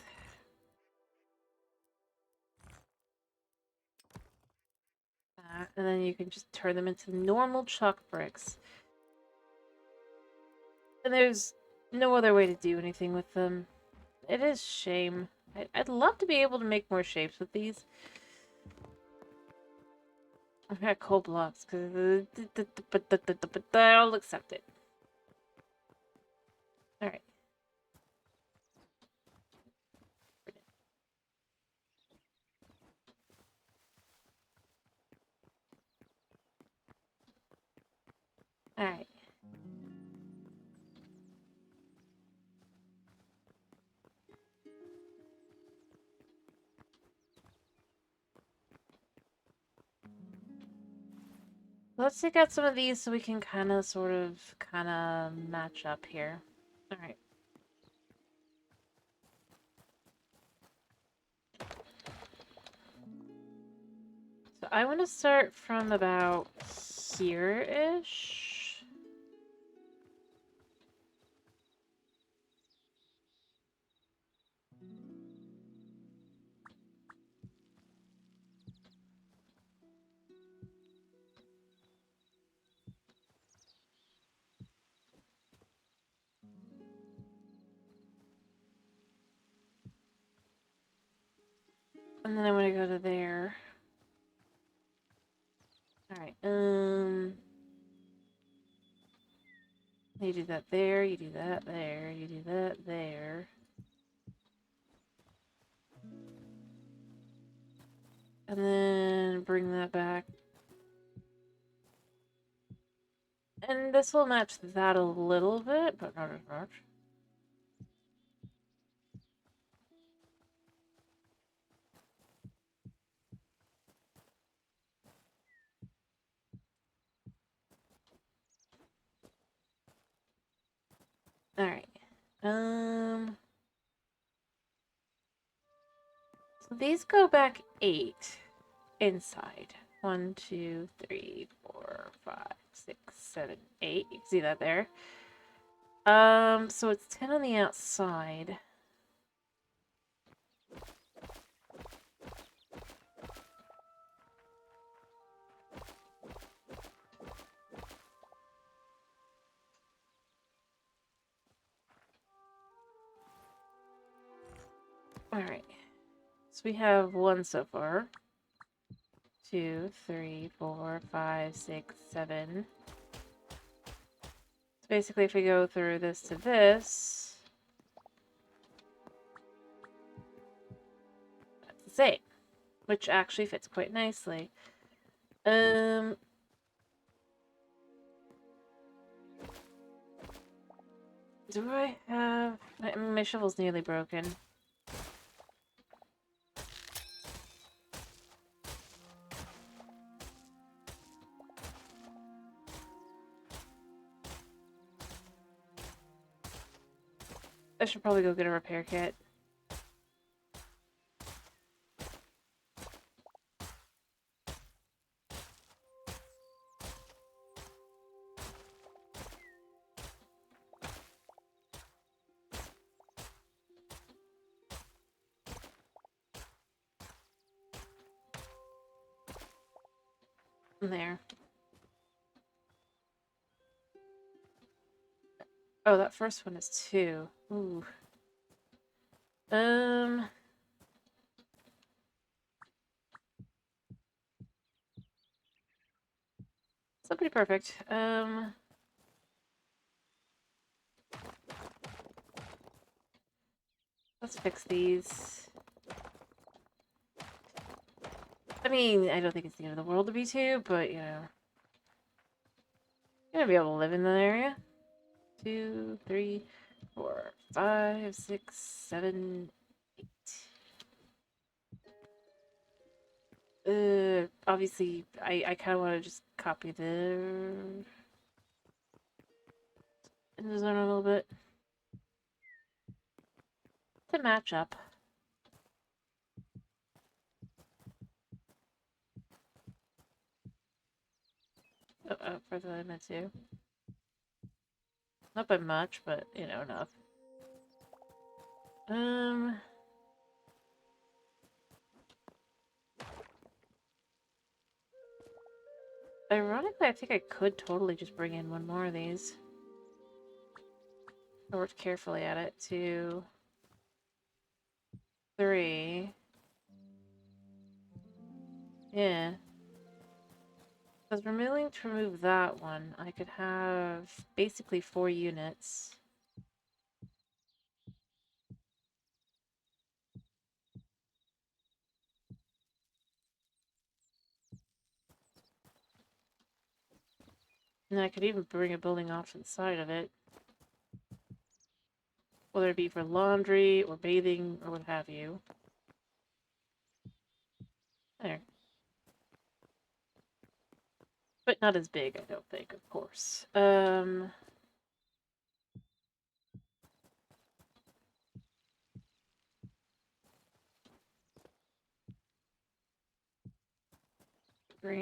that, and then you can just turn them into normal chalk bricks. And there's no other way to do anything with them. It is shame. I'd love to be able to make more shapes with these. I've got coal blocks, because... but I'll accept it. Alright. Alright. Let's take out some of these so we can kind of, match up here. Alright. So I want to start from about here-ish. And then I want to go to there. Alright, you do that there, you do that there, you do that there. And then bring that back. And this will match that a little bit, but not as much. Alright. So these go back 8 inside. 1, 2, 3, 4, 5, 6, 7, 8. You can see that there. So it's 10 on the outside. Alright. So we have 1 so far. 2, 3, 4, 5, 6, 7. So basically if we go through this to this, that's the same. Which actually fits quite nicely. Do I have... my shovel's nearly broken. I should probably go get a repair kit. There. Oh, that first one is 2. Ooh. Still pretty perfect. Let's fix these. I mean, I don't think it's the end of the world to be 2, but, you know. You're gonna be able to live in that area. 2, 3, 4, 5, 6, 7, 8. Obviously, I kind of want to just copy the zone a little bit to match up. Further than I meant to. Not by much, but, you know, enough. Ironically, I think I could totally just bring in one more of these. I worked carefully at it. 2, 3. Yeah. Because we're willing to remove that one. I could have basically 4 units. And I could even bring a building off to the side of it. Whether it be for laundry or bathing or what have you. There. But not as big, I don't think, of course. Bring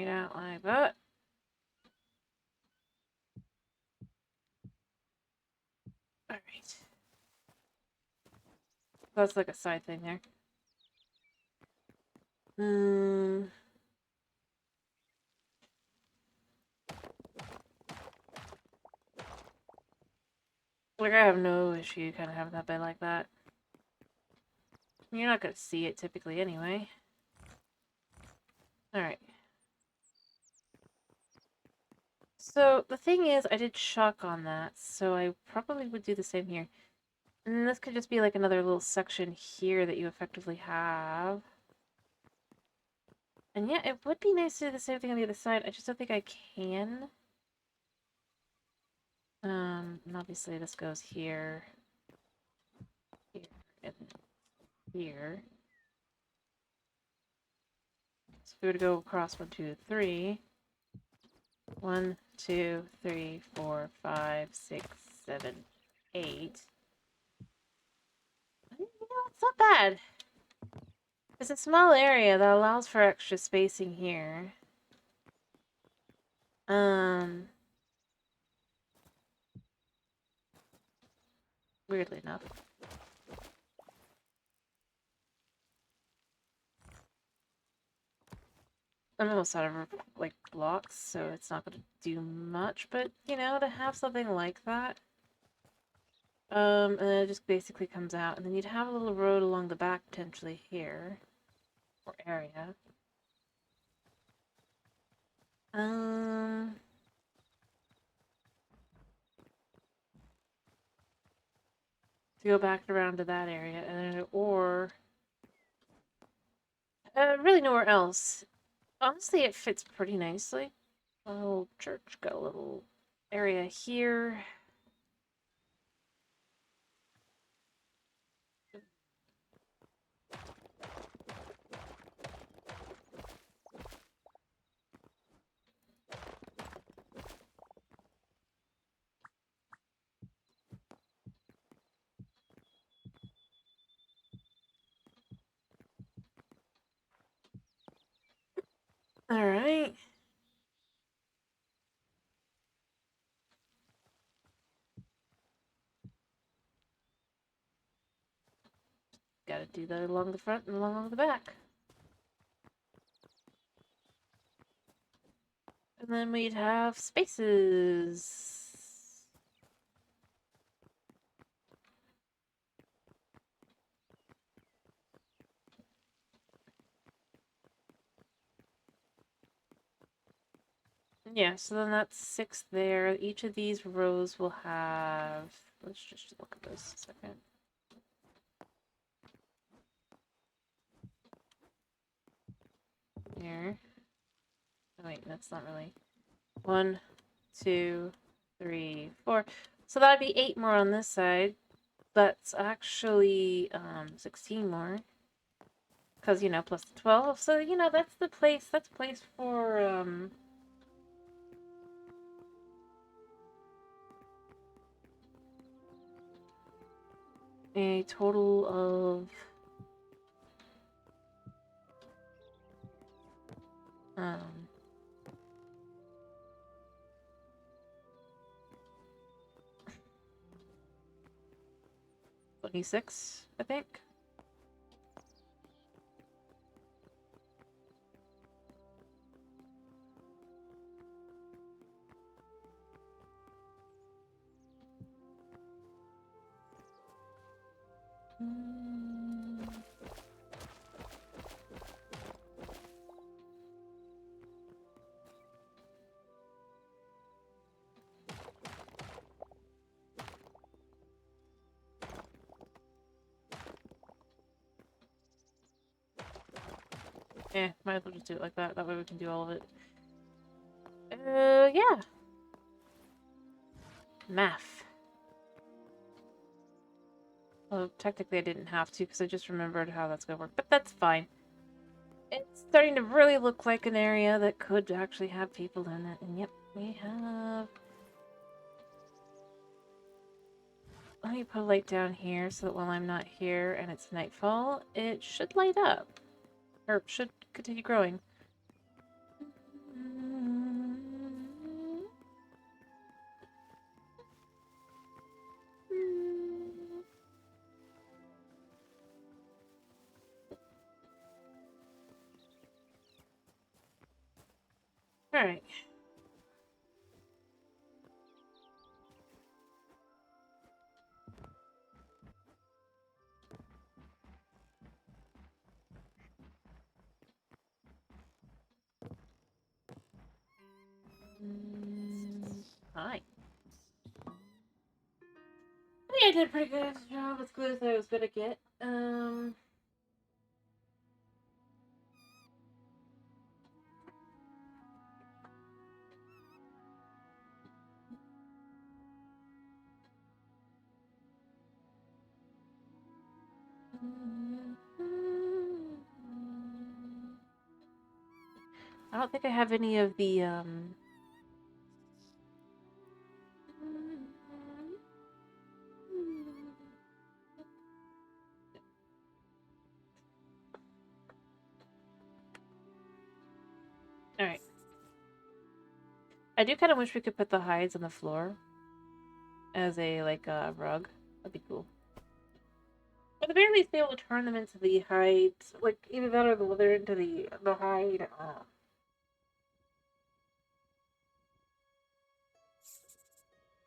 it out like that. Alright. That's like a side thing there. Like, I have no issue kind of having that bed like that. You're not going to see it typically anyway. Alright. So, the thing is, I did shock on that, so I probably would do the same here. And this could just be like another little section here that you effectively have. And yeah, it would be nice to do the same thing on the other side. I just don't think I can. And obviously this goes here, here, and here. So if we were to go across 1, 2, 3. 1, 2, 3, 4, 5, 6, 7, 8. You know, it's not bad. It's a small area that allows for extra spacing here. Weirdly enough. I'm almost out of, like, blocks, so it's not going to do much, but, you know, to have something like that. And then it just basically comes out, and then you'd have a little road along the back, potentially, here. Or area. To go back around to that area, and then, or... really nowhere else. Honestly, it fits pretty nicely. A little church, got a little area here. Alright. Gotta do that along the front and along the back. then we'd have spaces. Yeah, so then that's 6 there. Each of these rows will have... Let's just look at this a second. Here. Oh, wait, that's not really... 1, 2, 3, 4. So that'd be 8 more on this side. That's actually 16 more. Because, you know, plus the 12. So, you know, that's the place. That's place for a total of 26, I think. Yeah, might as well just do it like that. That way we can do all of it. Yeah. Math. Well, technically I didn't have to because I just remembered how that's gonna work, but that's fine. It's starting to really look like an area that could actually have people in it, and yep, we have... Let me put a light down here so that while I'm not here and it's nightfall, it should light up. Or should continue growing. Alright. Hi. I think I did a pretty good job, as good as I was gonna get. I don't think I have any of the, Alright. I do kind of wish we could put the hides on the floor as a, like, rug. That'd be cool. At the very least, be able to turn them into the hides, like, either that or the leather into the hide,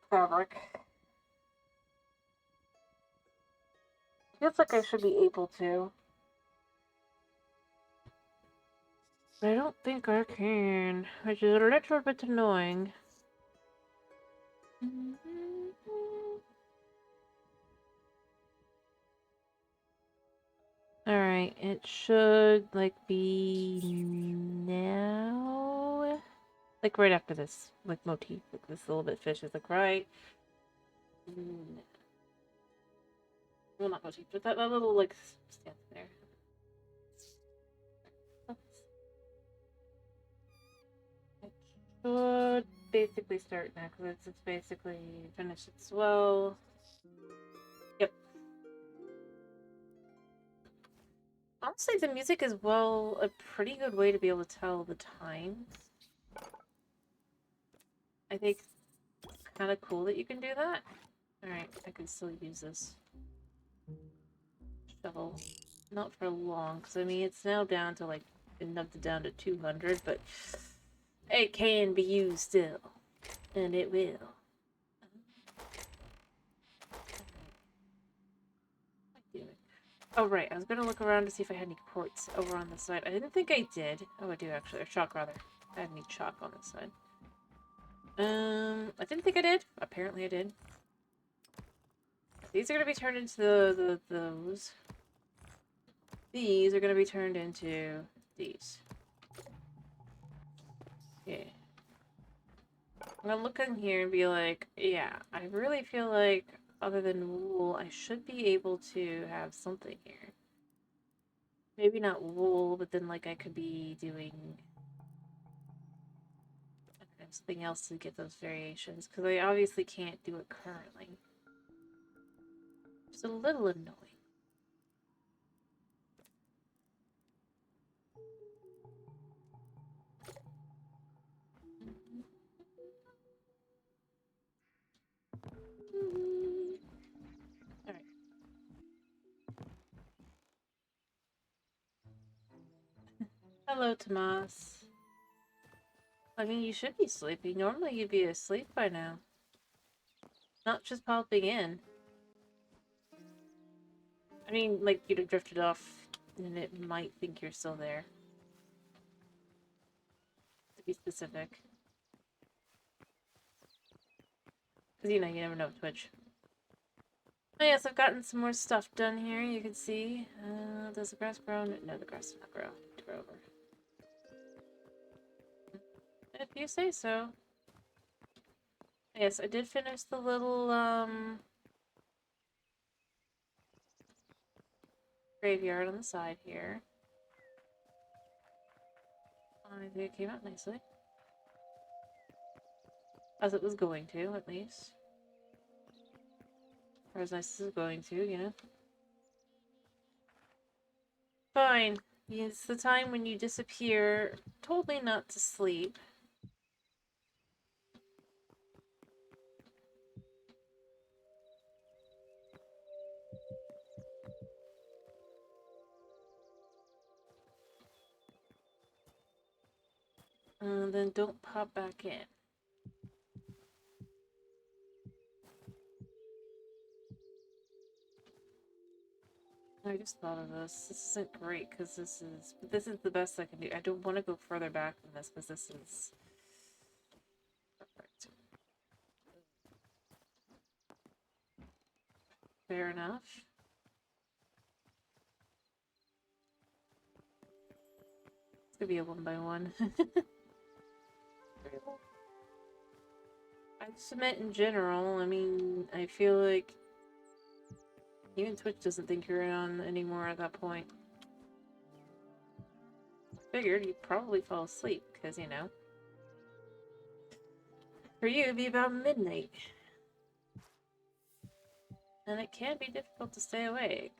fabric. Feels like I should be able to. But I don't think I can, which is a little bit annoying. Alright, it should, like, be now? Like, right after this, like, motif. Like, this little bit fish is, like, right... Well, not motif, but that little, like, stance there. It should basically start now, because it's basically finished its swell. Yep. Honestly, the music is, well, a pretty good way to be able to tell the times. I think it's kind of cool that you can do that. Alright, I can still use this shovel. Not for long, because I mean, it's now down to like, it nubbed it down to 200, but It can be used still. And it will. Oh, right. I was gonna look around to see if I had any quartz over on this side. I didn't think I did. Oh, I do actually. Or chalk, rather. I have any chalk on this side. I didn't think I did. Apparently I did. These are gonna be turned into those. These are gonna be turned into these. Yeah. I'm gonna look in here and be like, yeah, I really feel like other than wool, I should be able to have something here. Maybe not wool, but then like I could be doing I don't know, something else to get those variations, because I obviously can't do it currently. It's a little annoying. Alright. Hello, Tomas. I mean, you should be sleepy. Normally you'd be asleep by now. Not just popping in. I mean, like, you'd have drifted off, and it might think you're still there. To be specific. Because, you know, you never know with Twitch. Oh yes, I've gotten some more stuff done here, you can see. Does the grass grow? No, the grass did not grow. To grow over. If you say so. Yes, I did finish the little, graveyard on the side here. I think it came out nicely. As it was going to, at least. Or as nice as it's going to, you know? Fine. It's the time when you disappear. Told me not to sleep. Then don't pop back in. I just thought of this. This isn't great because this is the best I can do. I don't want to go further back than this because this is perfect. Fair enough. It's gonna be a one by one. I submit in general. I mean, I feel like even Twitch doesn't think you're on anymore at that point. Figured you'd probably fall asleep because, you know, for you it'd be about midnight. And it can be difficult to stay awake.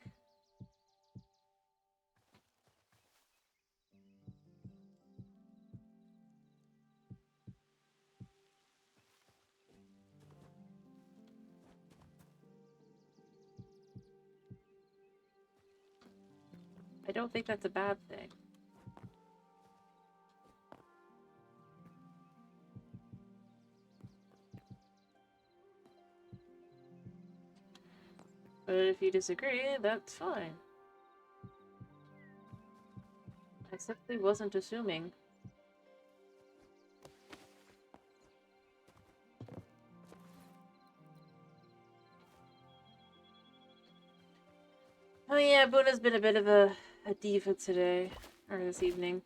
I don't think that's a bad thing. But if you disagree, that's fine. I simply wasn't assuming. Oh yeah, Buna's been a bit of a diva today, or this evening.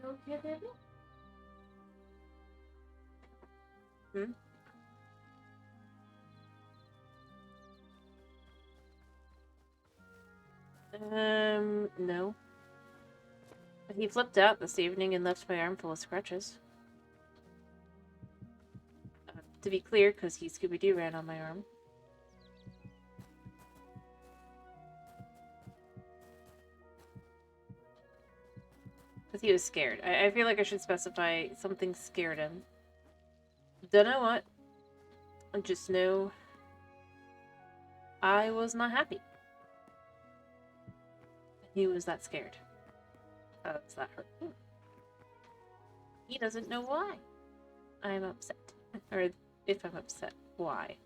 You okay, baby? Hmm? No. But he flipped out this evening and left my arm full of scratches. To be clear, because he Scooby-Doo ran on my arm. Because he was scared. I feel like I should specify something scared him. Don't know what. I just know I was not happy. He was that scared. That hurt him. He doesn't know why I'm upset. Or if I'm upset, why.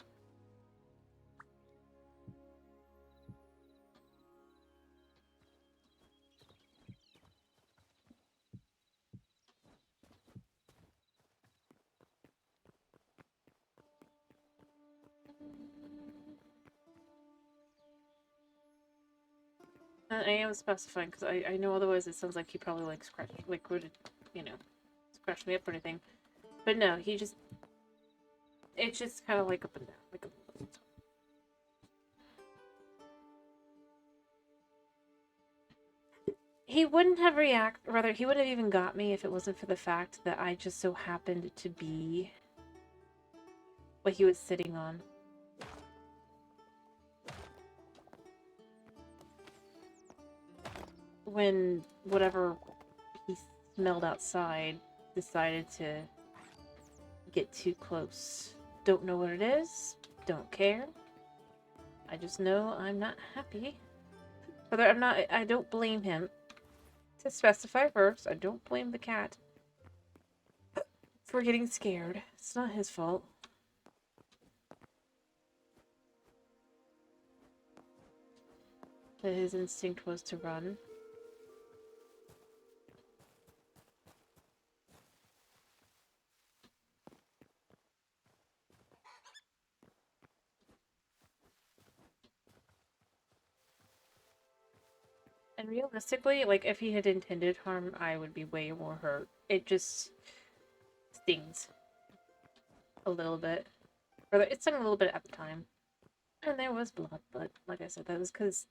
I am specifying because I know otherwise it sounds like he probably like scratched, like would, you know, scratch me up or anything. But no, he just, it's just kind of like up and down, like a. He wouldn't have rather, he wouldn't have even got me if it wasn't for the fact that I just so happened to be what he was sitting on. When whatever he smelled outside decided to get too close. Don't know what it is, don't care. I just know I'm not happy. But I don't blame him. To specify first, I don't blame the cat for getting scared. It's not his fault. That his instinct was to run. And realistically, like, if he had intended harm, I would be way more hurt. It just stings. A little bit. Or it stung a little bit at the time. And there was blood, but like I said, that was because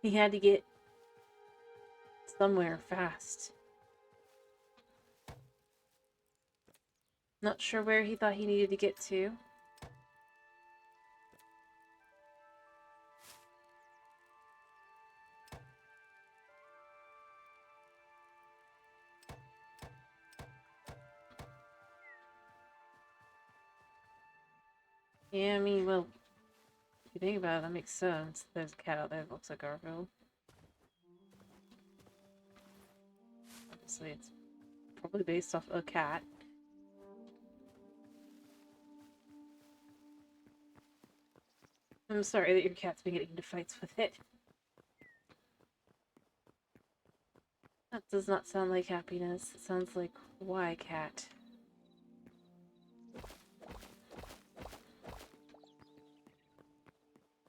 he had to get somewhere fast. Not sure where he thought he needed to get to. Yeah, I mean, well, if you think about it, that makes sense. There's a cat out there that looks like Garfield. Obviously, it's probably based off a cat. I'm sorry that your cat's been getting into fights with it. That does not sound like happiness. It sounds like, why, cat?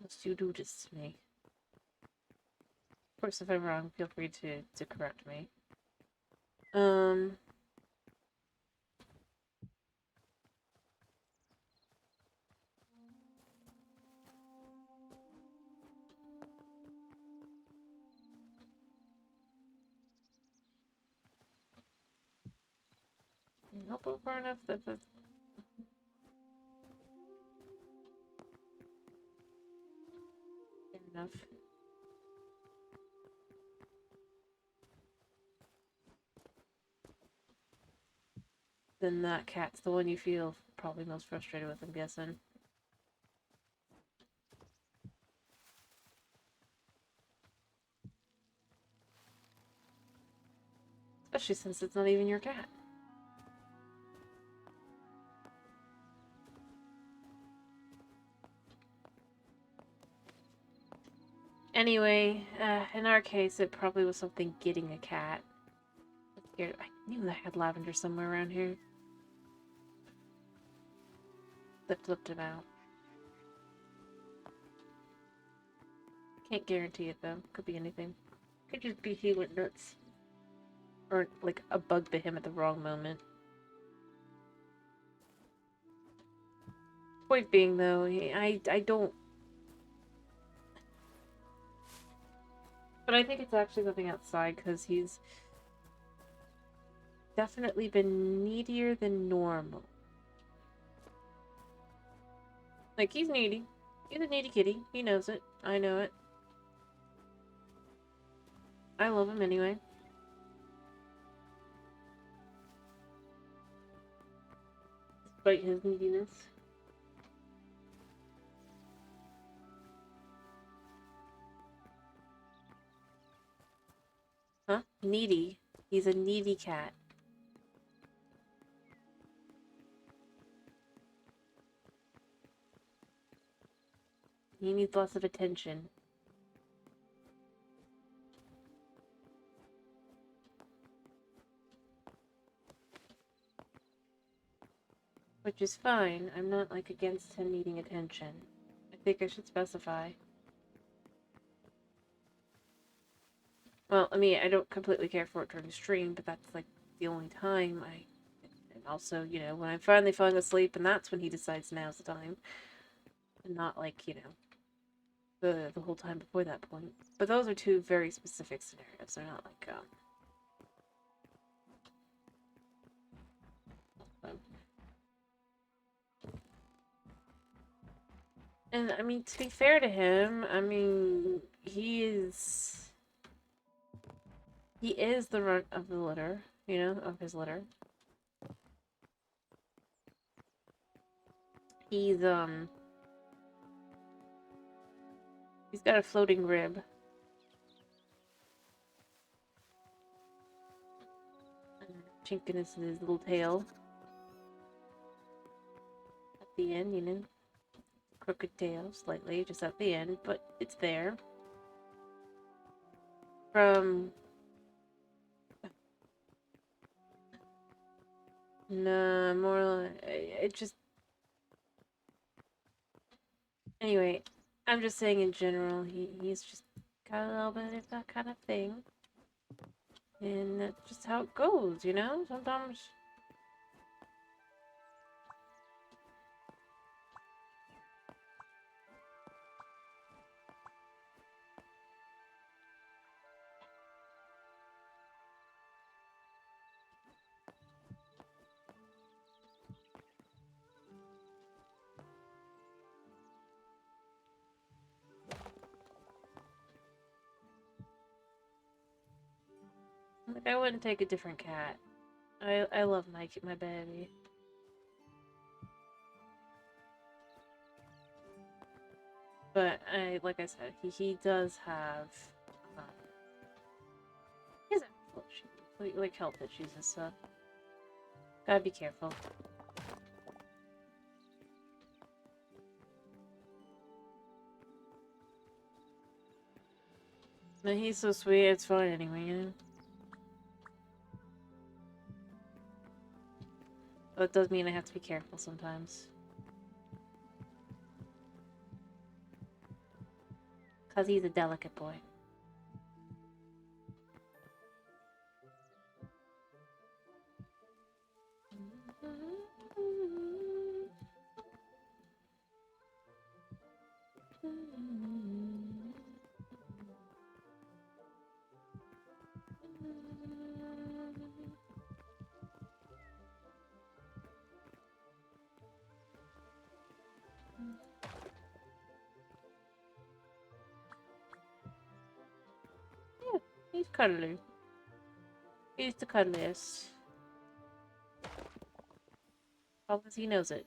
Must you do this to me? Of course, if I'm wrong, feel free to correct me. Help him far enough that the... enough. Then that cat's the one you feel probably most frustrated with, I'm guessing. Especially since it's not even your cat. Anyway, in our case, it probably was something getting a cat. I knew I had lavender somewhere around here. That flipped him out. Can't guarantee it though. Could be anything. Could just be he went nuts. Or like a bug bit him at the wrong moment. Point being, though, I don't... But I think it's actually something outside, because he's definitely been needier than normal. Like, he's needy. He's a needy kitty. He knows it. I know it. I love him anyway. Despite his neediness. Huh? Needy. He's a needy cat. He needs lots of attention. Which is fine. I'm not, like, against him needing attention. I think I should specify. Well, I mean, I don't completely care for it during the stream, but that's, like, the only time I... And also, you know, when I'm finally falling asleep, and that's when he decides now's the time. And not, like, you know, the whole time before that point. But those are two very specific scenarios. They're not, like, And, I mean, to be fair to him, I mean, he is the runt of the litter, you know, of his litter. He's got a floating rib. Chink in his little tail. At the end, you know. Crooked tail, slightly, just at the end, but it's there. No, more like... It just... Anyway, I'm just saying in general, he's just got a little bit of that kind of thing. And that's just how it goes, you know? Sometimes... Like, I wouldn't take a different cat. I love my baby. But like I said, he does have he has health issues, like health issues and stuff. Gotta be careful. No, he's so sweet. It's fine anyway, you know. But it does mean I have to be careful sometimes. Cause he's a delicate boy. Yeah, he's cuddly. He's the cuddliest. As long as he knows it.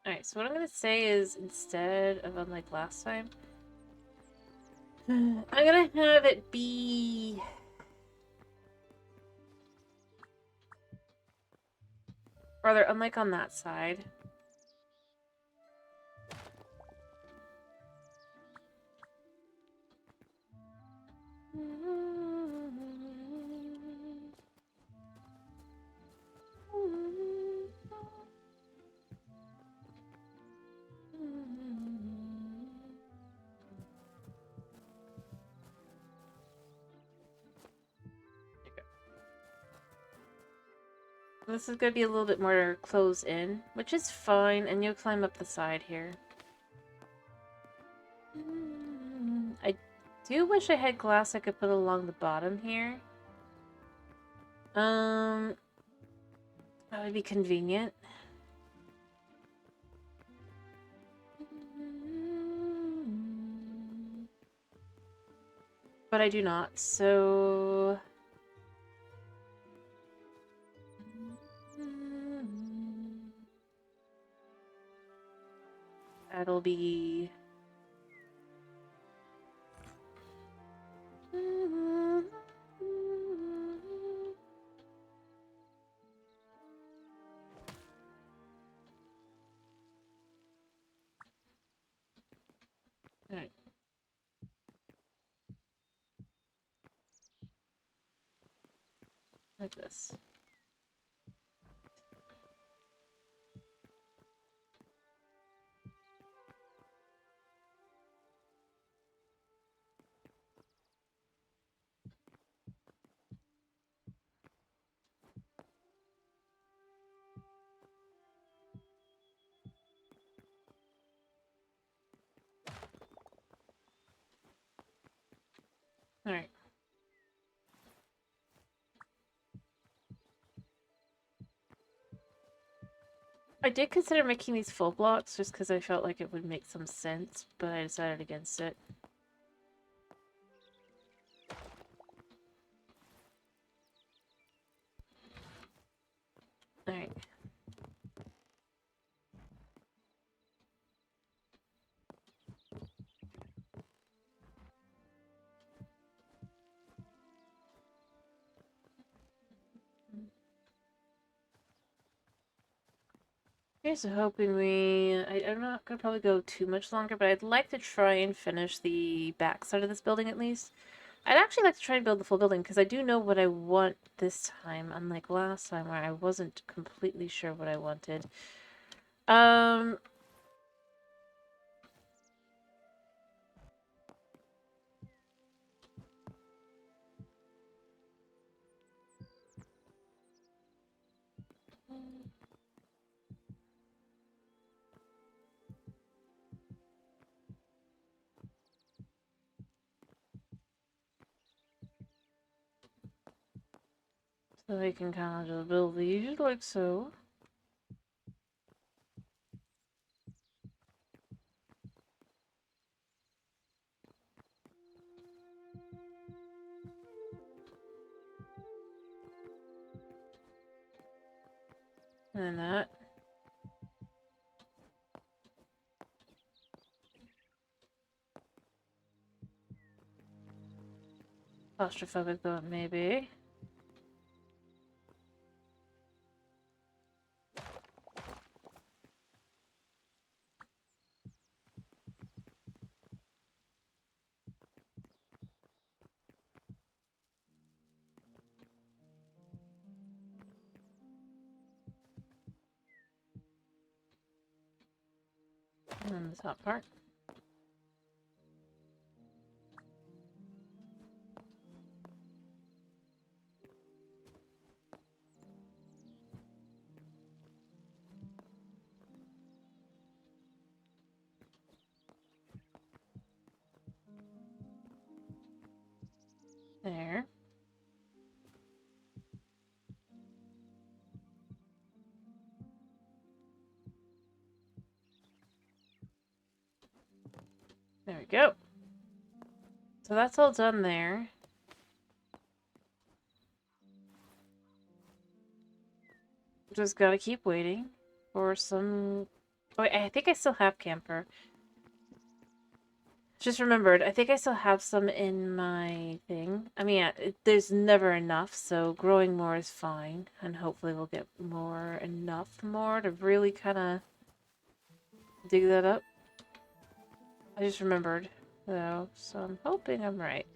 Alright, so what I'm gonna say is, instead of unlike last time, I'm gonna have it be... Rather, unlike on that side. This is going to be a little bit more closed in, which is fine, and you'll climb up the side here. I do wish I had glass I could put along the bottom here. That would be convenient. But I do not, so... That'll be... Alright. Like this. Alright. I did consider making these full blocks just because I felt like it would make some sense, but I decided against it. Alright. Okay, so hoping I'm not gonna probably go too much longer, but I'd like to try and finish the back side of this building at least. I'd actually like to try and build the full building, because I do know what I want this time, unlike last time where I wasn't completely sure what I wanted. So I can kind of just build these like so. And then that. Claustrophobic though it may be. And then the top part. There. There we go. So that's all done there. Just gotta keep waiting for some... Oh, wait, I think I still have camphor. Just remembered, I think I still have some in my thing. I mean, yeah, there's never enough, so growing more is fine. And hopefully we'll get enough more to really kind of dig that up. I just remembered, though, so I'm hoping I'm right.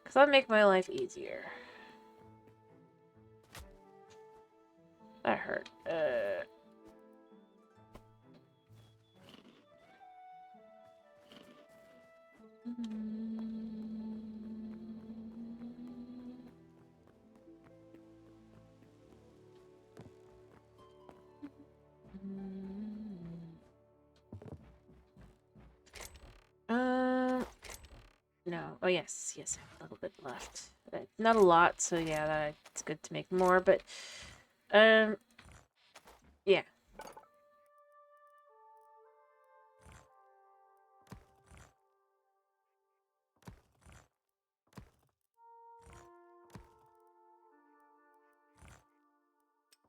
Because that'll make my life easier. That hurt. No. Oh, yes. Yes, I have a little bit left. Not a lot, so yeah, it's good to make more, but... Yeah.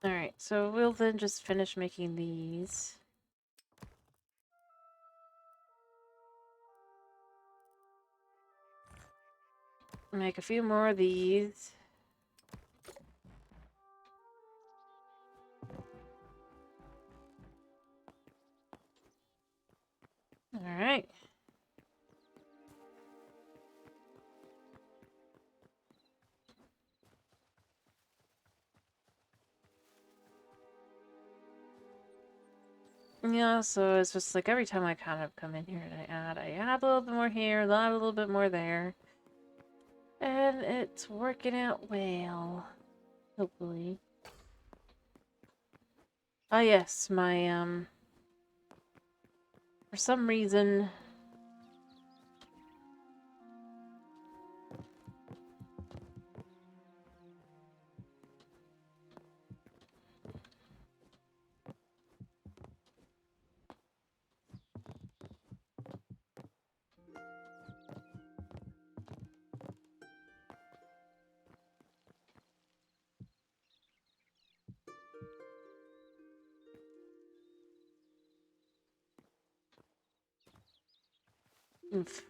Alright, so we'll then just finish making these. Make a few more of these. Alright. Yeah, so it's just like every time I kind of come in here and I add a little bit more here, add a little bit more there. And it's working out well. Hopefully. Ah, yes, my, for some reason... Oof.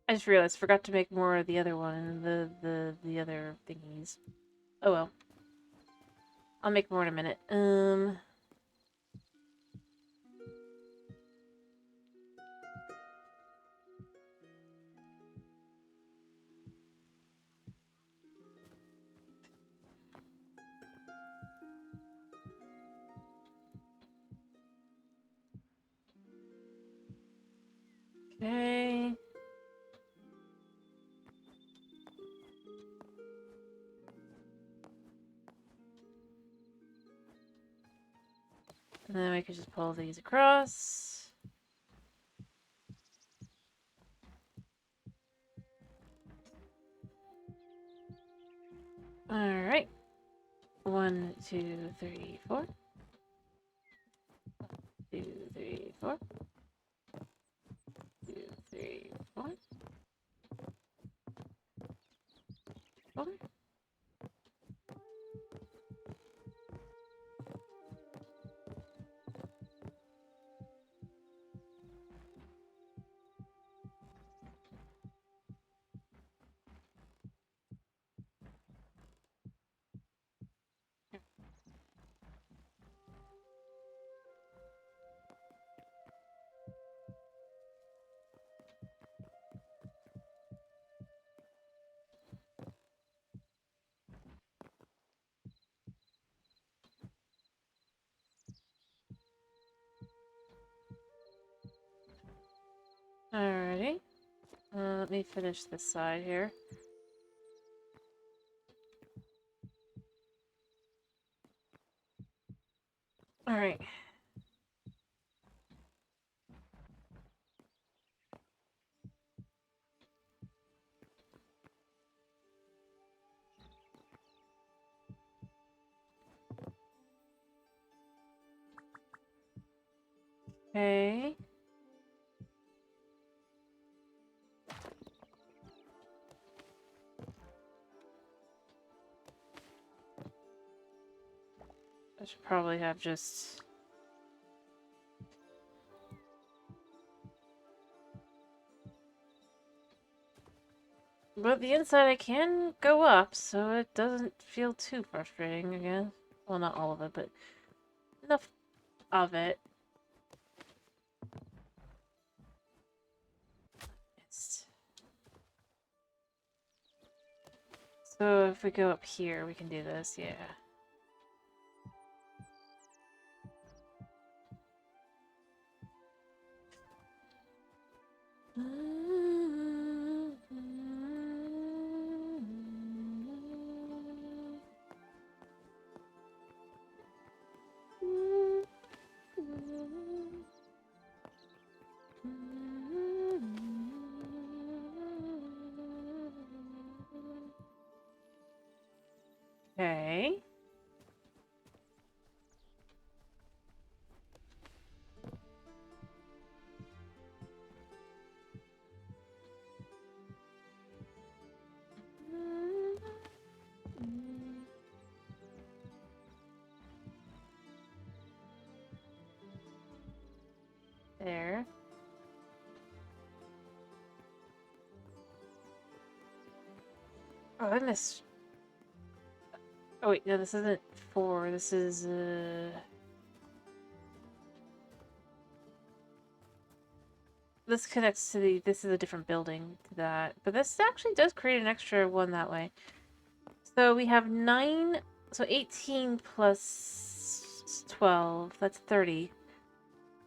I just realized, forgot to make more of the other one, the other thingies. Oh well. I'll make more in a minute. Okay. And then we could just pull these across. Alright. 1, 2, 3, 4. 2, 3, 4. 2, 3, 4. 4. Alrighty. Let me finish this side here. Alright. Okay. I should probably have just... But the inside I can go up, so it doesn't feel too frustrating, I guess. Well, not all of it, but enough of it. So if we go up here, we can do this, yeah. Okay. There. Oh, I missed. Oh wait, no, this isn't 4. This is this connects to the. This is a different building to that, but this actually does create an extra one that way. So we have 9. So 18 plus 12. That's 30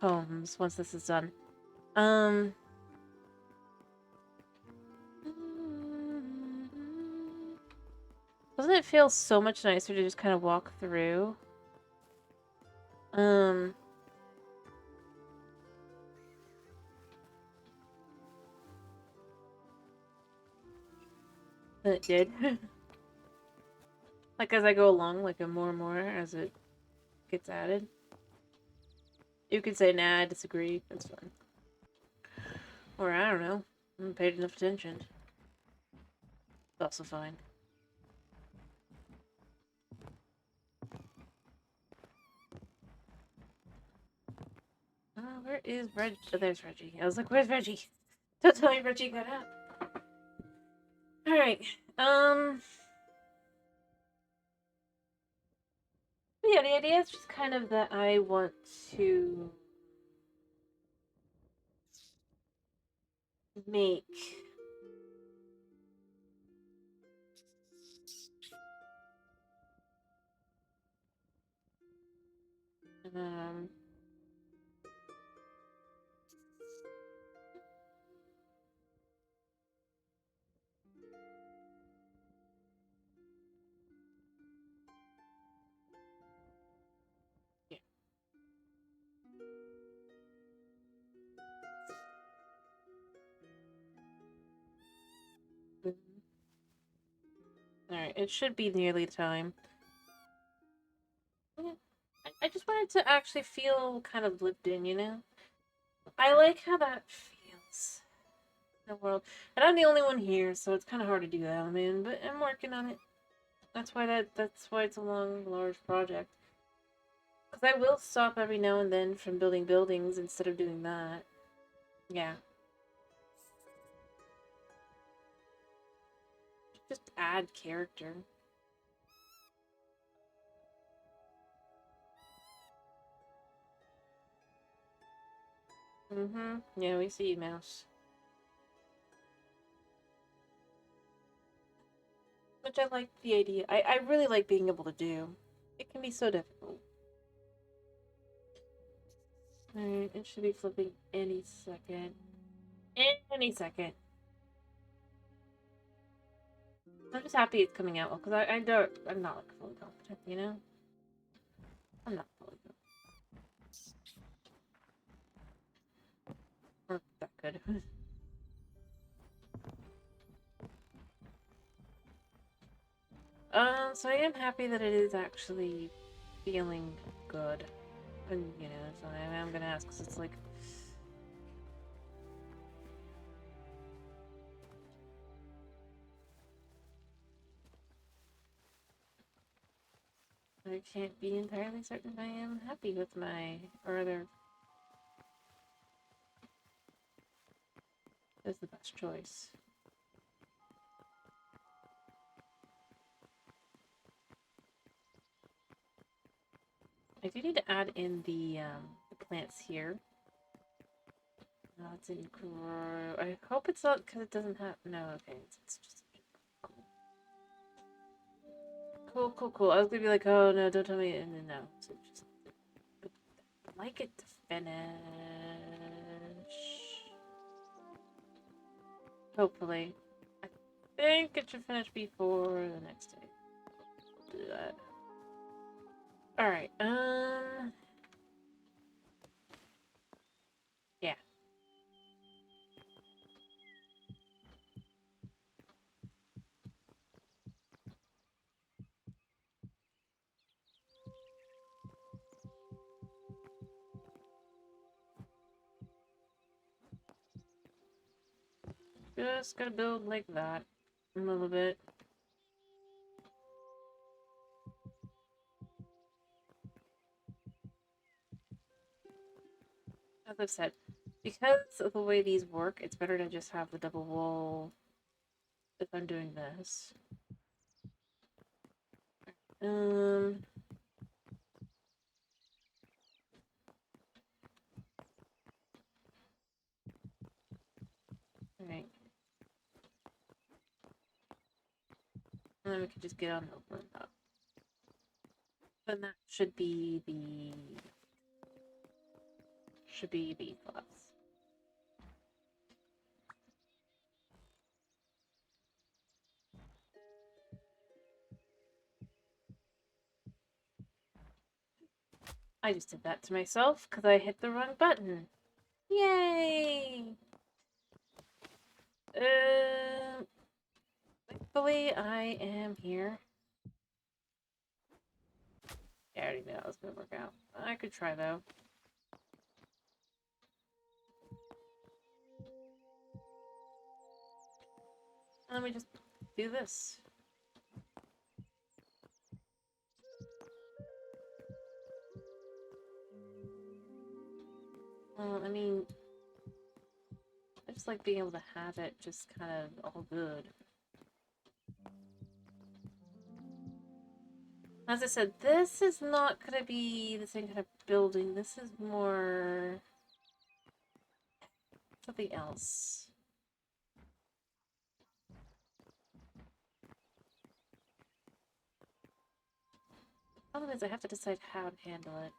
homes once this is done. Doesn't it feel so much nicer to just kind of walk through? Than it did. Like as I go along, like more and more as it gets added. You could say, nah, I disagree. That's fine. Or I don't know. I haven't paid enough attention. It's also fine. Where is Reg? Oh, there's Reggie. I was like, where's Reggie? Don't tell me Reggie got out. Alright. Yeah, the idea is just kind of that I want to make um yeah. Alright, it should be nearly time. Yeah. I just wanted to actually feel kind of lived in, you know? I like how that feels in the world. And I'm the only one here, so it's kind of hard to do that, I mean, but I'm working on it. That's why it's a long, large project. Because I will stop every now and then from building buildings instead of doing that. Yeah. Just add character. Mm-hmm. Yeah, we see you, Mouse. Which I like the idea. I really like being able to do. It can be so difficult. Alright, it should be flipping any second. Any second. I'm just happy it's coming out well, because I'm not like fully competent, you know? I'm not fully competent. Or that good. So I am happy that it is actually feeling good. And, you know, so I am gonna ask, because it's like... I can't be entirely certain I am happy with my... or other... is the best choice. I do need to add in the plants here. It's in grow. I hope it's not because it doesn't have. No, okay, it's just cool. Cool. I was gonna be like, oh no, don't tell me, and then no. So just like it to finish. Hopefully, I think it should finish before the next day. We'll do that. All right. Yeah. Just gotta build like that a little bit. As I've said, because of the way these work, it's better to just have the double wall if I'm doing this. Um, Alright. And then we can just get on over that. Then that should be B plus. I just did that to myself because I hit the wrong button. Yay! Thankfully I am here. Yeah, I already knew that was gonna work out. I could try though. Let me just do this. Well, I mean, I just like being able to have it just kind of all good. As I said, this is not going to be the same kind of building. This is more something else. The problem is I have to decide how to handle it.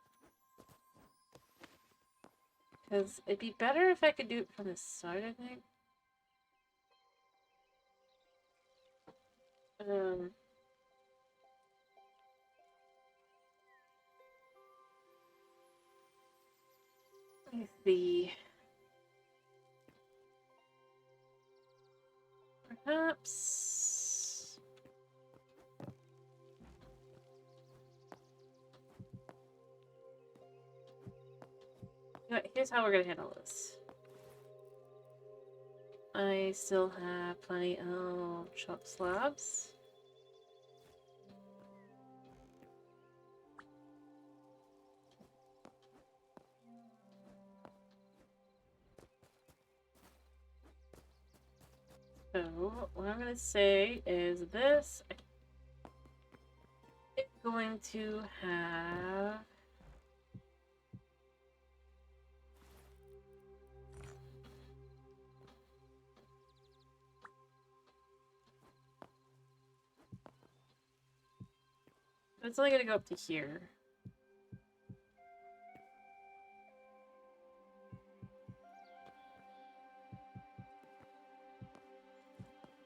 Because it'd be better if I could do it from the side, I think. Let me see. Perhaps... Here's how we're gonna handle this. I still have plenty of chalk slabs. So, what I'm gonna say is this is going to have it's only gonna go up to here.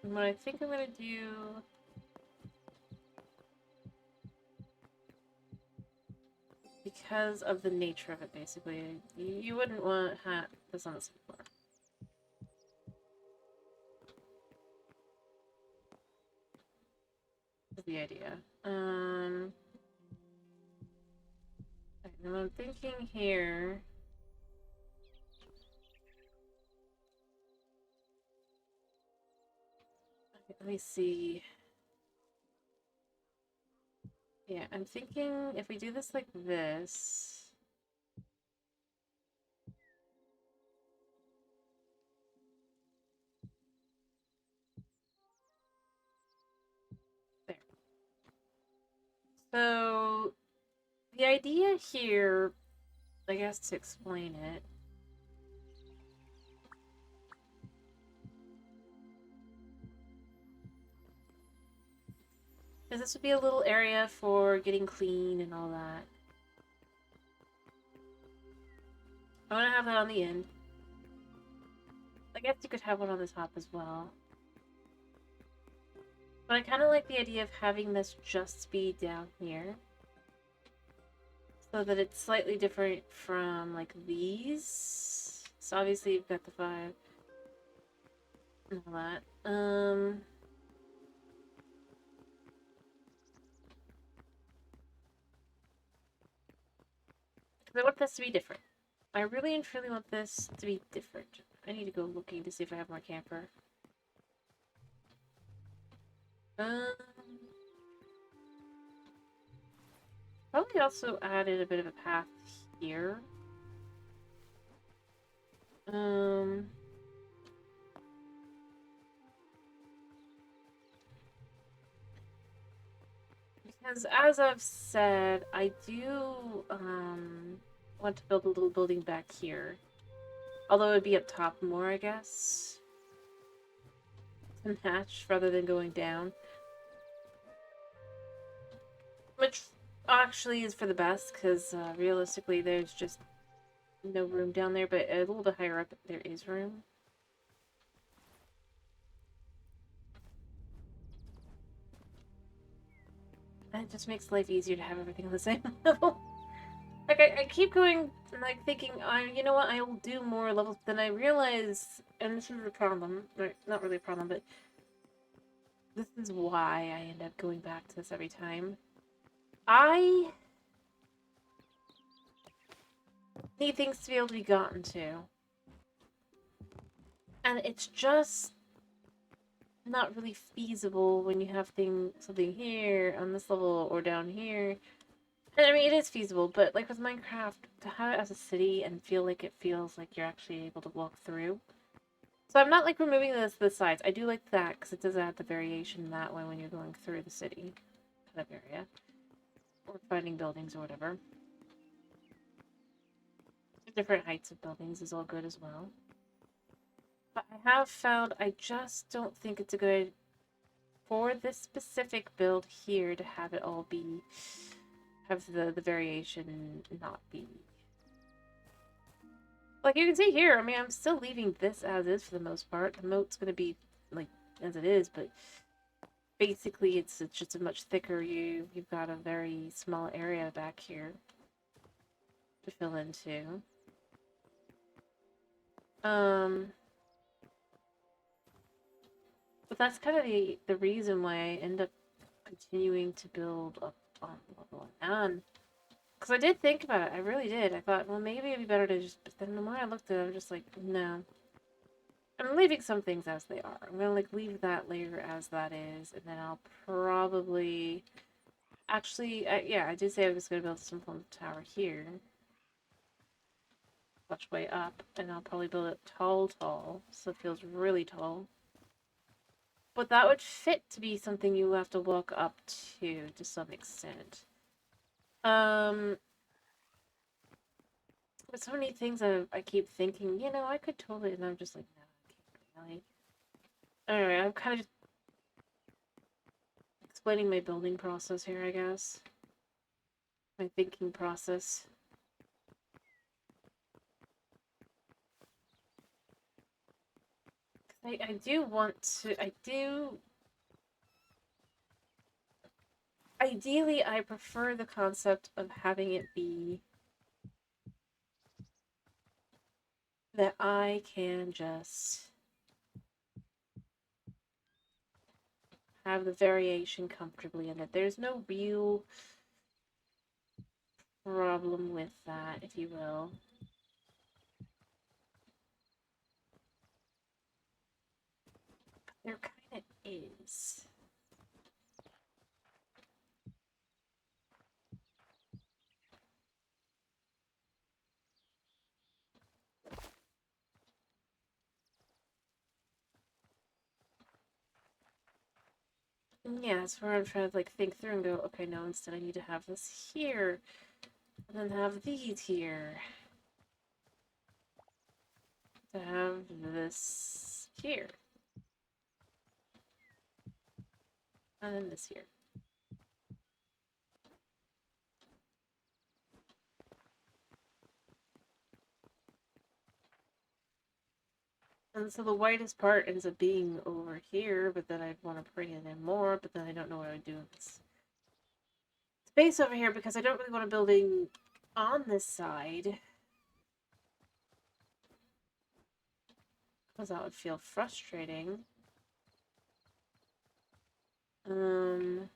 And what I think I'm gonna do because of the nature of it, basically, you wouldn't want this on the second floor. Is the idea. And I'm thinking here. Okay, let me see. Yeah, I'm thinking if we do this like this. There. So, the idea here, I guess to explain it, is this would be a little area for getting clean and all that. I want to have that on the end. I guess you could have one on the top as well. But I kind of like the idea of having this just be down here. So that it's slightly different from, like, these. So obviously you've got the 5. And all that. I want this to be different. I really and truly want this to be different. I need to go looking to see if I have more camphor. Um, Probably also added a bit of a path here. Um, because as I've said, I do want to build a little building back here. Although it would be up top more, I guess. To match rather than going down. Which actually is for the best, because realistically there's just no room down there, but a little bit higher up there is room. And it just makes life easier to have everything on the same level. Like, I keep going, like, thinking, you know what, I will do more levels, then I realize, and this is a problem, or not really a problem, but this is why I end up going back to this every time. I need things to be able to be gotten to. And it's just not really feasible when you have something here on this level or down here. And I mean, it is feasible, but like with Minecraft, to have it as a city and feel like it feels like you're actually able to walk through. So I'm not like removing the sides. I do like that because it does add the variation that way when you're going through the city kind of area or finding buildings or whatever. Different heights of buildings is all good as well. But I have found I just don't think it's a good for this specific build here to have it all be have the variation not be like you can see here. I mean, I'm still leaving this as is for the most part. The moat's going to be like as it is, but basically it's just a much thicker you've got a very small area back here to fill into. But that's kind of the reason why I end up continuing to build up on level 9. Because I did think about it. I really did. I thought, well, maybe it'd be better to just... But then the more I looked at it, I'm just like, no. I'm leaving some things as they are. I'm going to, like, leave that layer as that is. And then I'll probably... Actually, yeah, I did say I was going to build some form of tower here. Much way up. And I'll probably build it tall. So it feels really tall. But that would fit to be something you have to walk up to some extent. There's so many things I keep thinking, you know, I could totally, and I'm just like, no, I can't really. Alright, I'm kind of just explaining my building process here, I guess. My thinking process. I do want to, ideally, I prefer the concept of having it be that I can just have the variation comfortably and that there's no real problem with that, if you will. But there kind of is. Yeah, that's where I'm trying to like think through and go, okay, no, instead I need to have this here, and then have these here. To have this here. And then this here. And so the whitest part ends up being over here, but then I'd want to bring it in more, but then I don't know what I would do with this space over here because I don't really want a building on this side. Because that would feel frustrating. Um...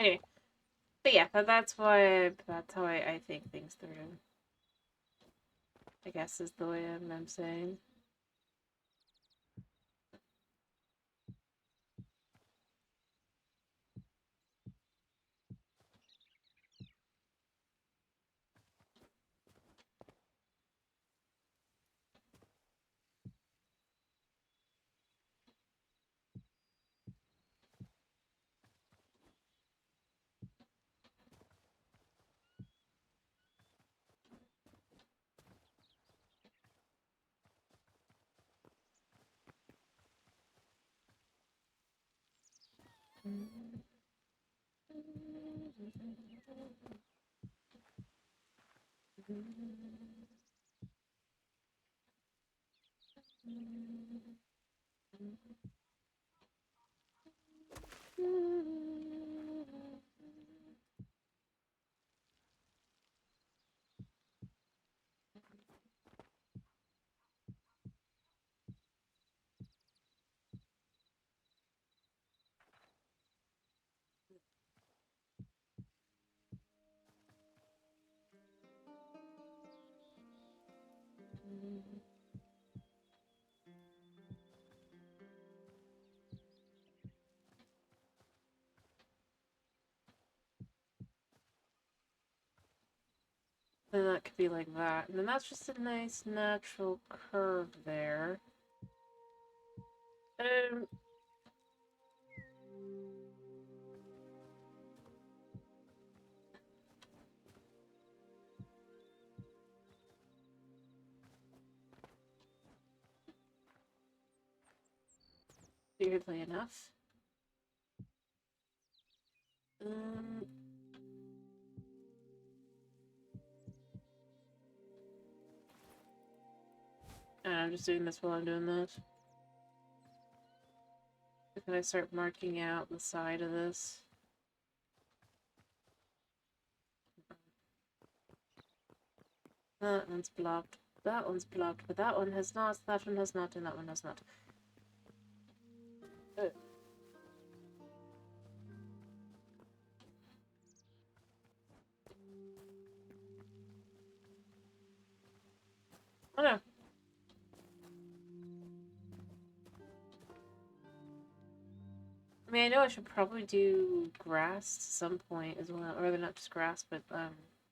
Anyway, but yeah, that's why, that's how I think things through. I guess is the way I'm saying. Then that could be like that. And then that's just a nice natural curve there. Um, weirdly enough. Um, and I'm just doing this while I'm doing that. Can I start marking out the side of this? That one's blobbed. That one's blobbed, but that one has not, that one has not, and that one has not. Oh no. I mean, I know I should probably do grass at some point as well. Or not just grass, but,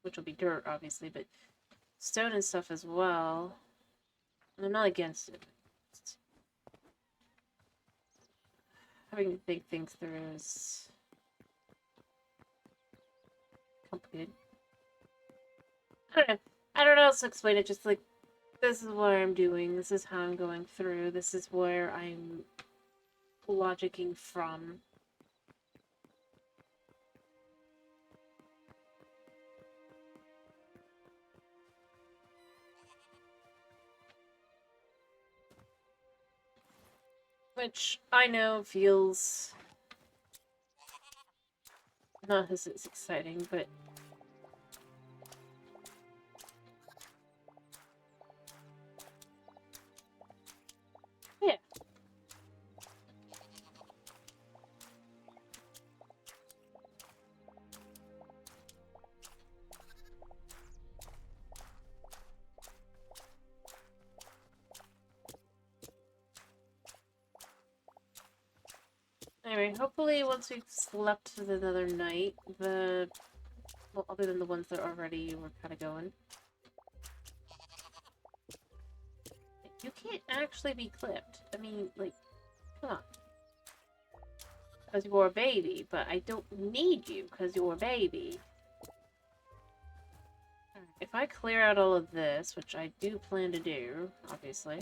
which will be dirt, obviously, but stone and stuff as well. And I'm not against it. Just having to think things through is complicated. I don't know. I don't know how to explain it, just like, this is what I'm doing, this is how I'm going through, this is where I'm logicking from. Which I know feels not as exciting, but yeah. Anyway, hopefully once we've slept another night, well, other than the ones that already were kind of going. You can't actually be clipped. I mean, like, come on. Because you're a baby, but I don't need you because you're a baby. If I clear out all of this, which I do plan to do, obviously,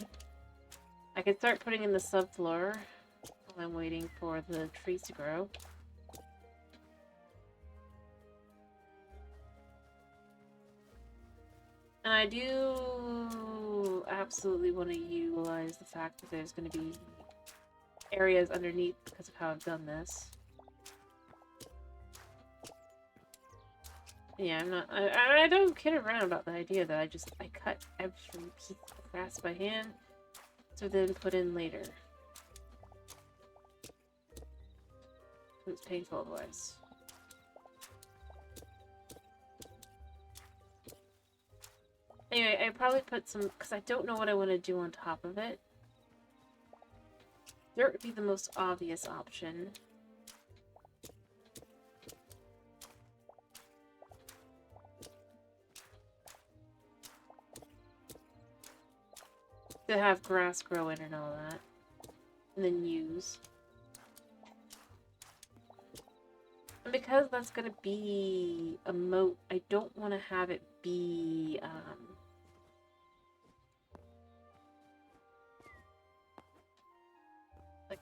I can start putting in the subfloor while I'm waiting for the trees to grow. And I do absolutely want to utilize the fact that there's going to be areas underneath because of how I've done this. Yeah, I'm not. I don't kid around about the idea that I cut every piece of grass by hand to then put in later. It's painful otherwise. Anyway, I probably put some, because I don't know what I want to do on top of it. Dirt would be the most obvious option. To have grass grow in and all that. And then use. And because that's gonna be a moat, I don't want to have it be, like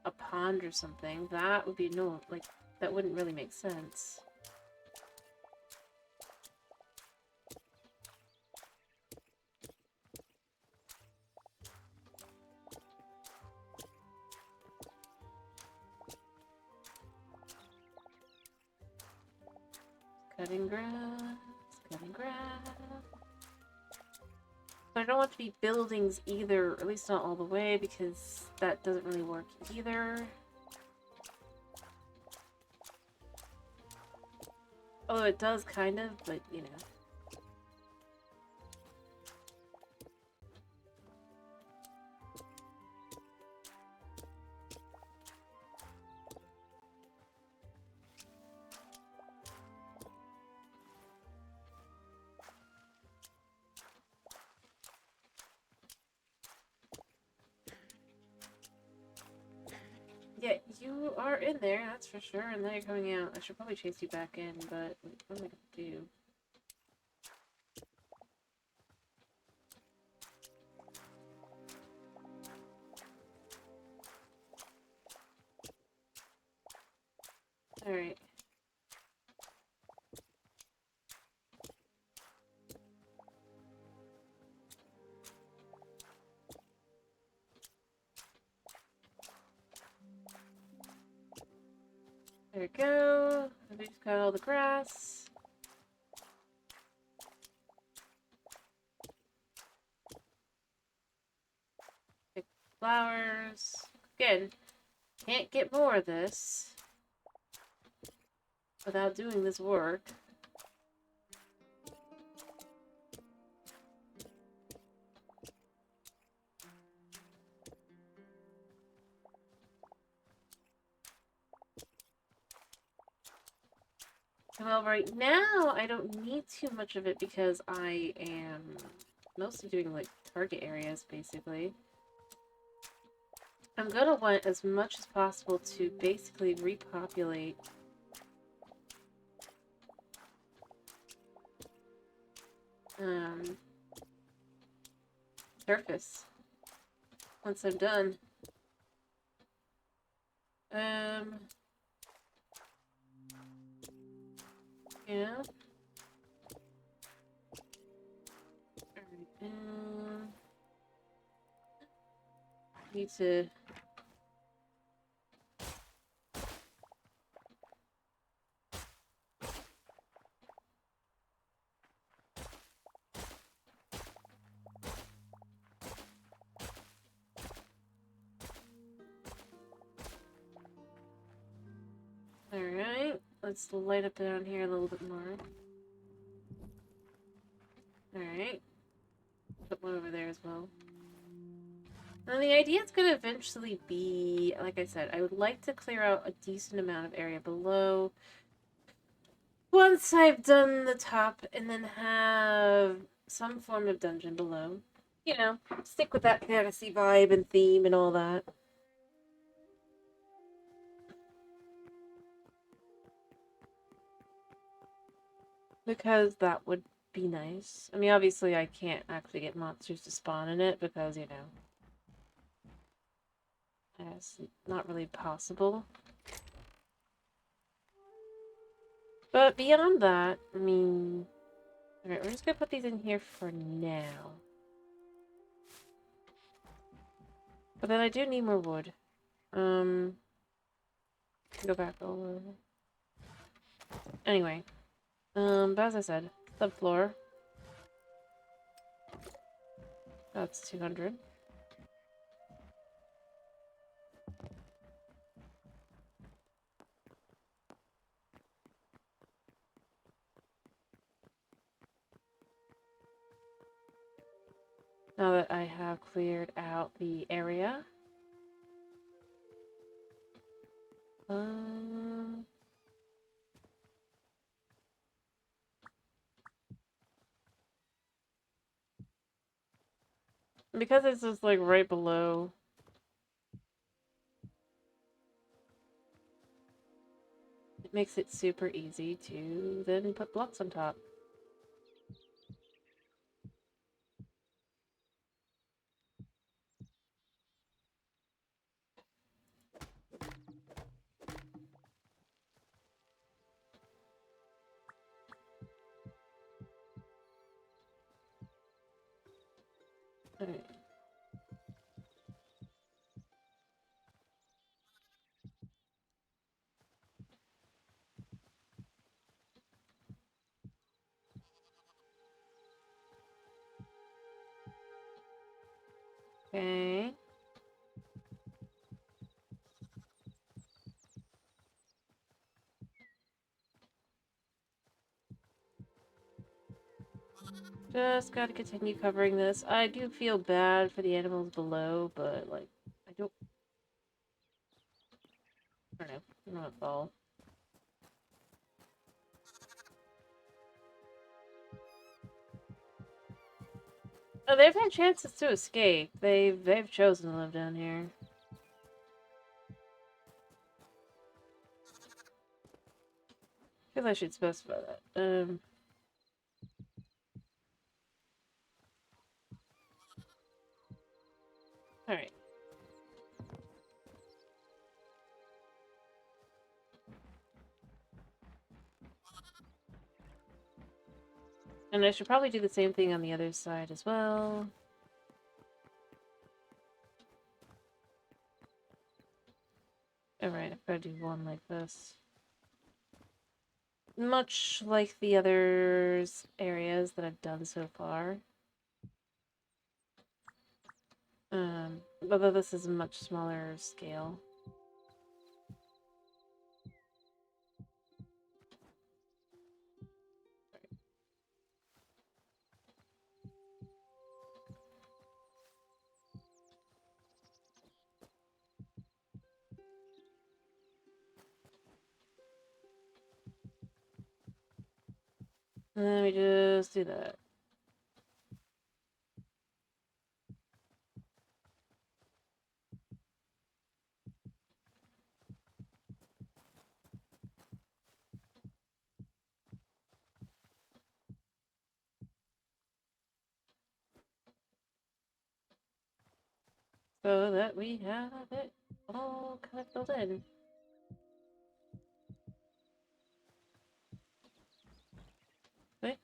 a pond or something. That would be no, like, that wouldn't really make sense. Cutting grass, cutting grass. But I don't want to be buildings either, or at least not all the way, because that doesn't really work either. Although it does kind of, but you know. Yeah, you are in there, that's for sure, and then you're coming out. I should probably chase you back in, but what am I gonna do? Alright. There we go. We just got all the grass. Pick flowers. Again, can't get more of this without doing this work. Well, right now, I don't need too much of it because I am mostly doing, like, target areas, basically. I'm gonna want as much as possible to basically repopulate surface once I'm done. Yeah. Alright, need to... Alright, let's light up down here a little bit more. Alright. Put one over there as well. And the idea is going to eventually be, like I said, I would like to clear out a decent amount of area below once I've done the top, and then have some form of dungeon below. You know, stick with that fantasy vibe and theme and all that. Because that would be nice. I mean, obviously I can't actually get monsters to spawn in it because, you know, it's not really possible. But beyond that, I mean... Alright, we're just gonna put these in here for now. But then I do need more wood. Go back over. Anyway. But as I said, subfloor. That's 200. Now that I have cleared out the area. Because it's just like right below. It makes it super easy to then put blocks on top. Alright. Okay. Just gotta continue covering this. I do feel bad for the animals below, but like, I don't know. I don't know if I'll... Oh, they've had chances to escape. They've chosen to live down here. I feel I should specify that. Alright. And I should probably do the same thing on the other side as well. Alright, I've got to do one like this. Much like the others areas that I've done so far. Although this is a much smaller scale. And then we just do that. So that we have it all kind of filled in. Okay.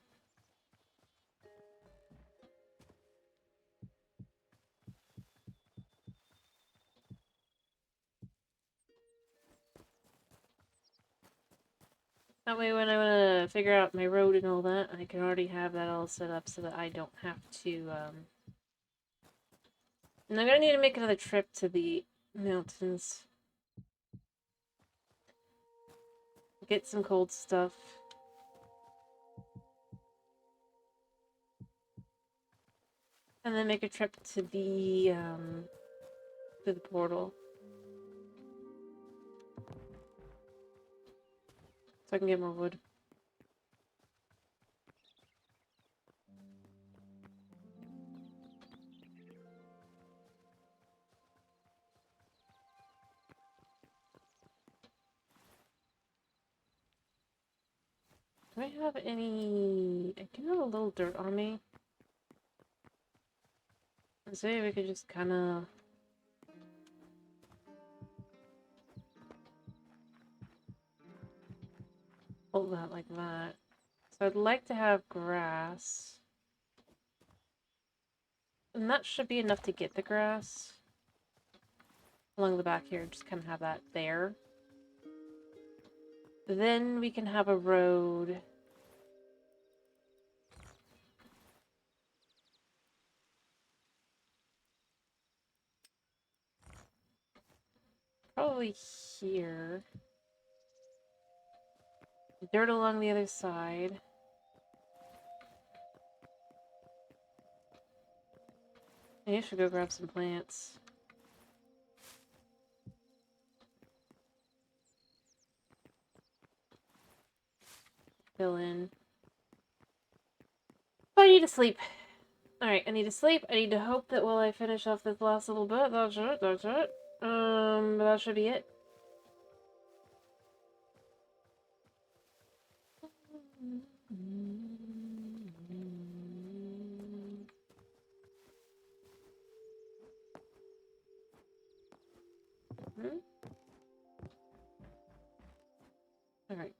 That way when I want to figure out my road and all that, I can already have that all set up so that I don't have to, And I'm gonna need to make another trip to the mountains. Get some cold stuff. And then make a trip to the portal. So I can get more wood. Do I have any... I do have a little dirt on me. So maybe we could just kind of... hold that like that. So I'd like to have grass. And that should be enough to get the grass. Along the back here, just kind of have that there. Then we can have a road. Probably here. Dirt along the other side. I should go grab some plants. Fill in. But I need to sleep. Alright, I need to sleep. I need to hope that while I finish off this last little bit, that's it, that's it. That should be it. Alright.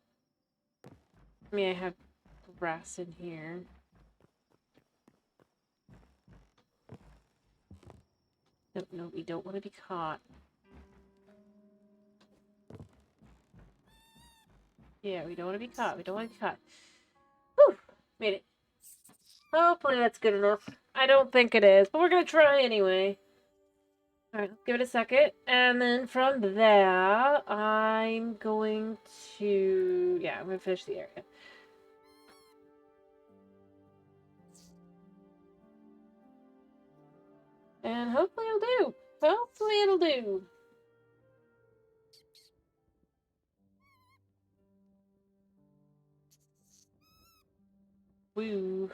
I mean, I have grass in here. Nope, no, we don't want to be caught. Yeah, we don't want to be caught. We don't want to be caught. Whew! Made it. Hopefully that's good enough. I don't think it is, but we're gonna try anyway. Alright, let's give it a second. And then from there, I'm going to... Yeah, I'm gonna finish the area. And hopefully it'll do. Hopefully it'll do. Woo.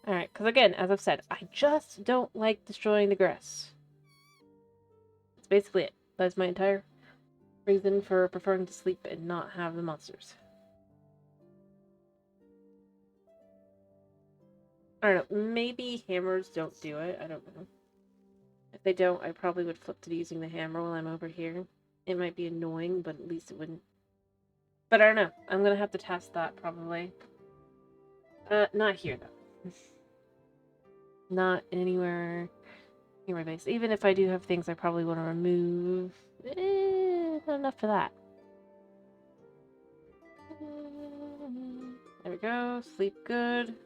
Alright, because again, as I've said, I just don't like destroying the grass. That's basically it. That's my entire reason for preferring to sleep and not have the monsters. I don't know, maybe hammers don't do it, I don't know. If they don't, I probably would flip to using the hammer while I'm over here. It might be annoying, but at least it wouldn't. But I don't know, I'm gonna have to test that probably. Not here though. Not anywhere near my base. Even if I do have things I probably want to remove. Not enough for that. There we go. Sleep good.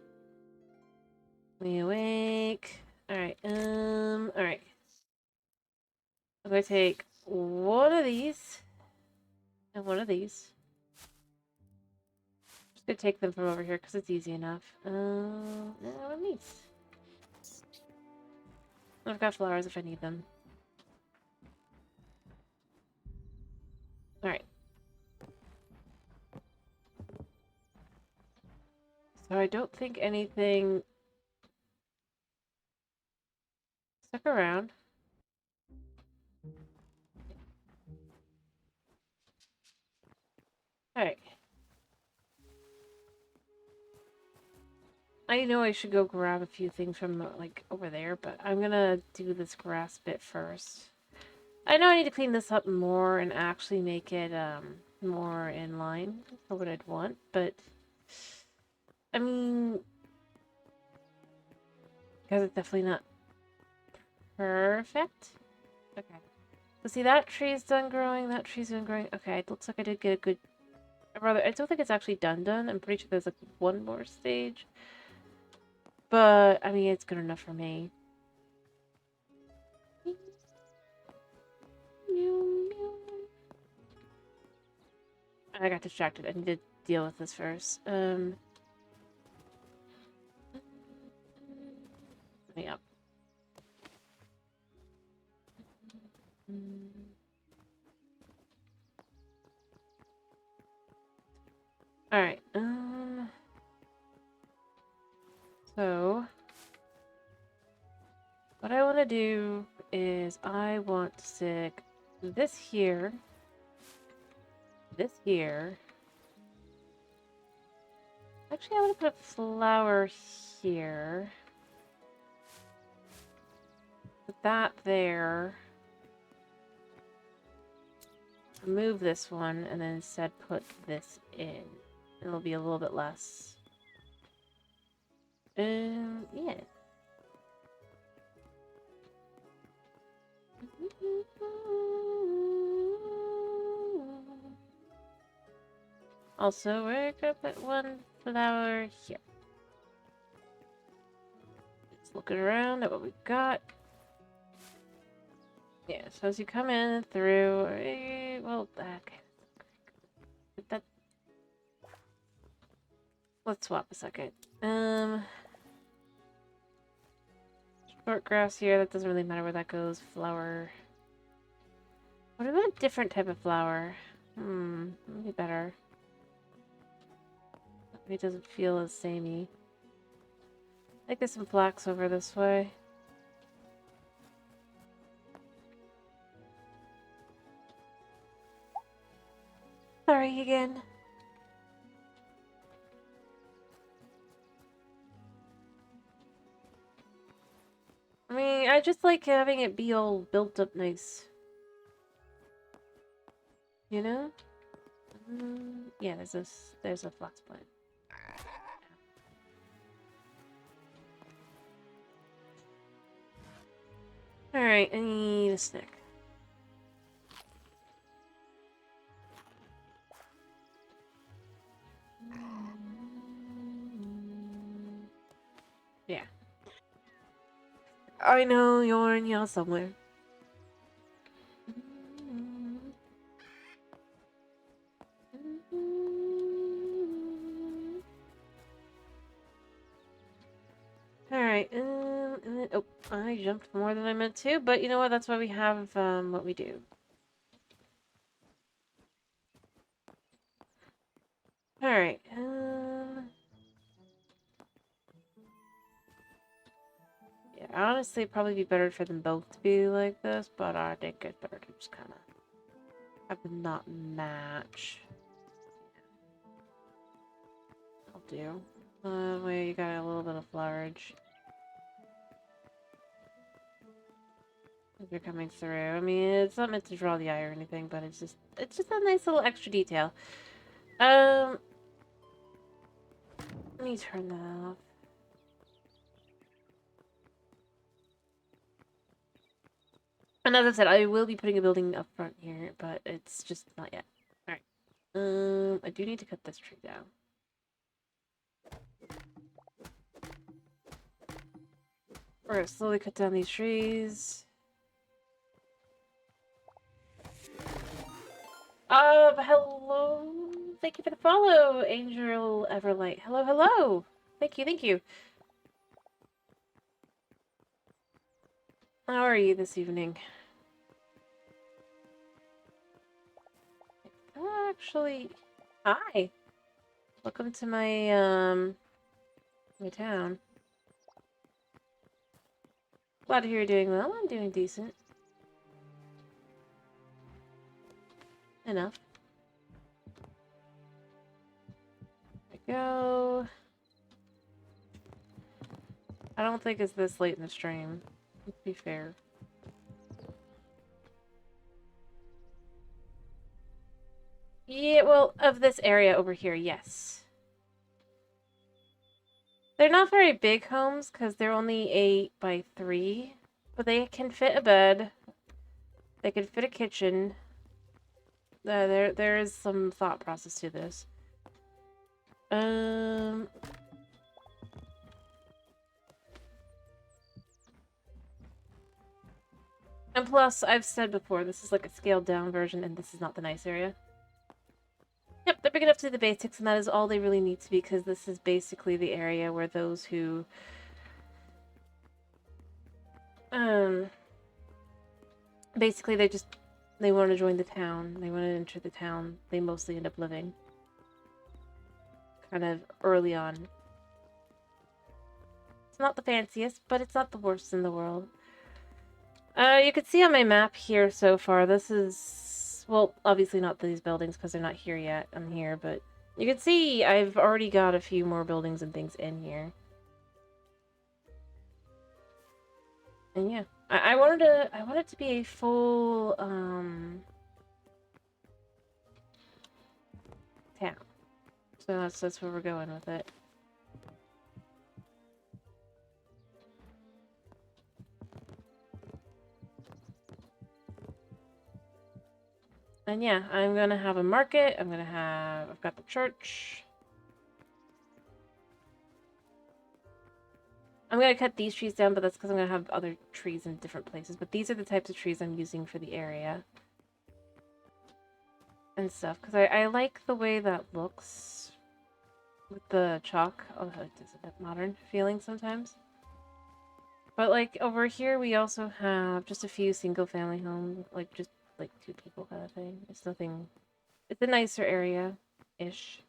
Be awake. Alright, alright. I'm gonna take one of these and one of these. Just gonna take them from over here because it's easy enough. And one of these. I've got flowers if I need them. Alright. So I don't think anything stuck around. Alright. I know I should go grab a few things from, like, over there, but I'm gonna do this grass bit first. I know I need to clean this up more and actually make it, more in line for what I'd want, but... I mean... Because it's definitely not perfect. Okay. So see, that tree's done growing, that tree's done growing. Okay, it looks like I did get a good... I don't think it's actually done. I'm pretty sure there's, like, one more stage. But, I mean, it's good enough for me. I got distracted. I need to deal with this first. Me up. Alright, so... What I want to do is I want to stick this here, this here. Actually, I want to put a flower here. Put that there. Move this one, and then instead put this in. It'll be a little bit less. Yeah. Also, we're gonna put one flower here. Just looking around at what we've got. Yeah, so as you come in through, well, okay. Put that Let's swap a second. Short grass here. That doesn't really matter where that goes. Flower. What about a different type of flower? Maybe better. Maybe it doesn't feel as samey. I think there's some flax over this way. Sorry again. I mean, I just like having it be all built up nice. You know? Yeah, there's a flax plant. Alright, I need a snack. Yeah. I know you're in here somewhere. Alright, oh, I jumped more than I meant to, but you know what? That's why we have, what we do. Alright, yeah, honestly, it'd probably be better for them both to be like this, but I think it's better to just kind of have them not match. I'll do. Wait, you got a little bit of flowerage. As you're coming through. I mean, it's not meant to draw the eye or anything, but it's just a nice little extra detail. Let me turn that off. And as I said, I will be putting a building up front here, but it's just not yet. Alright. I do need to cut this tree down. We're gonna slowly cut down these trees. Hello. Thank you for the follow, Angel Everlight. Hello, hello. Thank you, thank you. How are you this evening? Actually, hi. Welcome to my my town. Glad to hear you're doing well. I'm doing decent. Enough. There we go. I don't think it's this late in the stream. Let's be fair. Yeah, well, of this area over here, yes. They're not very big homes because they're only 8 by 3, but they can fit a bed. They can fit a kitchen. There is some thought process to this. And plus, I've said before, this is like a scaled down version, and this is not the nice area. Yep, they're big enough to do the basics, and that is all they really need to be, because this is basically the area where those who basically they want to join the town. They want to enter the town. They mostly end up living kind of early on. It's not the fanciest, but it's not the worst in the world. You can see on my map here so far, this is, well, obviously not these buildings because they're not here yet. I'm here, but you can see I've already got a few more buildings and things in here. And yeah, I wanted to be a full town. So that's where we're going with it. And yeah, I'm gonna have a market. I've got the church. I'm gonna cut these trees down, but that's because I'm gonna have other trees in different places. But these are the types of trees I'm using for the area. And stuff, because I like the way that looks. with the chalk. Oh, it's a bit modern feeling sometimes. But like over here, we also have just a few single-family homes, like just like 2 people kind of thing. It's nothing. It's a nicer area-ish.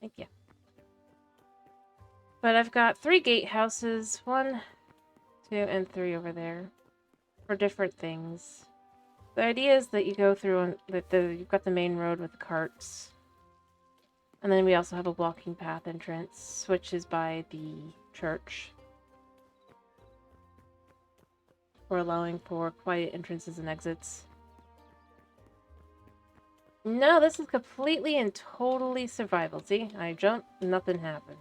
Thank you. But I've got 3 gatehouses, 1, 2, and 3 over there for different things. The idea is that you go through and you've got the main road with the carts. And then we also have a walking path entrance, which is by the church. We're allowing for quiet entrances and exits. No, this is completely and totally survival. See, I jumped, nothing happened.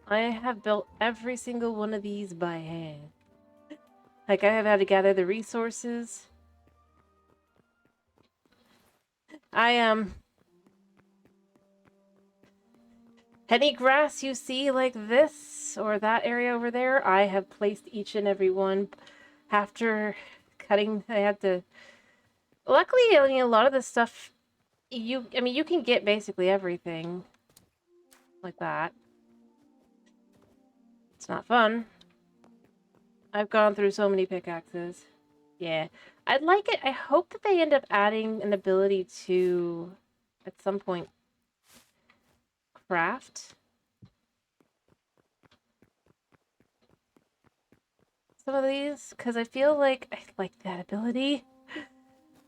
I have built every single one of these by hand. Like, I have had to gather the resources. Any grass you see like this or that area over there, I have placed each and every one. After cutting, I had to... Luckily, I mean, a lot of this stuff, you can get basically everything like that. It's not fun. I've gone through so many pickaxes. Yeah. I'd like it. I hope that they end up adding an ability to, at some point, craft some of these, because I feel like I like that ability.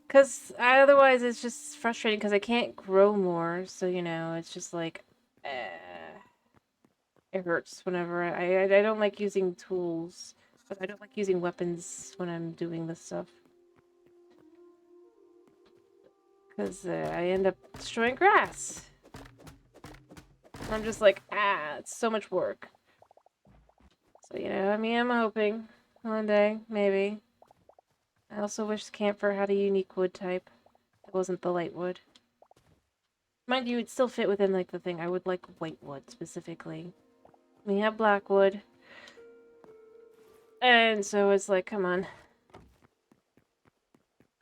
Because otherwise it's just frustrating because I can't grow more, so, you know, it's just like, it hurts whenever I don't like using tools, but I don't like using weapons when I'm doing this stuff. Because I end up destroying grass. I'm just like, it's so much work. So, you know, I mean, I'm hoping one day, maybe. I also wish the camphor had a unique wood type. It wasn't the light wood. Mind you, it'd still fit within, like, the thing. I would like white wood, specifically. We have black wood. And so it's like, come on.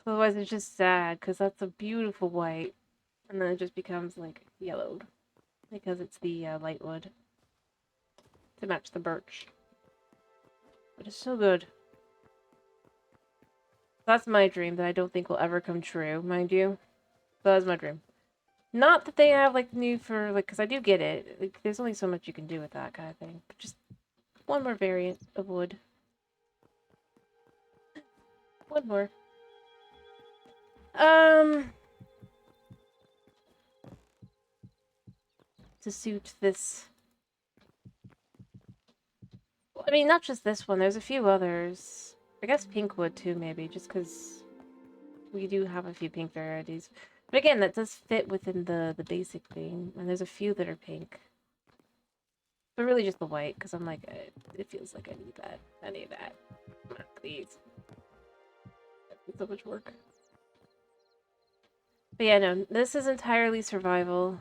Otherwise it's just sad, because that's a beautiful white. And then it just becomes, like, yellowed. Because it's the light wood. To match the birch. But it's so good. That's my dream that I don't think will ever come true, mind you. That's my dream. Not that they have, like, new for, like, because I do get it. Like, there's only so much you can do with that kind of thing. But just one more variant of wood. One more. To suit this. Well, I mean, not just this one. There's a few others. I guess pink wood, too, maybe. Just because we do have a few pink varieties. But again, that does fit within the basic theme. And there's a few that are pink. But really just the white, because I'm like, it feels like I need that. I need that. Come on, please. It's so much work. But yeah, no, this is entirely survival.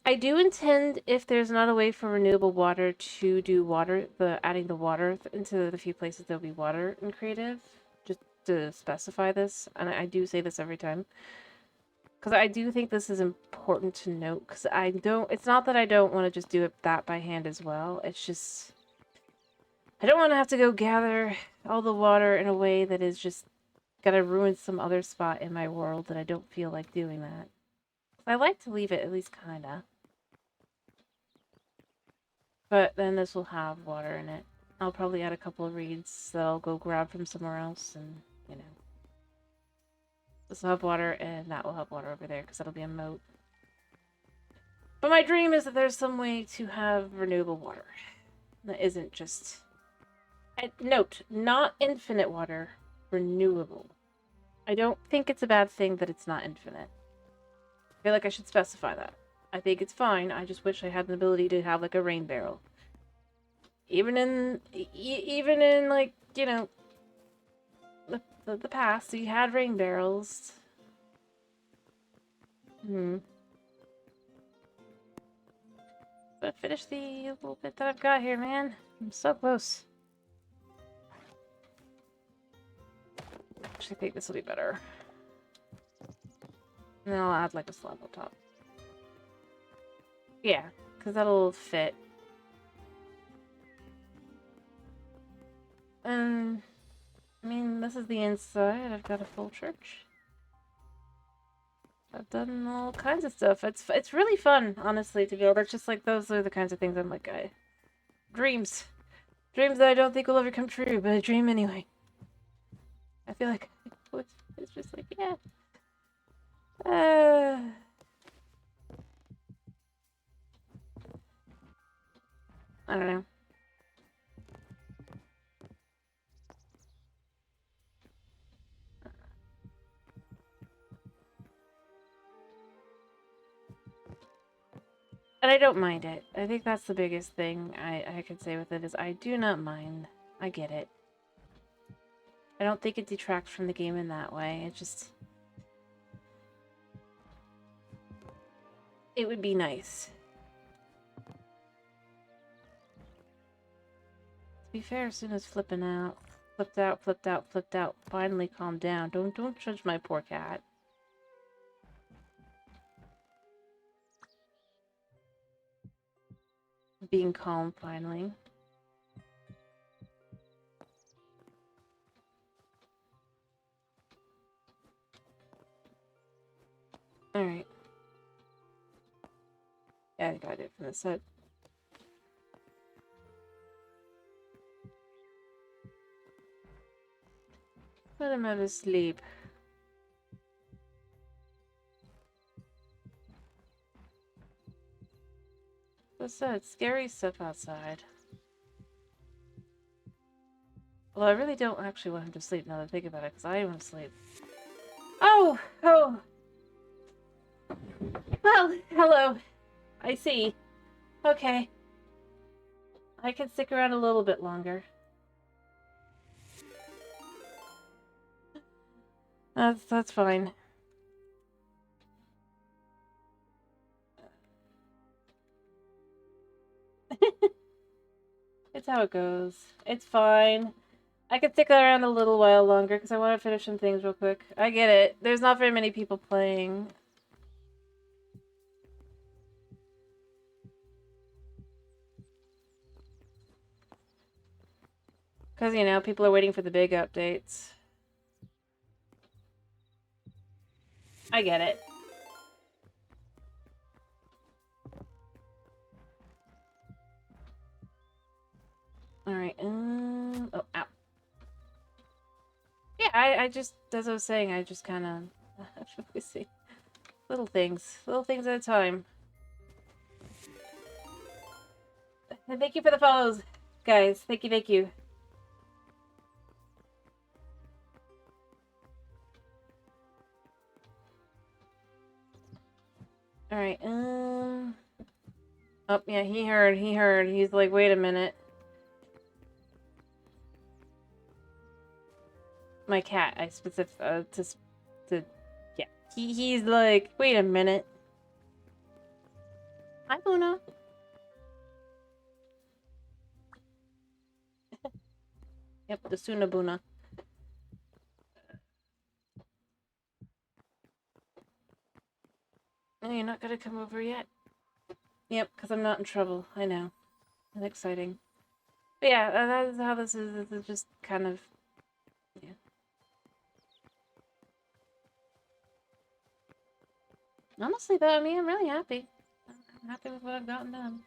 I do intend, if there's not a way for renewable water, to do water, adding the water into the few places there'll be water in creative, just to specify this, and I do say this every time, because I do think this is important to note, because it's not that I don't want to just do it that by hand as well, it's just, I don't want to have to go gather all the water in a way that is just gonna ruin some other spot in my world that I don't feel like doing that. I like to leave it at least kinda. But then this will have water in it. I'll probably add a couple of reeds that I'll go grab from somewhere else, and, you know. This will have water, and that will have water over there, because that'll be a moat. But my dream is that there's some way to have renewable water. That isn't just... note, not infinite water, renewable. I don't think it's a bad thing that it's not infinite. I feel like I should specify that. I think it's fine, I just wish I had an ability to have, like, a rain barrel. Even in, like, you know, the past, you had rain barrels. But finish the little bit that I've got here, man. I'm so close. Actually, I think this will be better. And then I'll add like a slab on top. Yeah, because that'll fit. I mean, this is the inside. I've got a full church. I've done all kinds of stuff. It's really fun, honestly, to build. It's just like those are the kinds of things I'm like, dreams. Dreams that I don't think will ever come true, but I dream anyway. I feel like it's just like, yeah. I don't know. And I don't mind it. I think that's the biggest thing I could say with it is I do not mind. I get it. I don't think it detracts from the game in that way. It just... It would be nice. To be fair, as soon as flipped out, finally calmed down. Don't judge my poor cat. Being calm, finally. Alright. Yeah, I got it from the side. Put him out of sleep. What's that? Scary stuff outside. Well, I really don't actually want him to sleep now that I think about it, because I want to sleep. Oh! Oh! Well, hello. I see. Okay. I can stick around a little bit longer. That's fine. It's how it goes. It's fine. I could stick around a little while longer because I want to finish some things real quick. I get it. There's not very many people playing. Because, you know, people are waiting for the big updates. I get it. Alright, oh, ow. Yeah, I just, as I was saying, I just kind of, see. Little things at a time. And thank you for the follows, guys. Thank you. Alright, oh, yeah, he heard. He's like, wait a minute. My cat, I yeah. He's like, wait a minute. Hi, Luna. Yep, the Sunabuna. Oh, you're not gonna come over yet? Yep, because I'm not in trouble. I know. That's exciting. But yeah, that is how this is. This is just kind of... Yeah. Honestly, though, I mean, I'm really happy. I'm happy with what I've gotten done.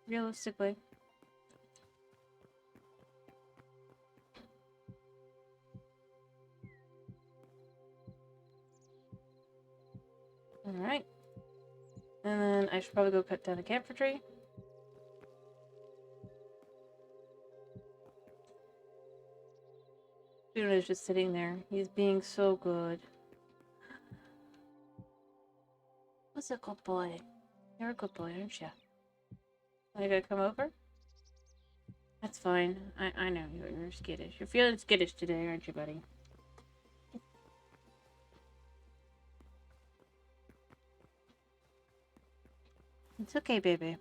Realistically. Alright. And then I should probably go cut down a camphor tree. Spoon is just sitting there. He's being so good. What's a good boy? You're a good boy, aren't you? Are you gonna come over? That's fine. I know you're skittish. You're feeling skittish today, aren't you, buddy? It's okay, baby.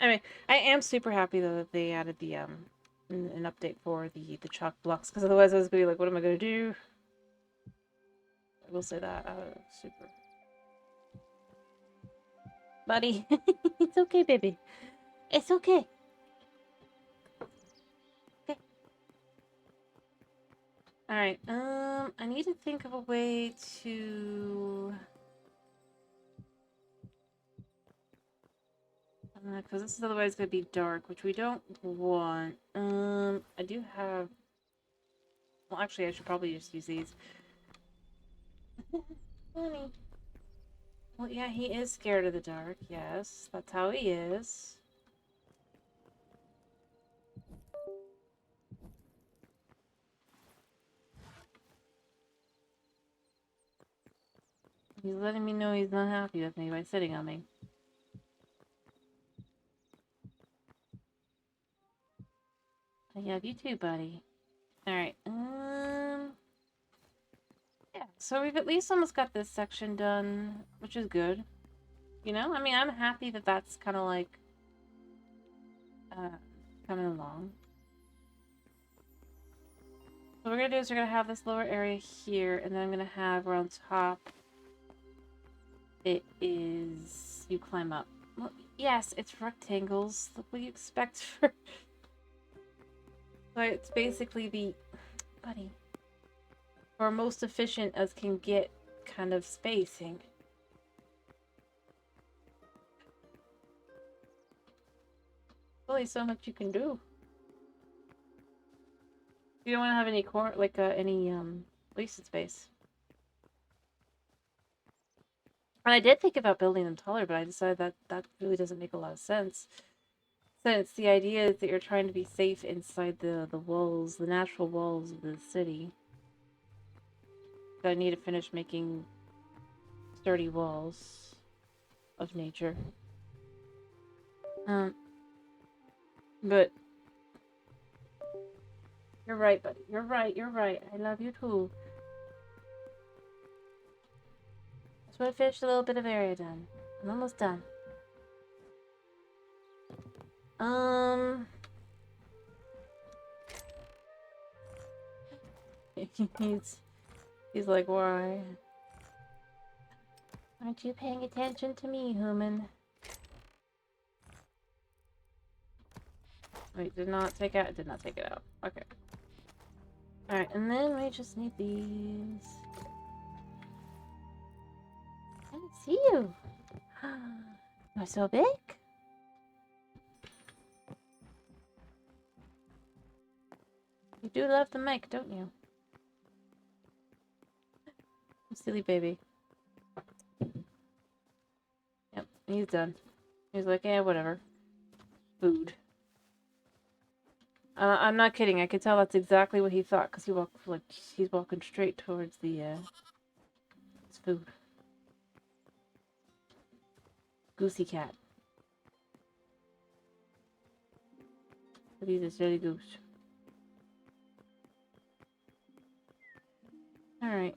Anyway, I am super happy though that they added the an update for the chalk blocks, because otherwise I was gonna be like, what am I gonna do? I will say that. Super. Buddy, it's okay, baby. It's okay. Okay. Alright, I need to think of a way to... because this is otherwise going to be dark, which we don't want. I do have... Well, actually, I should probably just use these. Honey. Well, yeah, he is scared of the dark, yes. That's how he is. He's letting me know he's not happy with me by sitting on me. I have you too, buddy. Alright, yeah, so we've at least almost got this section done, which is good. You know, I mean, I'm happy that that's kind of like, coming along. What we're gonna do is we're gonna have this lower area here, and then I'm gonna have where on top it is you climb up. Well, yes, it's rectangles. What do you expect for? So it's basically the buddy, or most efficient as can get kind of spacing. Only so much you can do. You don't want to have any any wasted space. And I did think about building them taller, but I decided that that really doesn't make a lot of sense. Since the idea is that you're trying to be safe inside the walls, the natural walls of the city. So I need to finish making sturdy walls of nature. But you're right, buddy. You're right. You're right. I love you too. Just want to finish a little bit of area done. I'm almost done. He's like, why? Aren't you paying attention to me, human? Wait, did not take it out. Okay. Alright, and then we just need these. I didn't see you. You're so big. You do love the mic, don't you? Silly baby. Yep, he's done. He's like, yeah, whatever. Food. I'm not kidding. I could tell that's exactly what he thought, because he's walking straight towards the his food. Goosey cat. But he's a silly goose. Alright,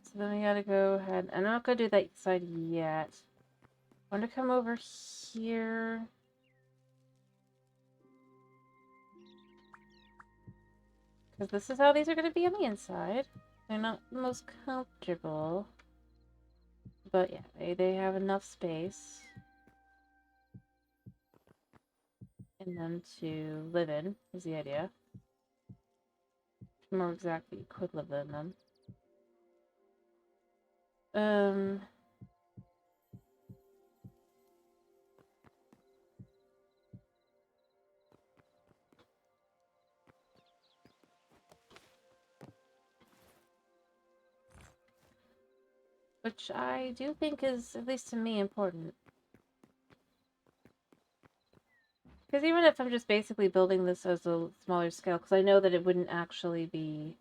so then we gotta go ahead. I'm not gonna do that side yet. I want to come over here. Because this is how these are gonna be on the inside. They're not the most comfortable. But yeah, they have enough space in them to live in, is the idea. More exactly, you could live in them. Which I do think is, at least to me, important. Because even if I'm just basically building this as a smaller scale, because I know that it wouldn't actually be...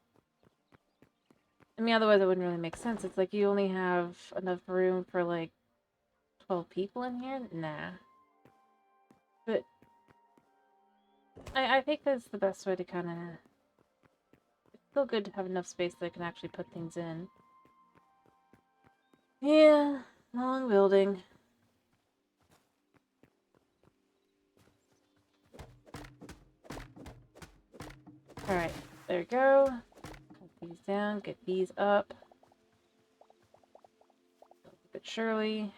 I mean, otherwise it wouldn't really make sense. It's like you only have enough room for, like, 12 people in here? Nah. But I think that's the best way to kind of... It's still good to have enough space that I can actually put things in. Yeah. Long building. Alright, there we go. Cut these down, get these up. But surely.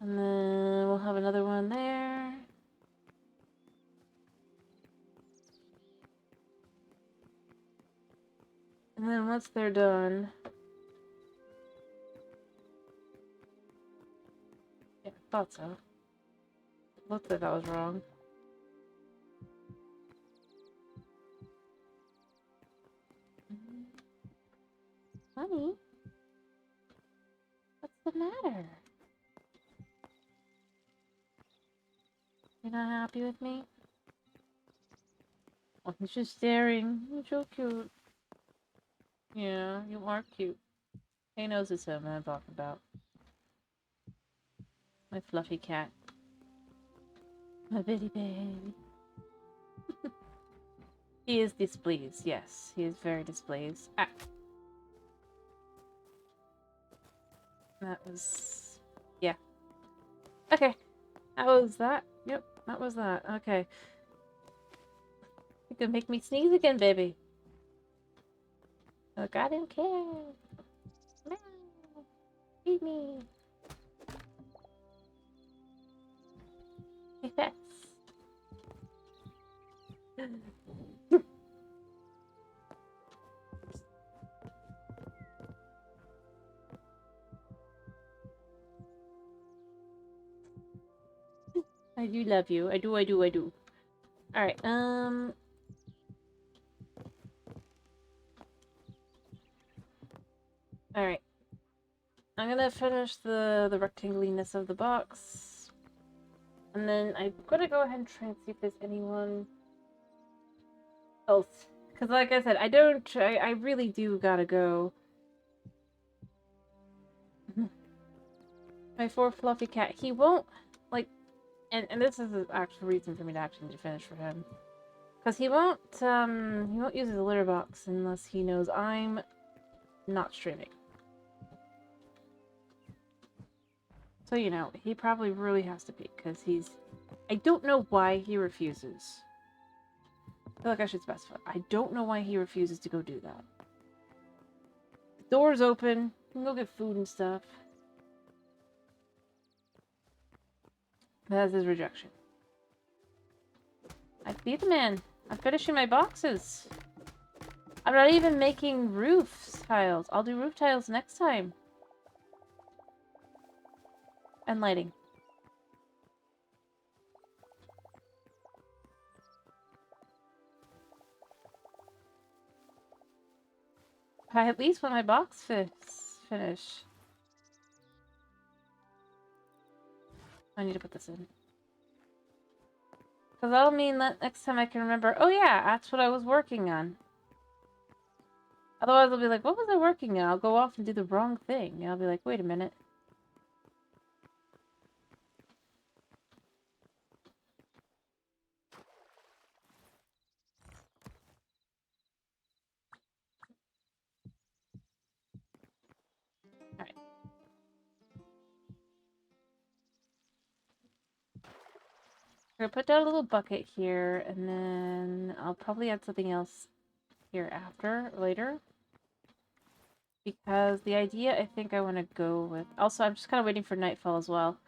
And then we'll have another one there. And then once they're done... Yeah, I thought so. Looked like I was wrong. Honey? What's the matter? You're not happy with me? Oh, he's just staring. You're so cute. Yeah, you are cute. He knows it's him I'm talking about. My fluffy cat. My bitty baby. He is displeased, yes. He is very displeased. Ah. That was... Yeah. Okay. That was that. Yep, that was that. Okay. You can make me sneeze again, baby. Look, I don't care. Meow. Feed me. Yes. I do love you. I do. Alright, Alright. I'm gonna finish the rectangliness of the box. And then I'm gonna go ahead and try and see if there's anyone else. Because like I said, I really do gotta go. My poor fluffy cat, he won't, like, and this is the actual reason for me to actually need to finish for him. Because he won't use his litter box unless he knows I'm not streaming. So, you know, he probably really has to pee, because I don't know why he refuses. I feel like I should specify. I don't know why he refuses to go do that. The door's open. You can go get food and stuff. That's his rejection. I feed the man. I'm finishing my boxes. I'm not even making roof tiles. I'll do roof tiles next time. And lighting. I at least want my box finish. I need to put this in. Because that'll mean that next time I can remember, oh yeah, that's what I was working on. Otherwise I'll be like, what was I working on? I'll go off and do the wrong thing. And I'll be like, wait a minute. Alright. I'm gonna put down a little bucket here, and then I'll probably add something else here later. Because the idea I think I want to go with... Also, I'm just kind of waiting for nightfall as well.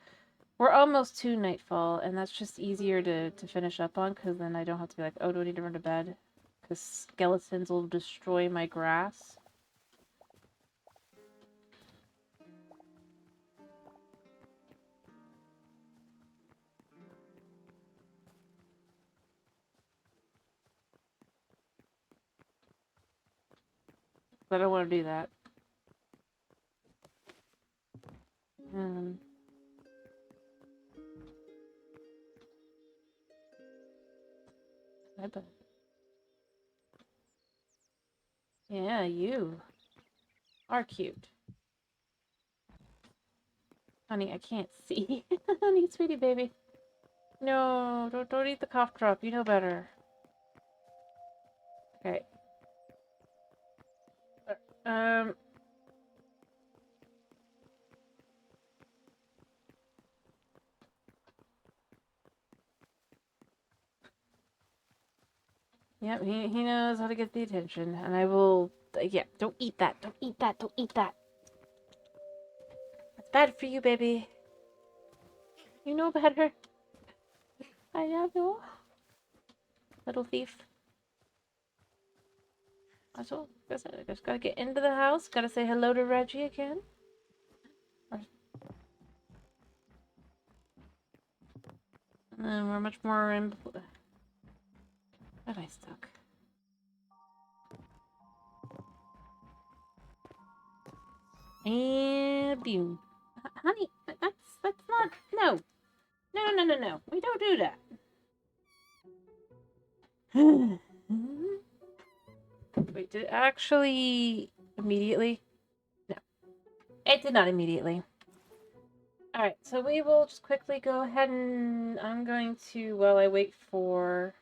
We're almost to nightfall, and that's just easier to finish up on, because then I don't have to be like, oh, do I need to run to bed? Because skeletons will destroy my grass. But I don't want to do that. Bye-bye. Yeah, you are cute. Honey, I can't see. Honey, sweetie baby. No, don't eat the cough drop. You know better. Okay. Yep, he knows how to get the attention, and I will. Yeah, don't eat that. Don't eat that. Don't eat that. It's bad for you, baby. You know better. I know. Little thief. That's all. I just gotta get into the house. Gotta say hello to Reggie again. And then we're much more in. What am I stuck? And boom. Honey, that's not. No. No. We don't do that. Wait, did it actually immediately? No. It did not immediately. Alright, so we will just quickly go ahead and I'm going to, while I wait for,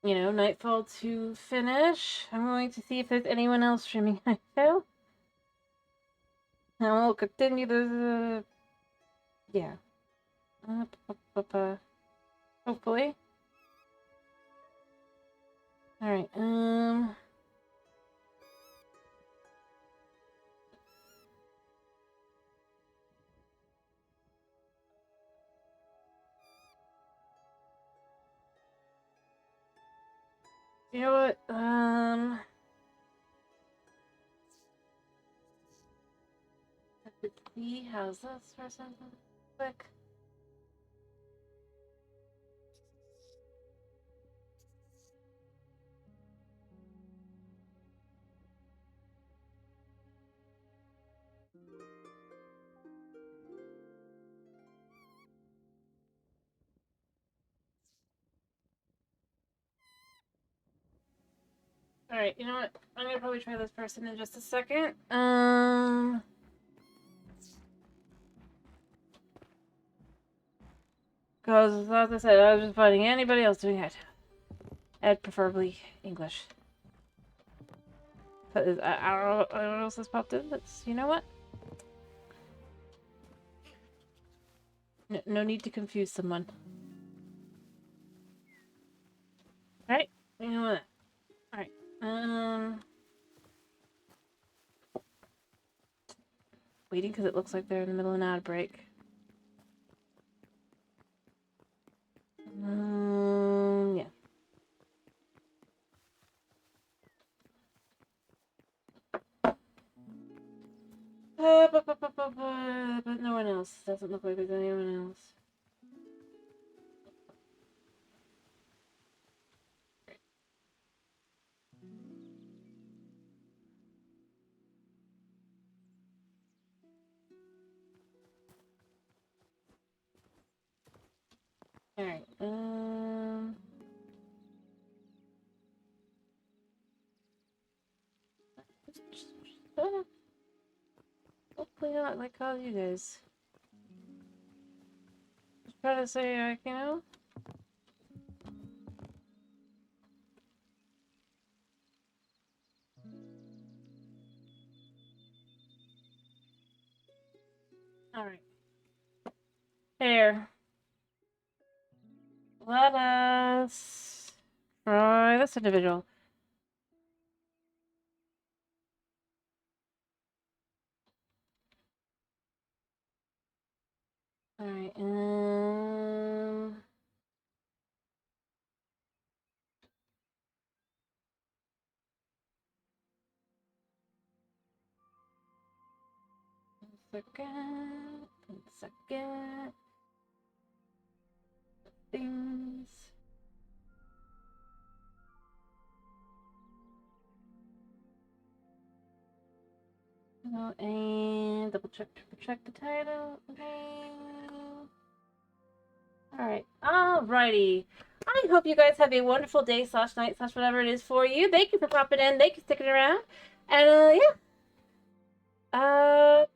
Nightfall to finish, I'm going to see if there's anyone else streaming Hytale. And we'll continue the, yeah. Hopefully. Alright, you know what, let's see, how's this for something quick? Alright, you know what? I'm gonna probably try this person in just a second. Because, as I said, I was just finding anybody else doing it. And preferably English. I don't know what else has popped in, but you know what? No need to confuse someone. Alright, you know what? Alright, waiting because it looks like they're in the middle of an ad break. Yeah. But no one else. Doesn't look like there's anyone else. Alright, hopefully not like all you guys. Just try to say, like, you know? Alright. There. Let us try this individual. Alright, one second. Things. Oh, and double check the title. Okay. Alright. Alrighty. I hope you guys have a wonderful day / night / whatever it is for you. Thank you for popping in. Thank you for sticking around. And yeah. Bye-bye.